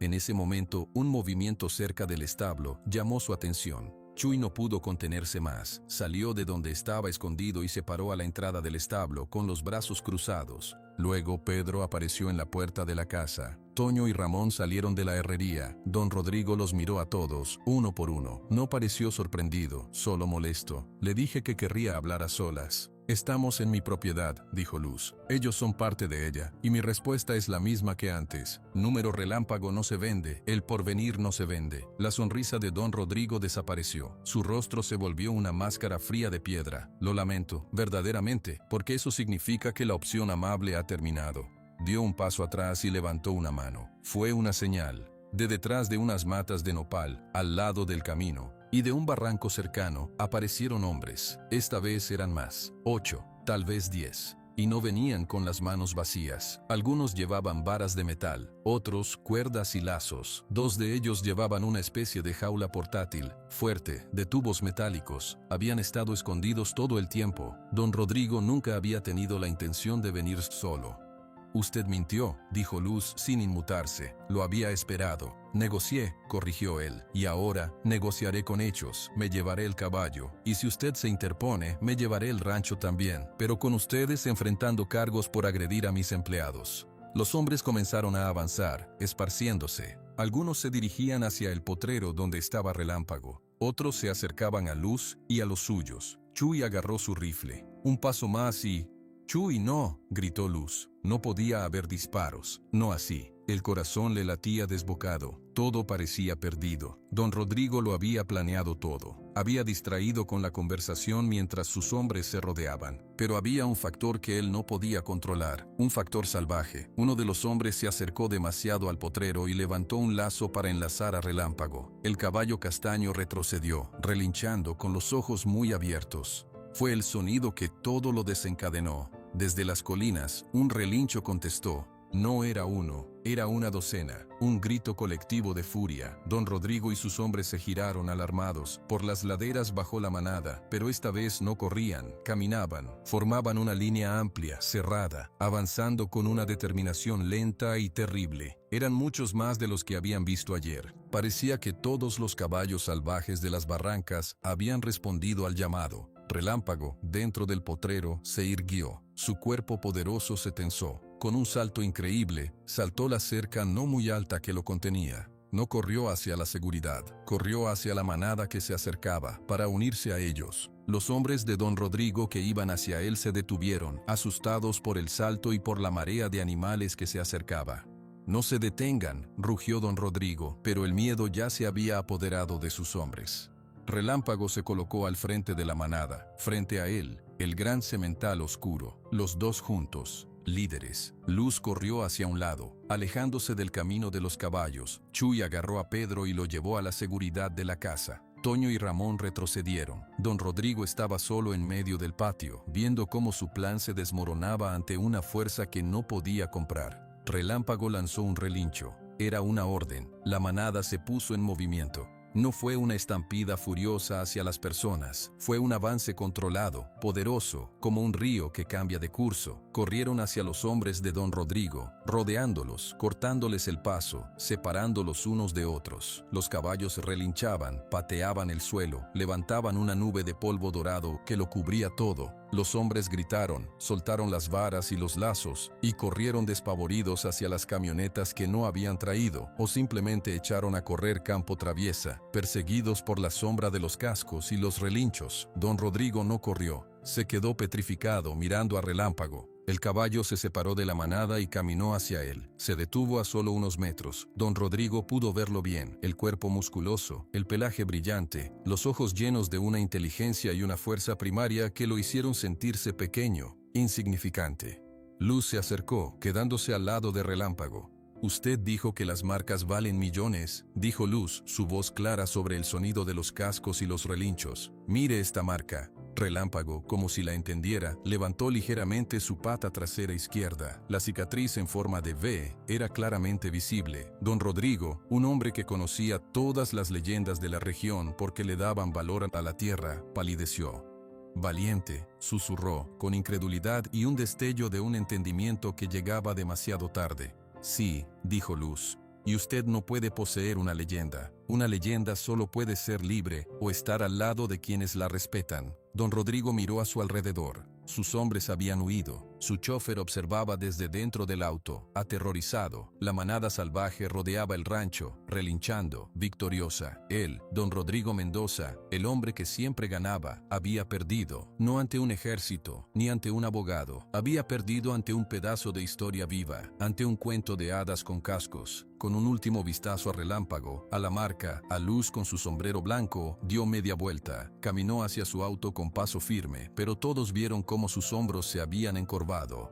En ese momento, un movimiento cerca del establo llamó su atención. Chuy no pudo contenerse más, salió de donde estaba escondido y se paró a la entrada del establo con los brazos cruzados. Luego Pedro apareció en la puerta de la casa. Toño y Ramón salieron de la herrería. Don Rodrigo los miró a todos, uno por uno. No pareció sorprendido, solo molesto. Le dije que querría hablar a solas. Estamos en mi propiedad, dijo Luz. Ellos son parte de ella, y mi respuesta es la misma que antes. Número relámpago no se vende, el porvenir no se vende. La sonrisa de don Rodrigo desapareció. Su rostro se volvió una máscara fría de piedra. Lo lamento, verdaderamente, porque eso significa que la opción amable ha terminado. Dio un paso atrás y levantó una mano. Fue una señal. De detrás de unas matas de nopal, al lado del camino, y de un barranco cercano, aparecieron hombres. Esta vez eran más, 8, tal vez 10. Y no venían con las manos vacías. Algunos llevaban varas de metal, otros cuerdas y lazos. 2 de ellos llevaban una especie de jaula portátil, fuerte, de tubos metálicos. Habían estado escondidos todo el tiempo. Don Rodrigo nunca había tenido la intención de venir solo. Usted mintió, dijo Luz sin inmutarse. Lo había esperado. Negocié, corrigió él. Y ahora, negociaré con hechos. Me llevaré el caballo. Y si usted se interpone, me llevaré el rancho también. Pero con ustedes enfrentando cargos por agredir a mis empleados. Los hombres comenzaron a avanzar, esparciéndose. Algunos se dirigían hacia el potrero donde estaba Relámpago. Otros se acercaban a Luz y a los suyos. Chuy agarró su rifle. Un paso más y... «Chuy, no», gritó Luz. No podía haber disparos, no así. El corazón le latía desbocado. Todo parecía perdido. Don Rodrigo lo había planeado todo. Había distraído con la conversación mientras sus hombres se rodeaban. Pero había un factor que él no podía controlar, un factor salvaje. Uno de los hombres se acercó demasiado al potrero y levantó un lazo para enlazar a Relámpago. El caballo castaño retrocedió, relinchando con los ojos muy abiertos. Fue el sonido que todo lo desencadenó. Desde las colinas, un relincho contestó. No era uno, era una docena. Un grito colectivo de furia. Don Rodrigo y sus hombres se giraron alarmados. Por las laderas bajó la manada, pero esta vez no corrían, caminaban. Formaban una línea amplia, cerrada, avanzando con una determinación lenta y terrible. Eran muchos más de los que habían visto ayer. Parecía que todos los caballos salvajes de las barrancas habían respondido al llamado. Relámpago, dentro del potrero, se irguió. Su cuerpo poderoso se tensó. Con un salto increíble, saltó la cerca no muy alta que lo contenía. No corrió hacia la seguridad, corrió hacia la manada que se acercaba, para unirse a ellos. Los hombres de don Rodrigo que iban hacia él se detuvieron, asustados por el salto y por la marea de animales que se acercaba. «No se detengan», rugió don Rodrigo, pero el miedo ya se había apoderado de sus hombres. Relámpago se colocó al frente de la manada. Frente a él, el gran semental oscuro, los dos juntos, líderes. Luz corrió hacia un lado, alejándose del camino de los caballos. Chuy agarró a Pedro y lo llevó a la seguridad de la casa. Toño y Ramón retrocedieron. Don Rodrigo estaba solo en medio del patio, viendo cómo su plan se desmoronaba ante una fuerza que no podía comprar. Relámpago lanzó un relincho. Era una orden. La manada se puso en movimiento. No fue una estampida furiosa hacia las personas, fue un avance controlado, poderoso, como un río que cambia de curso. Corrieron hacia los hombres de don Rodrigo, rodeándolos, cortándoles el paso, separándolos unos de otros. Los caballos relinchaban, pateaban el suelo, levantaban una nube de polvo dorado que lo cubría todo. Los hombres gritaron, soltaron las varas y los lazos, y corrieron despavoridos hacia las camionetas que no habían traído, o simplemente echaron a correr campo traviesa, perseguidos por la sombra de los cascos y los relinchos. Don Rodrigo no corrió, se quedó petrificado mirando a Relámpago. El caballo se separó de la manada y caminó hacia él. Se detuvo a solo unos metros. Don Rodrigo pudo verlo bien, el cuerpo musculoso, el pelaje brillante, los ojos llenos de una inteligencia y una fuerza primaria que lo hicieron sentirse pequeño, insignificante. Luz se acercó, quedándose al lado de Relámpago. «Usted dijo que las marcas valen millones», dijo Luz, su voz clara sobre el sonido de los cascos y los relinchos. «Mire esta marca». Relámpago, como si la entendiera, levantó ligeramente su pata trasera izquierda. La cicatriz en forma de V era claramente visible. Don Rodrigo, un hombre que conocía todas las leyendas de la región porque le daban valor a la tierra, palideció. «Valiente», susurró, con incredulidad y un destello de un entendimiento que llegaba demasiado tarde. «Sí», dijo Luz. «Y usted no puede poseer una leyenda. Una leyenda solo puede ser libre o estar al lado de quienes la respetan». Don Rodrigo miró a su alrededor. Sus hombres habían huido. Su chofer observaba desde dentro del auto, aterrorizado. La manada salvaje rodeaba el rancho, relinchando, victoriosa. Él, don Rodrigo Mendoza, el hombre que siempre ganaba, había perdido. No ante un ejército, ni ante un abogado. Había perdido ante un pedazo de historia viva, ante un cuento de hadas con cascos. Con un último vistazo a Relámpago, a la marca, a Luz con su sombrero blanco, dio media vuelta. Caminó hacia su auto con paso firme, pero todos vieron cómo sus hombros se habían encorvado.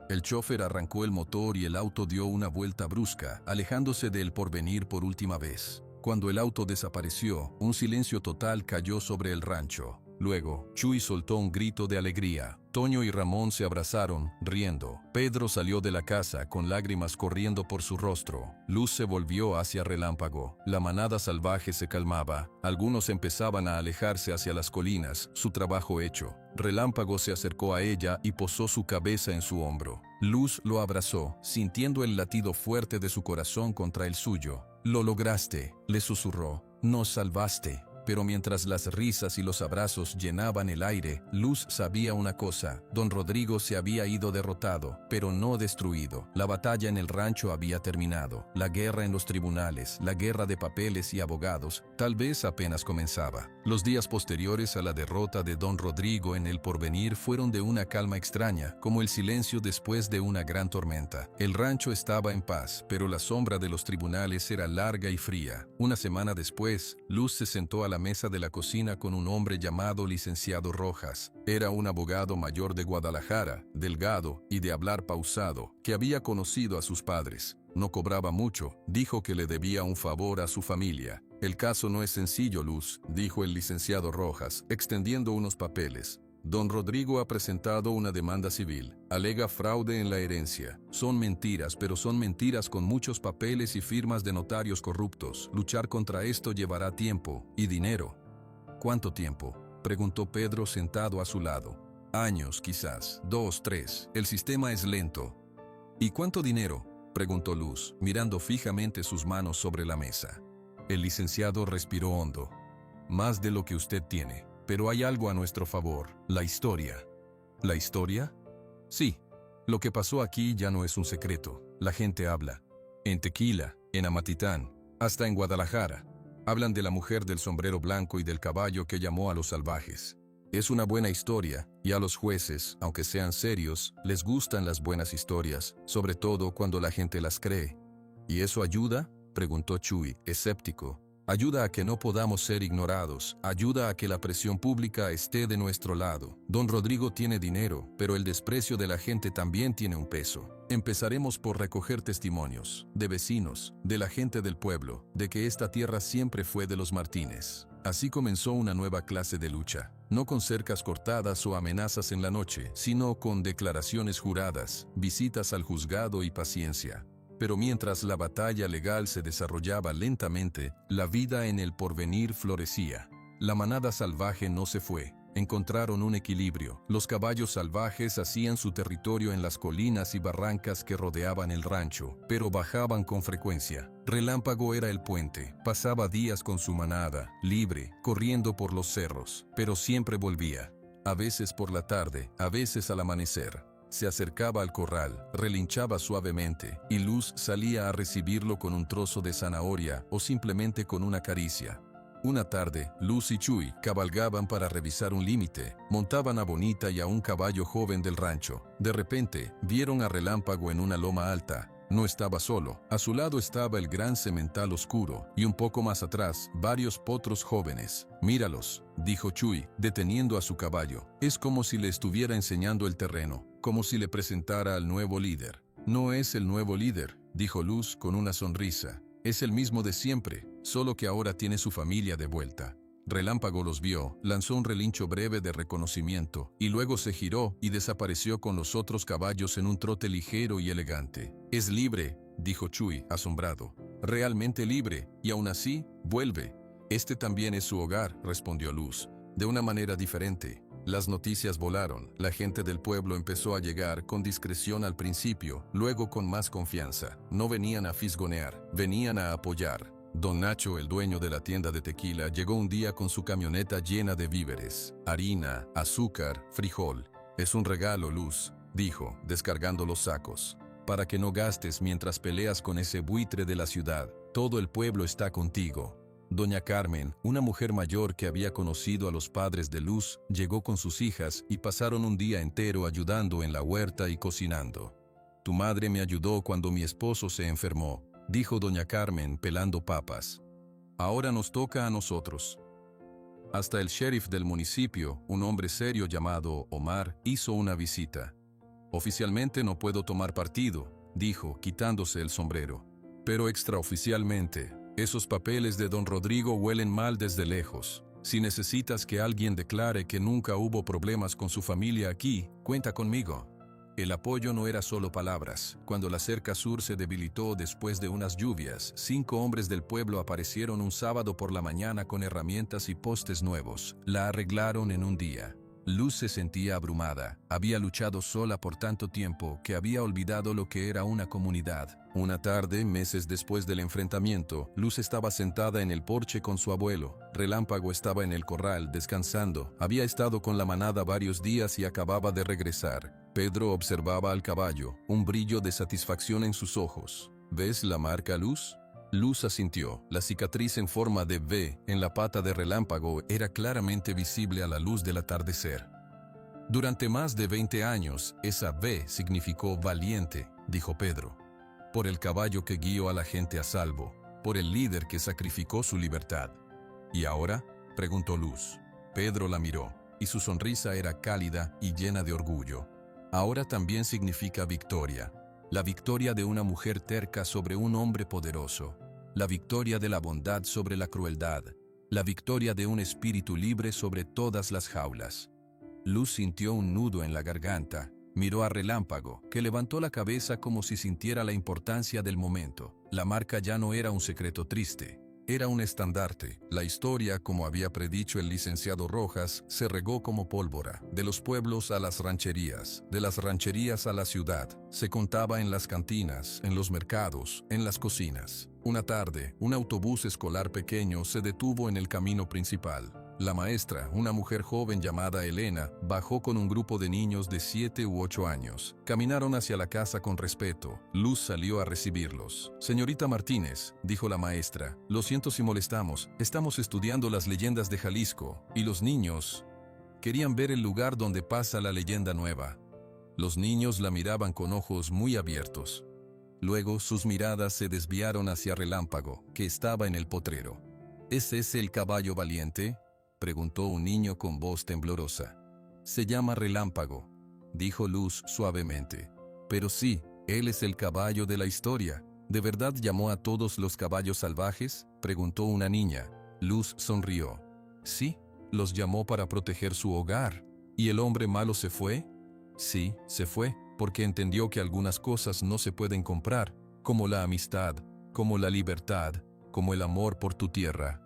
El chofer arrancó el motor y el auto dio una vuelta brusca, alejándose del Porvenir por última vez. Cuando el auto desapareció, un silencio total cayó sobre el rancho. Luego, Chuy soltó un grito de alegría. Toño y Ramón se abrazaron, riendo. Pedro salió de la casa con lágrimas corriendo por su rostro. Luz se volvió hacia Relámpago. La manada salvaje se calmaba. Algunos empezaban a alejarse hacia las colinas, su trabajo hecho. Relámpago se acercó a ella y posó su cabeza en su hombro. Luz lo abrazó, sintiendo el latido fuerte de su corazón contra el suyo. «Lo lograste», le susurró. «Nos salvaste». Pero mientras las risas y los abrazos llenaban el aire, Luz sabía una cosa: don Rodrigo se había ido derrotado, pero no destruido. La batalla en el rancho había terminado. La guerra en los tribunales, la guerra de papeles y abogados, tal vez apenas comenzaba. Los días posteriores a la derrota de don Rodrigo en el Porvenir fueron de una calma extraña, como el silencio después de una gran tormenta. El rancho estaba en paz, pero la sombra de los tribunales era larga y fría. Una semana después, Luz se sentó a la mesa de la cocina con un hombre llamado licenciado Rojas. Era un abogado mayor de Guadalajara, delgado y de hablar pausado, que había conocido a sus padres. No cobraba mucho, dijo que le debía un favor a su familia. «El caso no es sencillo, Luz», dijo el licenciado Rojas, extendiendo unos papeles. «Don Rodrigo ha presentado una demanda civil. Alega fraude en la herencia. Son mentiras, pero son mentiras con muchos papeles y firmas de notarios corruptos. Luchar contra esto llevará tiempo y dinero». «¿Cuánto tiempo?», preguntó Pedro sentado a su lado. «Años, quizás. 2, 3. El sistema es lento». «¿Y cuánto dinero?», preguntó Luz, mirando fijamente sus manos sobre la mesa. El licenciado respiró hondo. «Más de lo que usted tiene. Pero hay algo a nuestro favor: la historia». «¿La historia?». «Sí. Lo que pasó aquí ya no es un secreto. La gente habla. En Tequila, en Amatitán, hasta en Guadalajara. Hablan de la mujer del sombrero blanco y del caballo que llamó a los salvajes. Es una buena historia, y a los jueces, aunque sean serios, les gustan las buenas historias, sobre todo cuando la gente las cree». «¿Y eso ayuda?», preguntó Chuy, escéptico. «Ayuda a que no podamos ser ignorados, ayuda a que la presión pública esté de nuestro lado. Don Rodrigo tiene dinero, pero el desprecio de la gente también tiene un peso. Empezaremos por recoger testimonios, de vecinos, de la gente del pueblo, de que esta tierra siempre fue de los Martínez». Así comenzó una nueva clase de lucha, no con cercas cortadas o amenazas en la noche, sino con declaraciones juradas, visitas al juzgado y paciencia. Pero mientras la batalla legal se desarrollaba lentamente, la vida en el porvenir florecía. La manada salvaje no se fue. Encontraron un equilibrio. Los caballos salvajes hacían su territorio en las colinas y barrancas que rodeaban el rancho, pero bajaban con frecuencia. Relámpago era el puente. Pasaba días con su manada, libre, corriendo por los cerros, pero siempre volvía. A veces por la tarde, a veces al amanecer. Se acercaba al corral, relinchaba suavemente, y Luz salía a recibirlo con un trozo de zanahoria o simplemente con una caricia. Una tarde, Luz y Chuy cabalgaban para revisar un límite, montaban a Bonita y a un caballo joven del rancho. De repente, vieron a Relámpago en una loma alta. No estaba solo, a su lado estaba el gran semental oscuro, y un poco más atrás, varios potros jóvenes. «Míralos», dijo Chuy, deteniendo a su caballo. Es como si le estuviera enseñando el terreno, como si le presentara al nuevo líder. «No es el nuevo líder», dijo Luz con una sonrisa. «Es el mismo de siempre, solo que ahora tiene su familia de vuelta». Relámpago los vio, lanzó un relincho breve de reconocimiento, y luego se giró y desapareció con los otros caballos en un trote ligero y elegante. «Es libre», dijo Chuy, asombrado. «Realmente libre, y aún así, vuelve». «Este también es su hogar», respondió Luz, de una manera diferente. Las noticias volaron, la gente del pueblo empezó a llegar con discreción al principio, luego con más confianza. No venían a fisgonear, venían a apoyar. Don Nacho, el dueño de la tienda de tequila, llegó un día con su camioneta llena de víveres, harina, azúcar, frijol. «Es un regalo, Luz», dijo, descargando los sacos. «Para que no gastes mientras peleas con ese buitre de la ciudad. Todo el pueblo está contigo». Doña Carmen, una mujer mayor que había conocido a los padres de Luz, llegó con sus hijas y pasaron un día entero ayudando en la huerta y cocinando. «Tu madre me ayudó cuando mi esposo se enfermó», dijo doña Carmen pelando papas. «Ahora nos toca a nosotros». Hasta el sheriff del municipio, un hombre serio llamado Omar, hizo una visita. «Oficialmente no puedo tomar partido», dijo, quitándose el sombrero. «Pero extraoficialmente, esos papeles de don Rodrigo huelen mal desde lejos. Si necesitas que alguien declare que nunca hubo problemas con su familia aquí, cuenta conmigo». El apoyo no era solo palabras. Cuando la cerca sur se debilitó después de unas lluvias, 5 hombres del pueblo aparecieron un sábado por la mañana con herramientas y postes nuevos. La arreglaron en un día. Luz se sentía abrumada. Había luchado sola por tanto tiempo que había olvidado lo que era una comunidad. Una tarde, meses después del enfrentamiento, Luz estaba sentada en el porche con su abuelo. Relámpago estaba en el corral, descansando. Había estado con la manada varios días y acababa de regresar. Pedro observaba al caballo, un brillo de satisfacción en sus ojos. «¿Ves la marca, Luz?». Luz asintió. La cicatriz en forma de V en la pata de Relámpago era claramente visible a la luz del atardecer. «Durante más de 20 años, esa V significó valiente», dijo Pedro. «Por el caballo que guió a la gente a salvo, por el líder que sacrificó su libertad». «¿Y ahora?», preguntó Luz. Pedro la miró, y su sonrisa era cálida y llena de orgullo. «Ahora también significa victoria. La victoria de una mujer terca sobre un hombre poderoso. La victoria de la bondad sobre la crueldad. La victoria de un espíritu libre sobre todas las jaulas». Luz sintió un nudo en la garganta. Miró a Relámpago, que levantó la cabeza como si sintiera la importancia del momento. La marca ya no era un secreto triste. Era un estandarte. La historia, como había predicho el licenciado Rojas, se regó como pólvora. De los pueblos a las rancherías, de las rancherías a la ciudad. Se contaba en las cantinas, en los mercados, en las cocinas. Una tarde, un autobús escolar pequeño se detuvo en el camino principal. La maestra, una mujer joven llamada Elena, bajó con un grupo de niños de 7 u 8 años. Caminaron hacia la casa con respeto. Luz salió a recibirlos. «Señorita Martínez», dijo la maestra, «lo siento si molestamos. Estamos estudiando las leyendas de Jalisco, y los niños querían ver el lugar donde pasa la leyenda nueva». Los niños la miraban con ojos muy abiertos. Luego sus miradas se desviaron hacia Relámpago, que estaba en el potrero. «¿Ese es el caballo valiente?», preguntó un niño con voz temblorosa. «Se llama Relámpago», dijo Luz suavemente. «Pero sí, él es el caballo de la historia». «¿De verdad llamó a todos los caballos salvajes?», preguntó una niña. Luz sonrió. «Sí, los llamó para proteger su hogar». «¿Y el hombre malo se fue?». «Sí, se fue, porque entendió que algunas cosas no se pueden comprar». como la amistad, como la libertad, como el amor por tu tierra.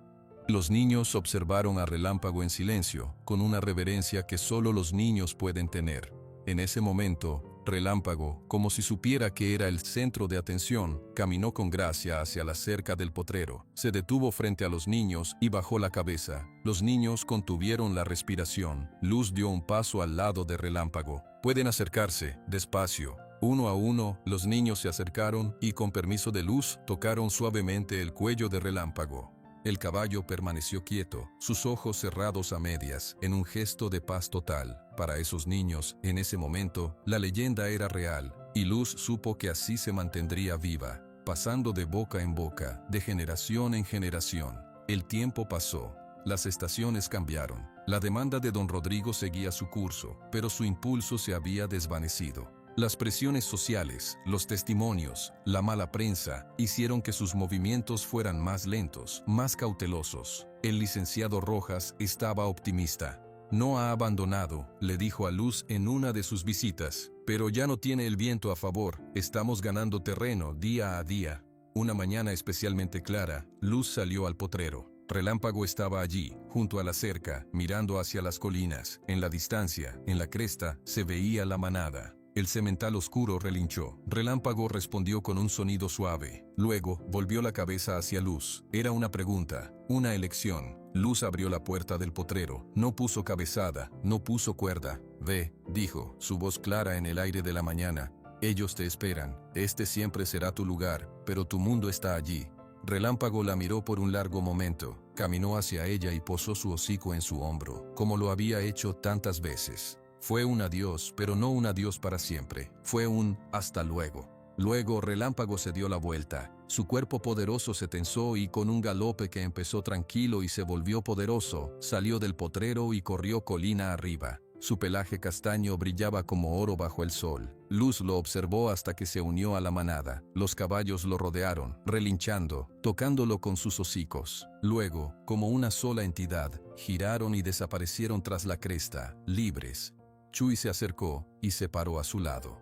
Los niños observaron a Relámpago en silencio, con una reverencia que solo los niños pueden tener. En ese momento, Relámpago, como si supiera que era el centro de atención, caminó con gracia hacia la cerca del potrero. Se detuvo frente a los niños y bajó la cabeza. Los niños contuvieron la respiración. Luz dio un paso al lado de Relámpago. Pueden acercarse, despacio. Uno a uno, los niños se acercaron y, con permiso de Luz, tocaron suavemente el cuello de Relámpago. El caballo permaneció quieto, sus ojos cerrados a medias, en un gesto de paz total. Para esos niños, en ese momento, la leyenda era real, y Luz supo que así se mantendría viva, pasando de boca en boca, de generación en generación. El tiempo pasó. Las estaciones cambiaron. La demanda de don Rodrigo seguía su curso, pero su impulso se había desvanecido. Las presiones sociales, los testimonios, la mala prensa, hicieron que sus movimientos fueran más lentos, más cautelosos. El licenciado Rojas estaba optimista. No ha abandonado, le dijo a Luz en una de sus visitas, pero ya no tiene el viento a favor, estamos ganando terreno día a día. Una mañana especialmente clara, Luz salió al potrero. Relámpago estaba allí, junto a la cerca, mirando hacia las colinas. En la distancia, en la cresta, se veía la manada. El semental oscuro relinchó. Relámpago respondió con un sonido suave. Luego, volvió la cabeza hacia Luz. Era una pregunta, una elección. Luz abrió la puerta del potrero. No puso cabezada, no puso cuerda. Ve, dijo, su voz clara en el aire de la mañana. Ellos te esperan. Este siempre será tu lugar, pero tu mundo está allí. Relámpago la miró por un largo momento. Caminó hacia ella y posó su hocico en su hombro, como lo había hecho tantas veces. Fue un adiós, pero no un adiós para siempre. Fue un hasta luego. Luego Relámpago se dio la vuelta. Su cuerpo poderoso se tensó y con un galope que empezó tranquilo y se volvió poderoso, salió del potrero y corrió colina arriba. Su pelaje castaño brillaba como oro bajo el sol. Luz lo observó hasta que se unió a la manada. Los caballos lo rodearon, relinchando, tocándolo con sus hocicos. Luego, como una sola entidad, giraron y desaparecieron tras la cresta, libres. Chuy se acercó y se paró a su lado.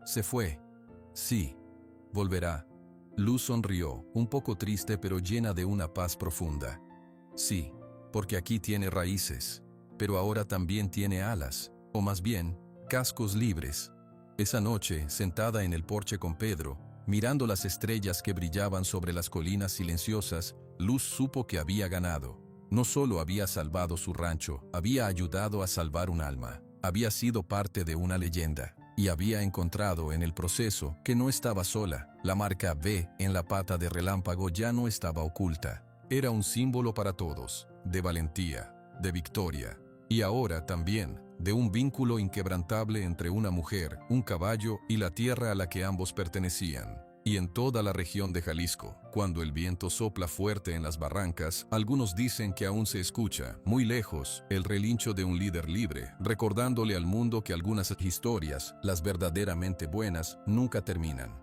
Se fue. Sí. Volverá. Luz sonrió, un poco triste pero llena de una paz profunda. Sí, porque aquí tiene raíces, pero ahora también tiene alas, o más bien, cascos libres. Esa noche, sentada en el porche con Pedro, mirando las estrellas que brillaban sobre las colinas silenciosas, Luz supo que había ganado. No solo había salvado su rancho, había ayudado a salvar un alma. Había sido parte de una leyenda, y había encontrado en el proceso que no estaba sola. La marca V en la pata de Relámpago ya no estaba oculta. Era un símbolo para todos, de valentía, de victoria, y ahora también, de un vínculo inquebrantable entre una mujer, un caballo y la tierra a la que ambos pertenecían. Y en toda la región de Jalisco, cuando el viento sopla fuerte en las barrancas, algunos dicen que aún se escucha, muy lejos, el relincho de un líder libre, recordándole al mundo que algunas historias, las verdaderamente buenas, nunca terminan.